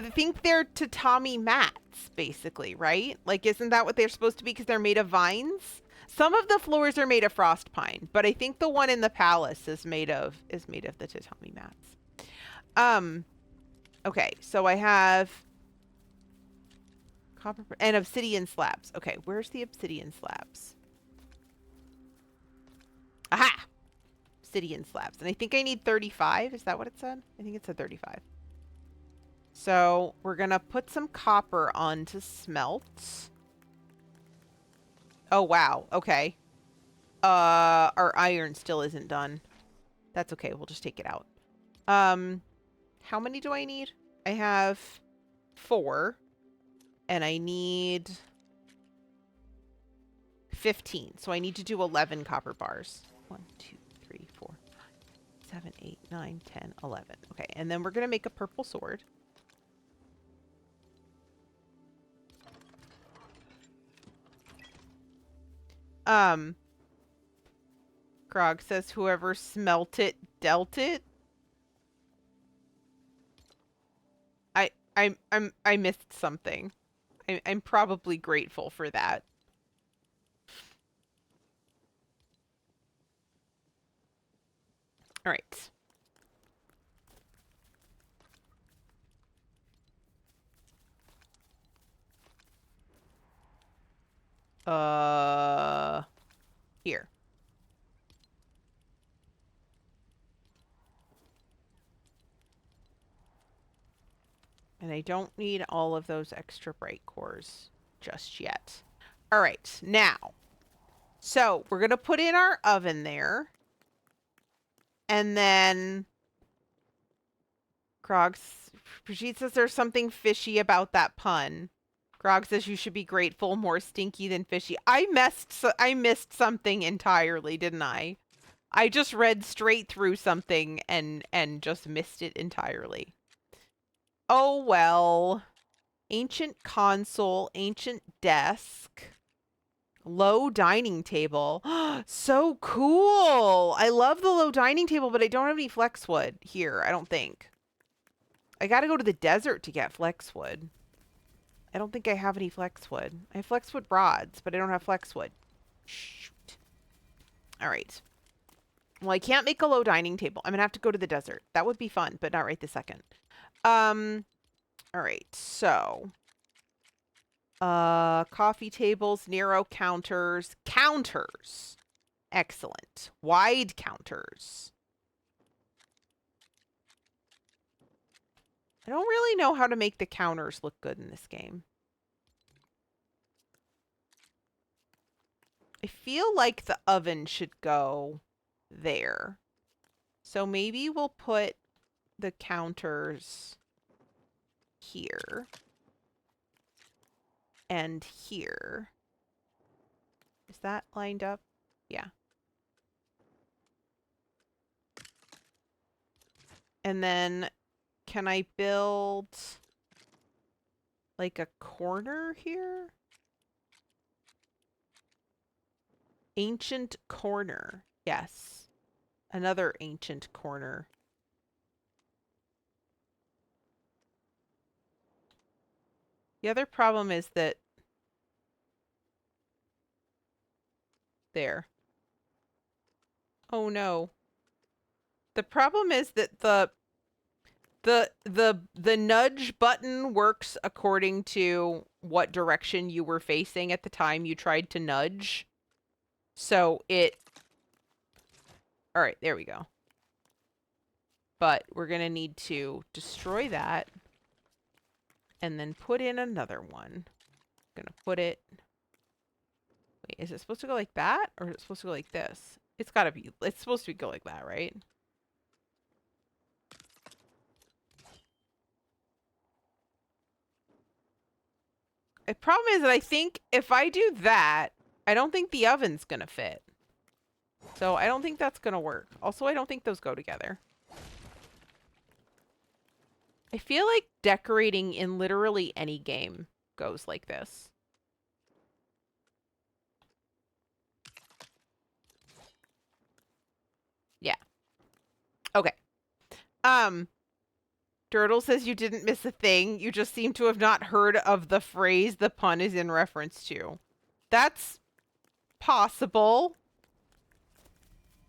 think they're tatami mats, basically, right? Like, isn't that what they're supposed to be because they're made of vines? Some of the floors are made of frost pine, but I think the one in the palace is made of the tatami mats. Okay, so I have copper and obsidian slabs. Okay, where's the obsidian slabs? Aha! Obsidian slabs. And I think I need 35. Is that what it said? I think it said 35. So we're going to put some copper on to smelt. Oh, wow. Okay. Our iron still isn't done. That's okay. We'll just take it out. How many do I need? I have 4. And I need 15. So I need to do 11 copper bars. 1, 2, 3, 4, 5, 7, 8, 9, 10, 11. Okay, and then we're going to make a purple sword. Grog says whoever smelt it dealt it. I missed something. I'm probably grateful for that. All right. Here. And I don't need all of those extra bright cores just yet. All right, now. So we're going to put in our oven there. And then Brigitte says there's something fishy about that pun. Grog says you should be grateful, more stinky than fishy. I missed something entirely, didn't I? I just read straight through something and just missed it entirely. Oh well. Ancient console, ancient desk, low dining table. So cool. I love the low dining table, but I don't have any flexwood here, I don't think. I gotta go to the desert to get flexwood. I don't think I have any flexwood. I have flexwood rods, but I don't have flexwood. Shoot. All right. Well, I can't make a low dining table. I'm gonna have to go to the desert. That would be fun, but not right this second. All right, so coffee tables, narrow counters, counters. Excellent. Wide counters. I don't really know how to make the counters look good in this game. I feel like the oven should go there. So maybe we'll put the counters here and here. Is that lined up? Yeah. And then can I build like a corner here? Ancient corner. Yes. Another ancient corner. The other problem is that there. Oh no. The problem is that the nudge button works according to what direction you were facing at the time you tried to nudge. So it... All right, there we go. But we're going to need to destroy that and then put in another one. I'm going to put it... Wait, is it supposed to go like that or is it supposed to go like this? It's got to be... It's supposed to go like that, right? The problem is that I think if I do that, I don't think the oven's going to fit. So I don't think that's going to work. Also, I don't think those go together. I feel like decorating in literally any game goes like this. Yeah. Okay. Turtle says you didn't miss a thing. You just seem to have not heard of the phrase the pun is in reference to. That's possible.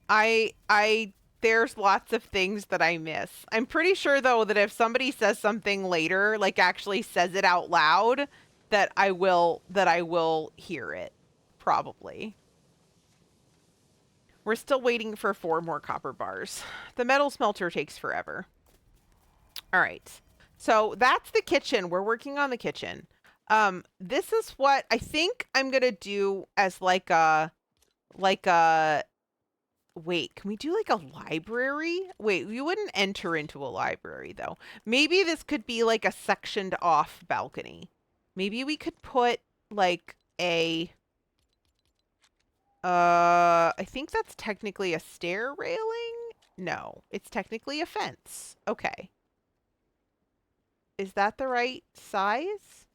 There's lots of things that I miss. I'm pretty sure though that if somebody says something later, like actually says it out loud, that I will hear it. Probably. We're still waiting for 4 more copper bars. The metal smelter takes forever. All right. So that's the kitchen. We're working on the kitchen. This is what I think I'm going to do as like a wait, can we do like a library? Wait, you wouldn't enter into a library though. Maybe this could be like a sectioned off balcony. Maybe we could put like a I think that's technically a stair railing. No, it's technically a fence. Okay. Is that the right size?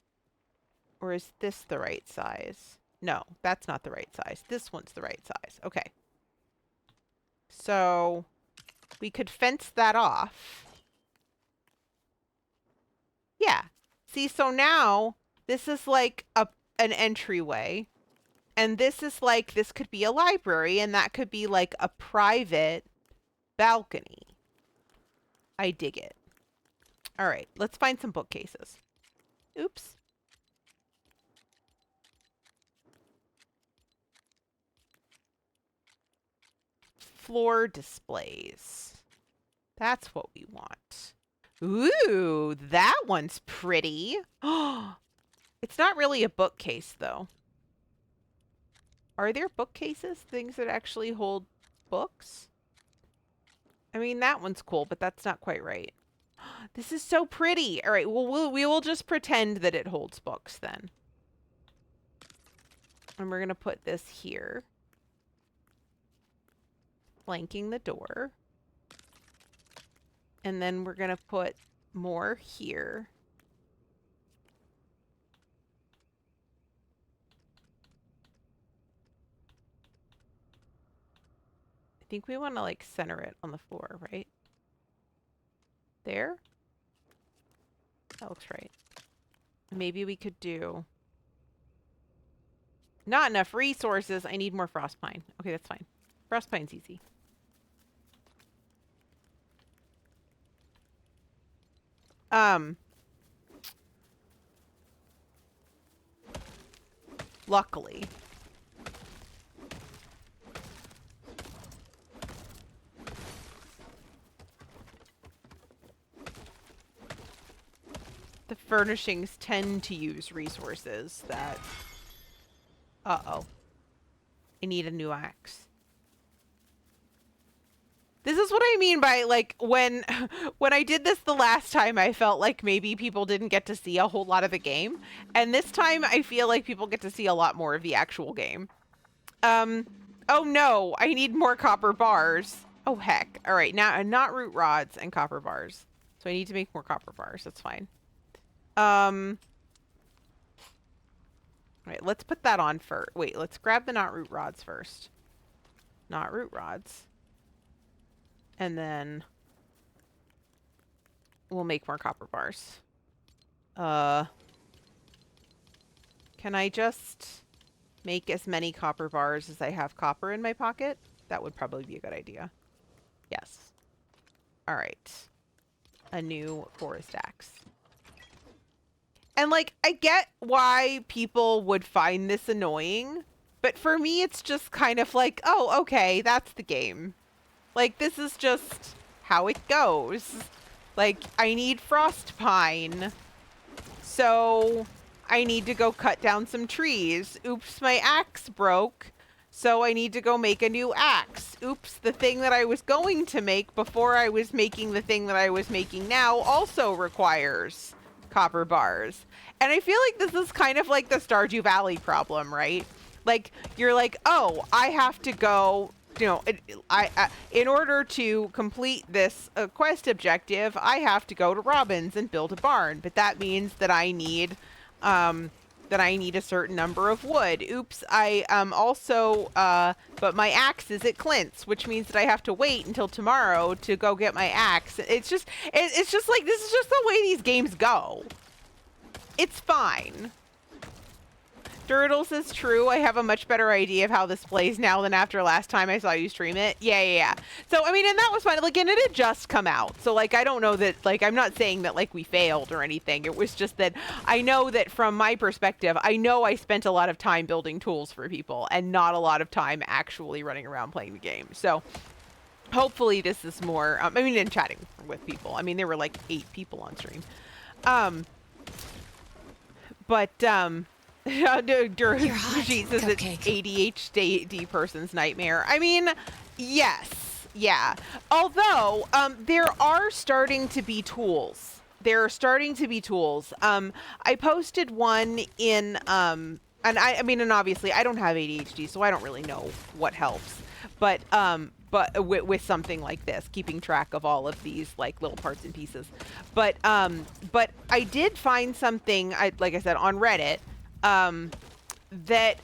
Or is this the right size? No, that's not the right size. This one's the right size. Okay. So we could fence that off. Yeah. See, so now this is like an entryway. And this is like, this could be a library and that could be like a private balcony. I dig it. All right, let's find some bookcases. Oops. Floor displays. That's what we want. Ooh, that one's pretty. It's not really a bookcase, though. Are there bookcases? Things that actually hold books? I mean, that one's cool, but that's not quite right. This is so pretty. All right, well, we will just pretend that it holds books then. And we're going to put this here. Flanking the door. And then we're going to put more here. I think we want to like center it on the floor, right? There? That looks right. Maybe we could do... Not enough resources. I need more frost pine. Okay, that's fine. Frost pine's easy. Luckily. The furnishings tend to use resources that... Uh-oh. I need a new axe. This is what I mean by, like, when I did this the last time, I felt like maybe people didn't get to see a whole lot of the game. And this time, I feel like people get to see a lot more of the actual game. Oh no, I need more copper bars. Oh heck. All right, now not root rods and copper bars. So I need to make more copper bars. That's fine. All right, let's put that on first. Wait, let's grab the not root rods first. Not root rods. And then we'll make more copper bars. Can I just make as many copper bars as I have copper in my pocket? That would probably be a good idea. Yes. All right. A new forest axe. And like, I get why people would find this annoying, but for me, it's just kind of like, oh, okay, that's the game. Like, this is just how it goes. Like, I need frost pine. So I need to go cut down some trees. Oops, my axe broke. So I need to go make a new axe. Oops, the thing that I was going to make before I was making the thing that I was making now also requires copper bars. And I feel like this is kind of like the Stardew Valley problem, right? Like, you're like, oh, I have to go in order to complete this quest objective, I have to go to Robin's and build a barn. But that means that I need a certain number of wood. Oops, I also but my axe is at Clint's, which means that I have to wait until tomorrow to go get my axe. It's just like, this is just the way these games go. It's fine. Dirtle says true. I have a much better idea of how this plays now than after last time I saw you stream it. Yeah. So, I mean, and that was fine. Like, and it had just come out. So, like, I don't know that, like, I'm not saying that, like, we failed or anything. It was just that I know that from my perspective, I know I spent a lot of time building tools for people and not a lot of time actually running around playing the game. So, hopefully this is more, I mean, and chatting with people. I mean, there were, like, 8 people on stream. She says it's ADHD person's nightmare. I mean, yes, yeah. Although there are starting to be tools. I posted one in and and obviously I don't have ADHD, so I don't really know what helps. But with something like this, keeping track of all of these like little parts and pieces. But I did find something, like I said, on Reddit. That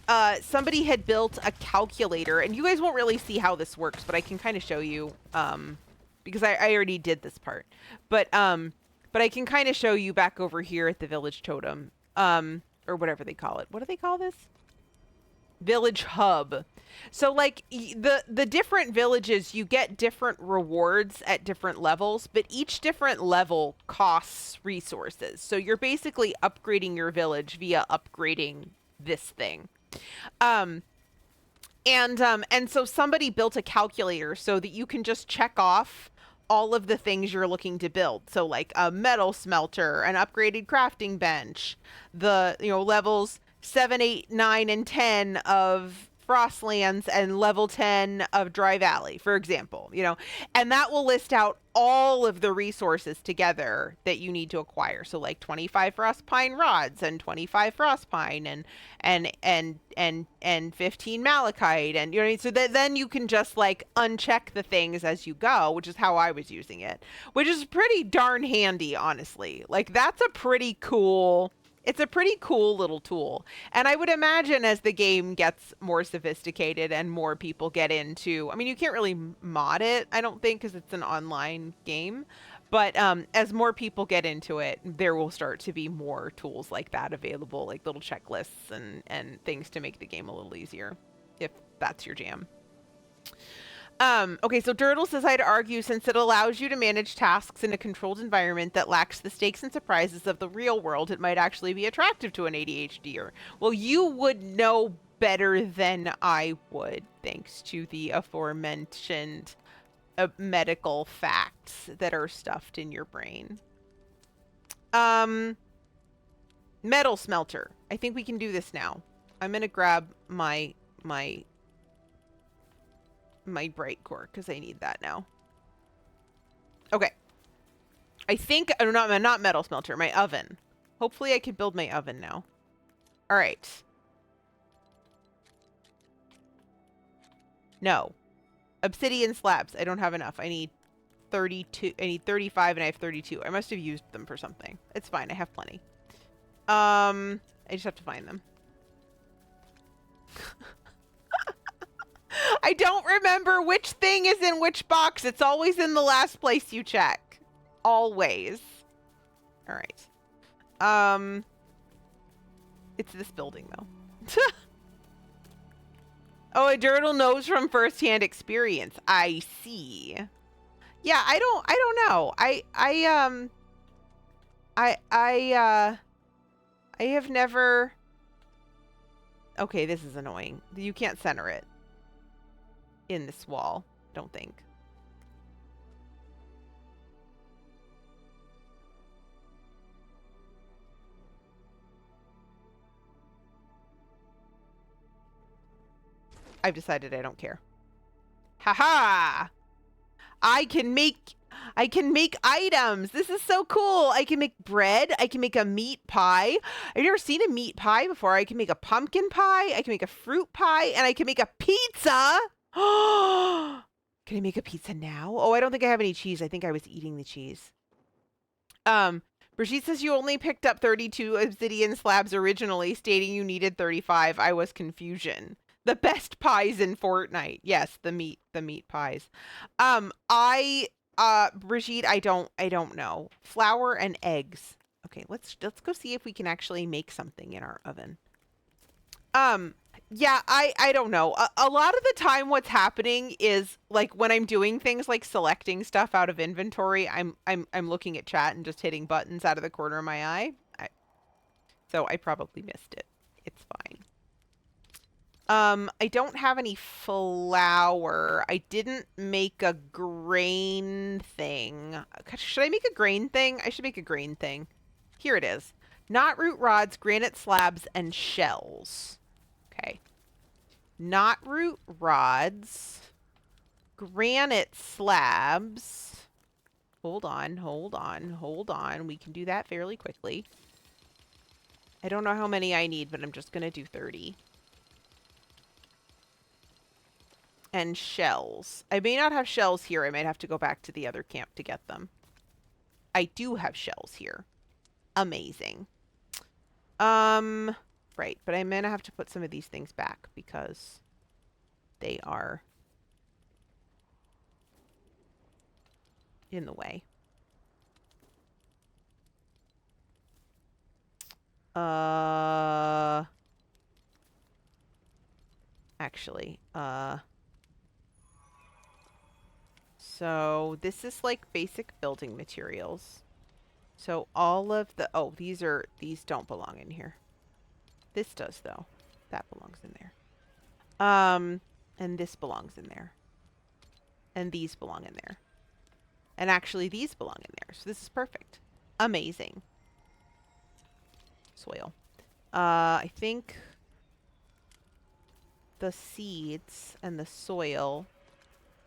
somebody had built a calculator, and you guys won't really see how this works, but I can kind of show you because I already did this part. But I can kind of show you back over here at the village totem or whatever they call it. What do they call this? Village hub. So like the different villages, you get different rewards at different levels, but each different level costs resources. So you're basically upgrading your village via upgrading this thing. And so somebody built a calculator so that you can just check off all of the things you're looking to build. So like a metal smelter, an upgraded crafting bench, the levels 7, 8, 9, and 10 of Frostlands and level 10 of Dry Valley, for example, and that will list out all of the resources together that you need to acquire. So like 25 Frostpine rods and 25 Frostpine and 15 Malachite, and so that then you can just like uncheck the things as you go, which is how I was using it, which is pretty darn handy, honestly. Like that's a pretty cool little tool. And I would imagine as the game gets more sophisticated and more people get into, I mean, you can't really mod it, I don't think, because it's an online game. But as more people get into it, there will start to be more tools like that available, like little checklists and things to make the game a little easier, if that's your jam. Okay, so Dirtle says, I'd argue since it allows you to manage tasks in a controlled environment that lacks the stakes and surprises of the real world, it might actually be attractive to an ADHDer. Well, you would know better than I would, thanks to the aforementioned medical facts that are stuffed in your brain. Metal smelter. I think we can do this now. I'm gonna grab my bright core because I need that now. Okay. I think not metal smelter, my oven. Hopefully I can build my oven now. All right. No. Obsidian slabs. I don't have enough. I need 32. I need 35 and I have 32. I must have used them for something. It's fine. I have plenty. I just have to find them. I don't remember which thing is in which box. It's always in the last place you check. Always. All right. It's this building though. Oh, a Dirtle knows from firsthand experience. I see. Yeah, I don't know. I have never. Okay, this is annoying. You can't center it in this wall, don't think. I've decided I don't care. Haha! I can make items. This is so cool. I can make bread. I can make a meat pie. I've never seen a meat pie before. I can make a pumpkin pie. I can make a fruit pie, and I can make a pizza. Can I make a pizza now? Oh, I don't think I have any cheese. I think I was eating the cheese. Brigitte says you only picked up 32 obsidian slabs originally, stating you needed 35. I was confusion. The best pies in Fortnite. Yes, the meat pies. Brigitte, I don't know. Flour and eggs. Okay, let's go see if we can actually make something in our oven. Yeah, I don't know. A lot of the time what's happening is like when I'm doing things like selecting stuff out of inventory, I'm looking at chat and just hitting buttons out of the corner of my eye. So I probably missed it. It's fine. I don't have any flour. I didn't make a grain thing. Should I make a grain thing? I should make a grain thing. Here it is. Knot root rods, granite slabs, and shells. Okay. Knot root rods, granite slabs. Hold on. We can do that fairly quickly. I don't know how many I need, but I'm just going to do 30. And shells. I may not have shells here. I might have to go back to the other camp to get them. I do have shells here. Amazing. Right, but I'm gonna have to put some of these things back because they are in the way. Actually, so this is like basic building materials. So all of the, oh, these don't belong in here. This does though. That belongs in there. And this belongs in there. And these belong in there. And actually these belong in there. So this is perfect. Amazing. Soil. I think the seeds and the soil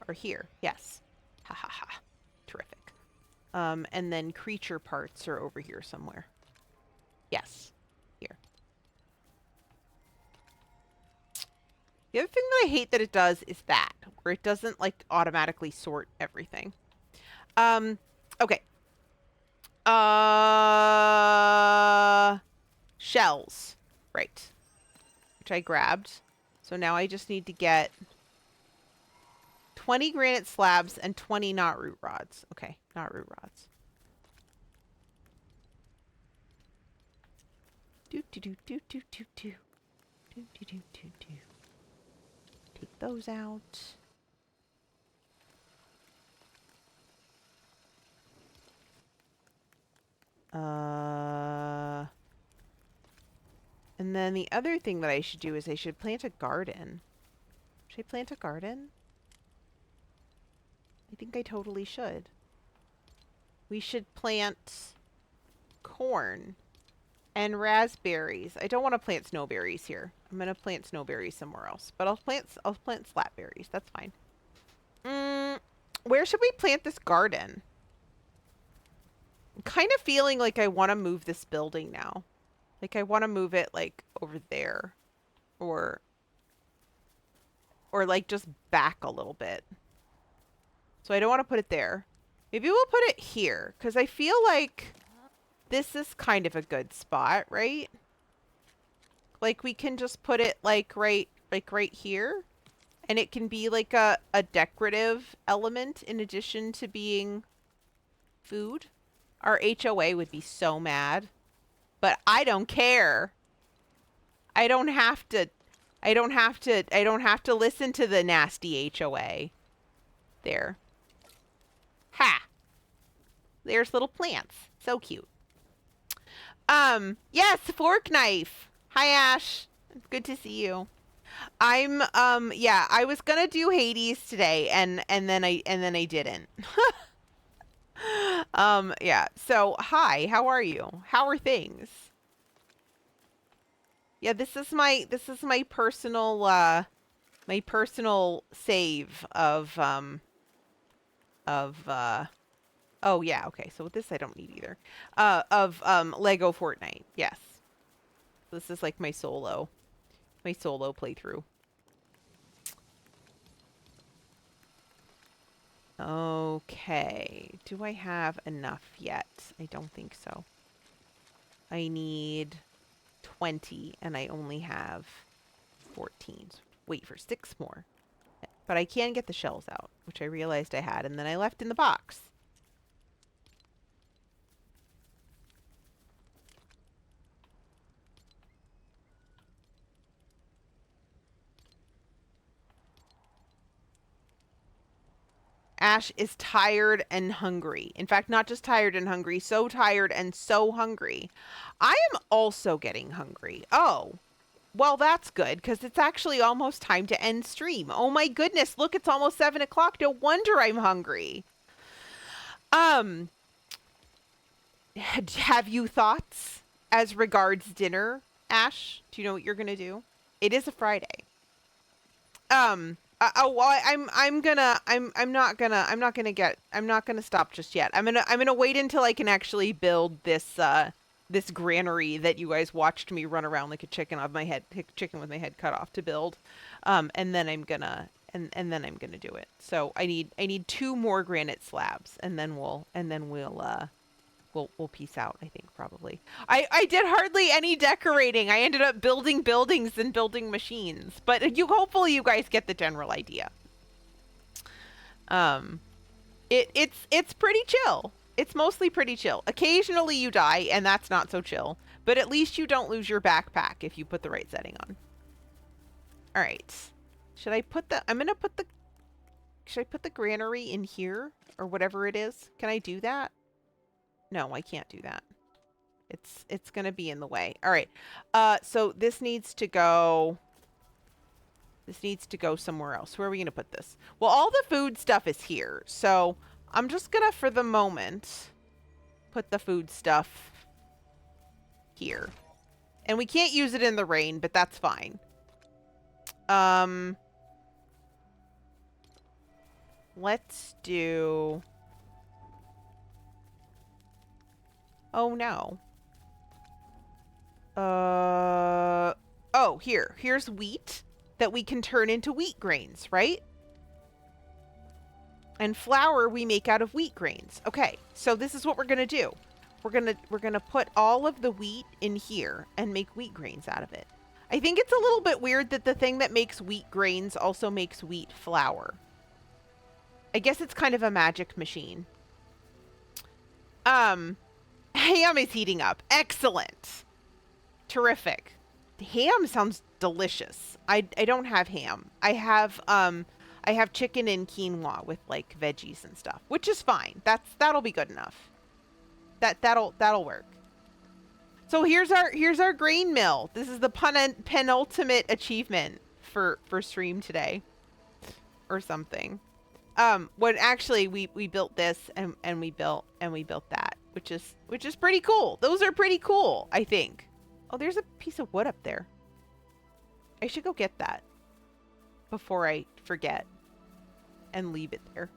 are here. Yes. Ha ha ha. Terrific. And then creature parts are over here somewhere. Yes. Here. The other thing that I hate that it does is that, where it doesn't, like, automatically sort everything. Okay. Shells. Right. Which I grabbed. So now I just need to get 20 granite slabs and 20 knot root rods. Okay, knot root rods. Do do do do do do do. Do do do do do. Take those out. And then the other thing that I should do is I should plant a garden. Should I plant a garden? I think I totally should. We should plant corn and raspberries. I don't want to plant snowberries here. I'm going to plant snowberries somewhere else. But I'll plant slapberries. That's fine. Where should we plant this garden? I'm kind of feeling like I want to move this building now. Like I want to move it like over there. Or like just back a little bit. So I don't want to put it there. Maybe we'll put it here. Because I feel like this is kind of a good spot, right? Like we can just put it like right here. And it can be like a decorative element in addition to being food. Our HOA would be so mad. But I don't care. I don't have to listen to the nasty HOA. There. Ha! There's little plants. So cute. Yes, fork knife. Hi, Ash. Good to see you. Yeah, I was gonna do Hades today, and then I didn't. Yeah. So, hi. How are you? How are things? Yeah, this is my personal save of oh yeah, okay. So with this I don't need either. Of Lego Fortnite. Yes. This is like my solo playthrough. Okay. Do I have enough yet? I don't think so. I need 20 and I only have 14. Wait for 6 more. But I can get the shells out, which I realized I had, and then I left in the box. Ash is tired and hungry. In fact, not just tired and hungry, so tired and so hungry. I am also getting hungry. Oh, well, that's good, because it's actually almost time to end stream. Oh my goodness, look, it's almost 7 o'clock. No wonder I'm hungry. Have you thoughts as regards dinner, Ash? Do you know what you're gonna do? It is a Friday. Well, I'm not gonna stop just yet. I'm gonna wait until I can actually build this this granary that you guys watched me run around like a chicken with my head cut off to build. And then I'm gonna do it. So I need 2 more granite slabs, and then we'll peace out, I think, probably. I did hardly any decorating. I ended up building buildings and building machines. But hopefully you guys get the general idea. It's pretty chill. It's mostly pretty chill. Occasionally you die, and that's not so chill. But at least you don't lose your backpack if you put the right setting on. Alright. Should I put the... Should I put the granary in here? Or whatever it is? Can I do that? No, I can't do that. It's gonna be in the way. All right. So this needs to go. This needs to go somewhere else. Where are we gonna put this? Well, all the food stuff is here, so I'm just gonna, for the moment, put the food stuff here. And we can't use it in the rain, but that's fine. Let's do. Oh, no. Oh, here's wheat that we can turn into wheat grains, right? And flour we make out of wheat grains. Okay, so this is what we're gonna do. We're gonna put all of the wheat in here and make wheat grains out of it. I think it's a little bit weird that the thing that makes wheat grains also makes wheat flour. I guess it's kind of a magic machine. Ham is heating up. Excellent. Terrific. Ham sounds delicious. I don't have ham. I have chicken and quinoa with like veggies and stuff, which is fine. That'll be good enough. That'll work. So here's our grain mill. This is the penultimate achievement for stream today or something. When actually we built this and we built that, which is pretty cool. Those are pretty cool, I think. Oh, there's a piece of wood up there. I should go get that before I forget and leave it there.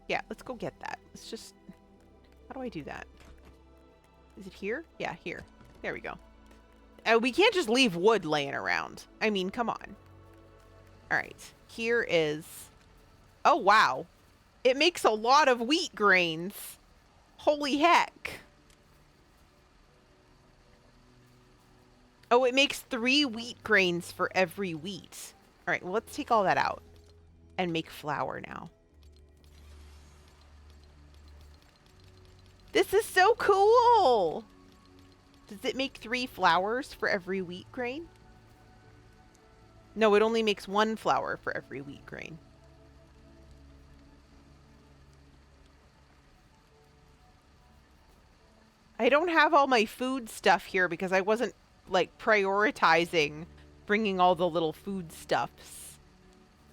Yeah, let's go get that. Let's just, how do I do that? Is it here? Yeah, here. There we go. We can't just leave wood laying around. I mean, come on. All right, here is, oh wow. It makes a lot of wheat grains. Holy heck. Oh, it makes 3 wheat grains for every wheat. All right, well, let's take all that out and make flour now. This is so cool. Does it make 3 flours for every wheat grain? No, it only makes 1 flour for every wheat grain. I don't have all my food stuff here because I wasn't like prioritizing bringing all the little food stuffs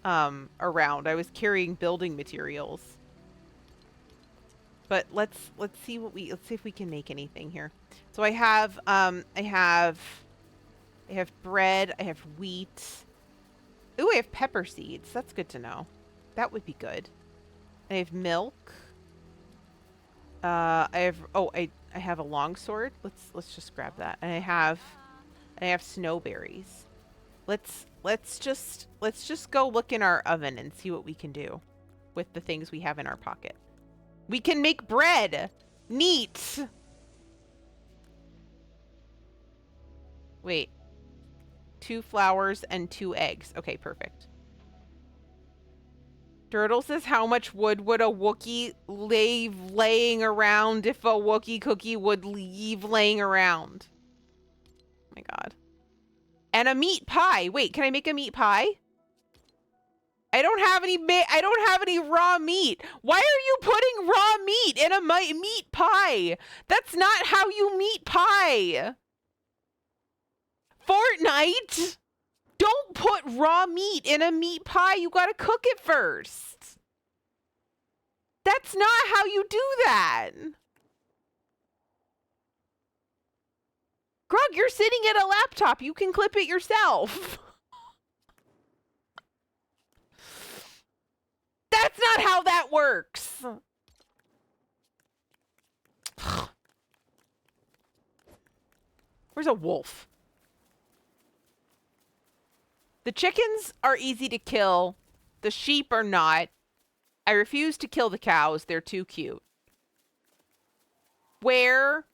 around. I was carrying building materials. But let's see if we can make anything here. So I have bread, I have wheat. Ooh, I have pepper seeds. That's good to know. That would be good. I have milk. I have a longsword. Let's just grab that. And I have snowberries. Let's just go look in our oven and see what we can do with the things we have in our pocket. We can make bread. Neat. Wait. 2 flours and 2 eggs. Okay, perfect. Turtle says, how much wood would a Wookiee leave laying around if a Wookiee cookie would leave laying around? Oh my god. And a meat pie. Wait, can I make a meat pie? I don't have any raw meat. Why are you putting raw meat in a meat pie? That's not how you meat pie. Fortnite. Don't put raw meat in a meat pie. You gotta cook it first. That's not how you do that. Grug, you're sitting at a laptop. You can clip it yourself. That's not how that works. Where's a wolf? The chickens are easy to kill. The sheep are not. I refuse to kill the cows. They're too cute. Where?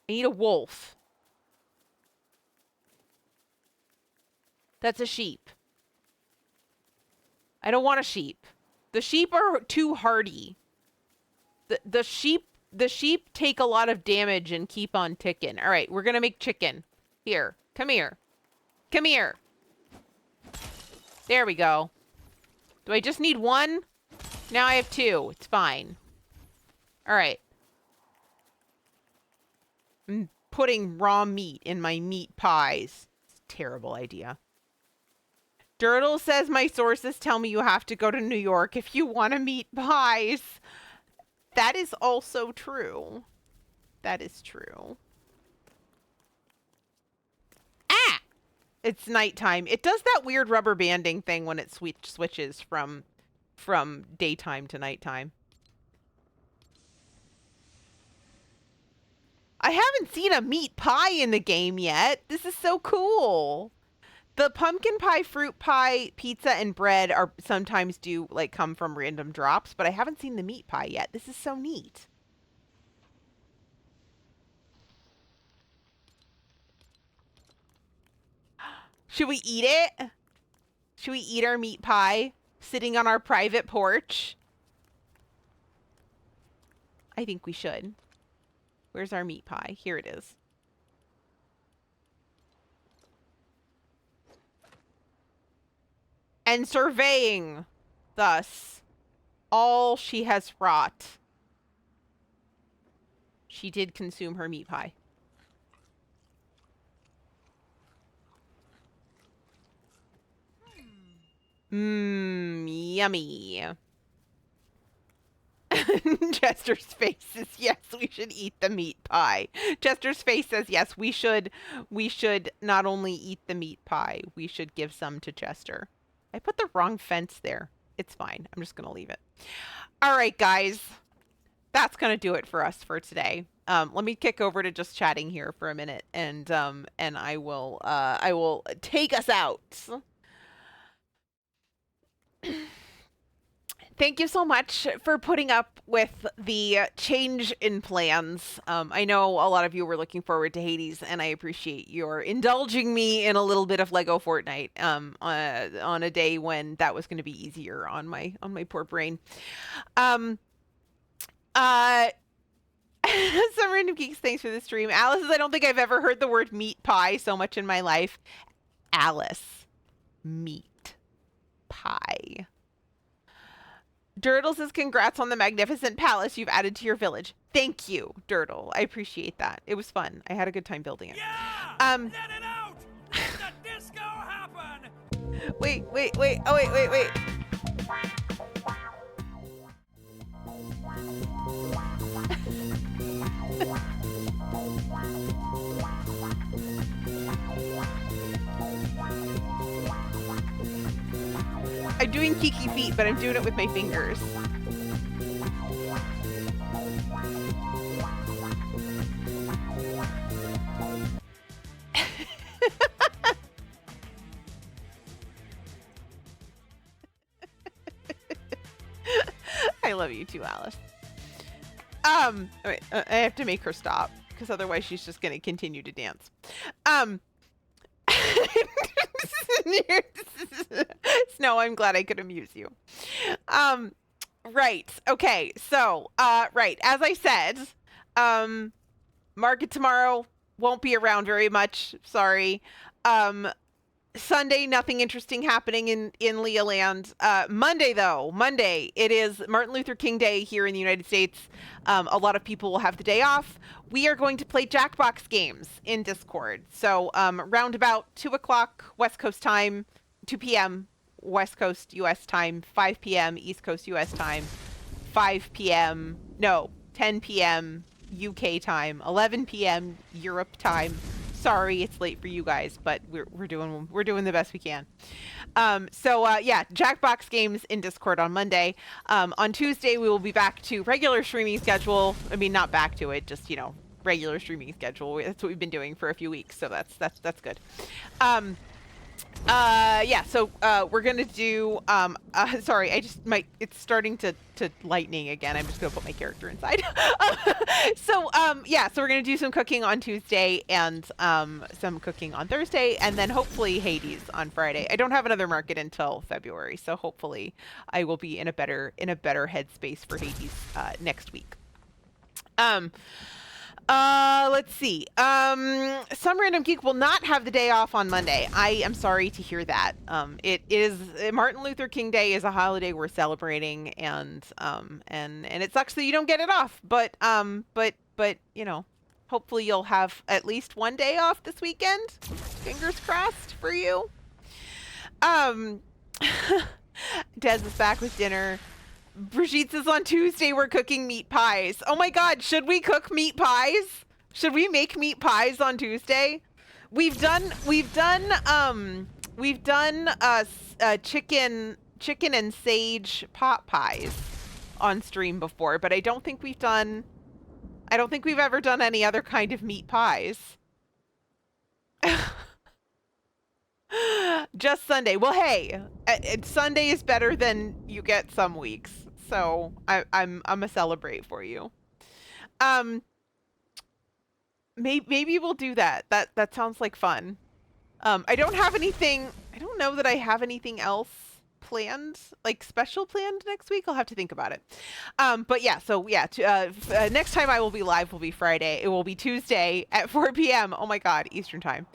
I need a wolf. That's a sheep. I don't want a sheep. The sheep are too hardy. The sheep take a lot of damage and keep on ticking. All right, we're gonna make chicken. Here, come here. Come here. There we go. Do I just need 1? Now I have 2. It's fine. All right. I'm putting raw meat in my meat pies. It's a terrible idea. Dirtle says, my sources tell me you have to go to New York if you want to meat pies. That is also true. That is true. Ah! It's nighttime. It does that weird rubber banding thing when it switches from daytime to nighttime. I haven't seen a meat pie in the game yet. This is so cool. The pumpkin pie, fruit pie, pizza, and bread are sometimes do like come from random drops, but I haven't seen the meat pie yet. This is so neat. Should we eat it? Should we eat our meat pie sitting on our private porch? I think we should. Where's our meat pie? Here it is. And surveying, thus, all she has wrought. She did consume her meat pie. Yummy. Chester's face is yes, we should eat the meat pie. Chester's face says yes, we should not only eat the meat pie, we should give some to Chester. I put the wrong fence there. It's fine. I'm just gonna leave it. All right, guys. That's gonna do it for us for today. Let me kick over to just chatting here for a minute, and I will take us out. Thank you so much for putting up with the change in plans. I know a lot of you were looking forward to Hades, and I appreciate your indulging me in a little bit of Lego Fortnite on a day when that was going to be easier on my poor brain. Some random geeks, thanks for the stream. Alice says, I don't think I've ever heard the word meat pie so much in my life. Alice, meat pie. Dirtle says, congrats on the magnificent palace you've added to your village. Thank you, Dirtle. I appreciate that. It was fun. I had a good time building it. Yeah! Let it out! Let the disco happen! Wait. Oh, wait. I'm doing kiki feet, but I'm doing it with my fingers. love you too, Alice. Wait, I have to make her stop because otherwise she's just gonna continue to dance. Snow, I'm glad I could amuse you. Right. Okay. So, right. As I said, market tomorrow won't be around very much. Sorry. Sunday, nothing interesting happening in Leoland. Monday, though, Monday, it is Martin Luther King Day here in the United States. A lot of people will have the day off. We are going to play Jackbox games in Discord. So round about 2 o'clock West Coast time, 2 p.m. West Coast U.S. time, 5 p.m. East Coast U.S. time, 5 p.m. No, 10 p.m. UK time, 11 p.m. Europe time. Sorry, it's late for you guys, but we're doing the best we can. Yeah, Jackbox games in Discord on Monday. On Tuesday we will be back to regular streaming schedule. I mean, not back to it, just regular streaming schedule. That's what we've been doing for a few weeks, so that's good. Yeah, so we're gonna do sorry, it's starting to lightning again. I'm just gonna put my character inside. Yeah, so we're gonna do some cooking on Tuesday and some cooking on Thursday, and then hopefully Hades on Friday. I don't have another market until February, so hopefully I will be in a better headspace for Hades next week. Let's see. Some random geek will not have the day off on Monday. I am sorry to hear that. It is Martin Luther King Day is a holiday we're celebrating, and it sucks that you don't get it off. But hopefully you'll have at least one day off this weekend. Fingers crossed for you. Des is back with dinner. Brigitte says on Tuesday we're cooking meat pies. Oh my god, should we cook meat pies? Should we make meat pies on Tuesday? We've done chicken and sage pot pies on stream before, but I don't think we've ever done any other kind of meat pies. Just Sunday. Well, hey, Sunday is better than you get some weeks, so I'm a celebrate for you. Maybe we'll do that. That sounds like fun. I don't know that I have anything else planned, like special planned next week. I'll have to think about it. But yeah, so yeah, next time I will be live will be Friday. It will be Tuesday at 4 p.m. Oh my god, Eastern time.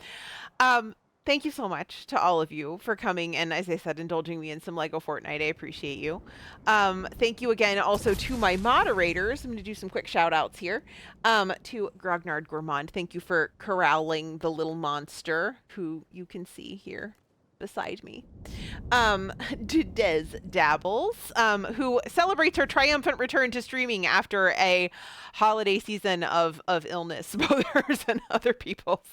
Thank you so much to all of you for coming and, as I said, indulging me in some Lego Fortnite. I appreciate you. Thank you again also to my moderators. I'm going to do some quick shout outs here. To Grognard Gourmand, thank you for corralling the little monster who you can see here beside me. To Des Dabbles, who celebrates her triumphant return to streaming after a holiday season of illness, both hers and other people's.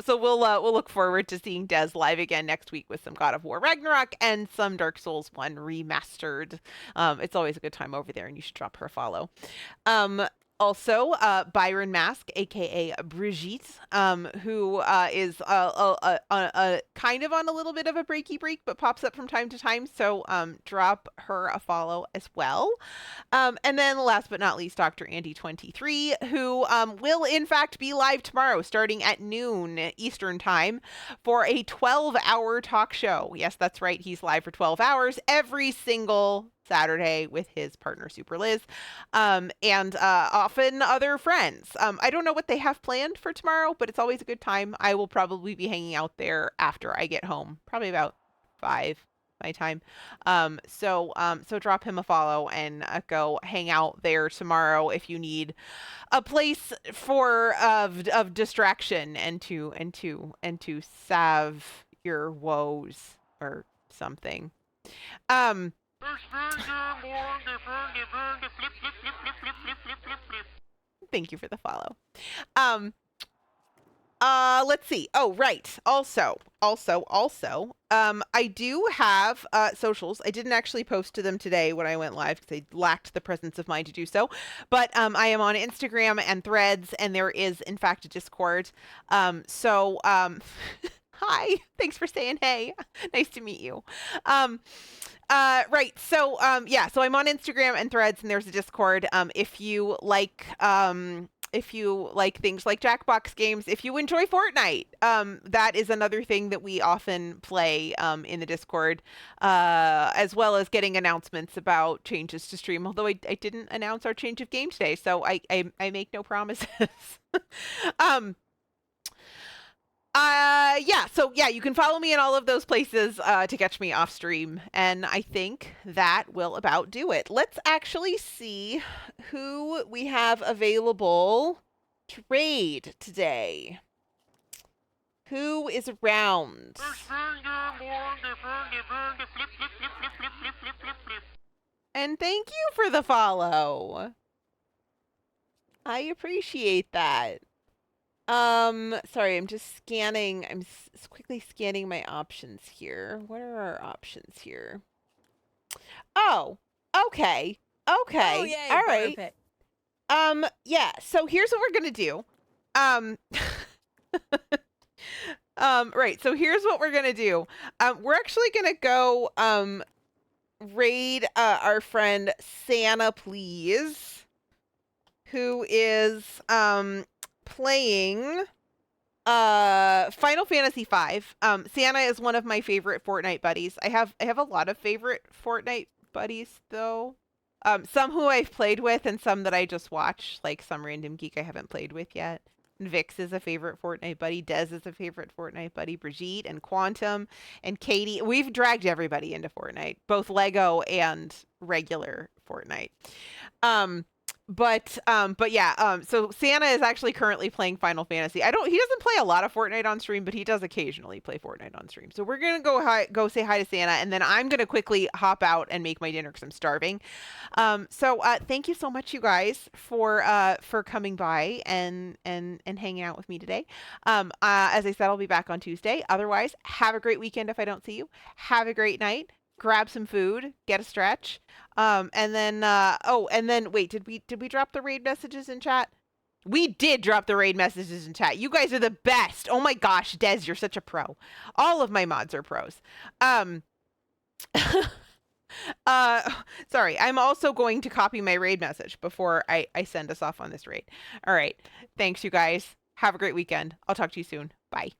So we'll look forward to seeing Des live again next week with some God of War Ragnarok and some Dark Souls 1 remastered. It's always a good time over there, and you should drop her a follow. Also, Byron Mask, aka Brigitte, who is kind of on a little bit of a breaky break, but pops up from time to time. So drop her a follow as well. And then last but not least, Dr. Andy23, who will in fact be live tomorrow starting at noon Eastern time for a 12-hour talk show. Yes, that's right. He's live for 12 hours every single Saturday with his partner Super Liz, and often other friends. I don't know what they have planned for tomorrow, but it's always a good time. I will probably be hanging out there after I get home, probably about 5 my time. So drop him a follow and go hang out there tomorrow if you need a place for of distraction and to salve your woes or something. Thank you for the follow. Let's see. Oh, right. Also, I do have socials. I didn't actually post to them today when I went live because I lacked the presence of mind to do so. But I am on Instagram and Threads, and there is in fact a Discord. Hi. Thanks for saying hey. Nice to meet you. Right. So, yeah, so I'm on Instagram and Threads, and there's a Discord. If you like things like Jackbox games, if you enjoy Fortnite, that is another thing that we often play in the Discord, as well as getting announcements about changes to stream. Although I didn't announce our change of game today, so I make no promises. Yeah, so yeah, you can follow me in all of those places to catch me off stream, and I think that will about do it. Let's actually see who we have available to raid today. Who is around? And thank you for the follow. I appreciate that. Sorry, I'm just scanning. I'm quickly scanning my options here. What are our options here? Oh, okay. Okay. Oh, yay, All right. perfect. Yeah, so here's what we're gonna do. Right, so here's what we're gonna do. We're actually gonna go, raid, our friend Santa Please, who is, playing Final Fantasy V. Santa is one of my favorite Fortnite buddies. I have a lot of favorite Fortnite buddies though. Some who I've played with and some that I just watch, like some random geek I haven't played with yet. Vix is a favorite Fortnite buddy. Dez is a favorite Fortnite buddy. Brigitte and Quantum and Katie. We've dragged everybody into Fortnite, both Lego and regular Fortnite. But yeah, so Santa is actually currently playing Final Fantasy. He doesn't play a lot of Fortnite on stream, but he does occasionally play Fortnite on stream. So we're going to go say hi to Santa, and then I'm going to quickly hop out and make my dinner because I'm starving. So thank you so much, you guys, for coming by and hanging out with me today. As I said, I'll be back on Tuesday. Otherwise, have a great weekend if I don't see you. Have a great night. Grab some food, get a stretch. And then wait, did we drop the raid messages in chat? We did drop the raid messages in chat. You guys are the best. Oh my gosh, Des, you're such a pro. All of my mods are pros. Sorry, I'm also going to copy my raid message before I send us off on this raid. All right. Thanks, you guys. Have a great weekend. I'll talk to you soon. Bye.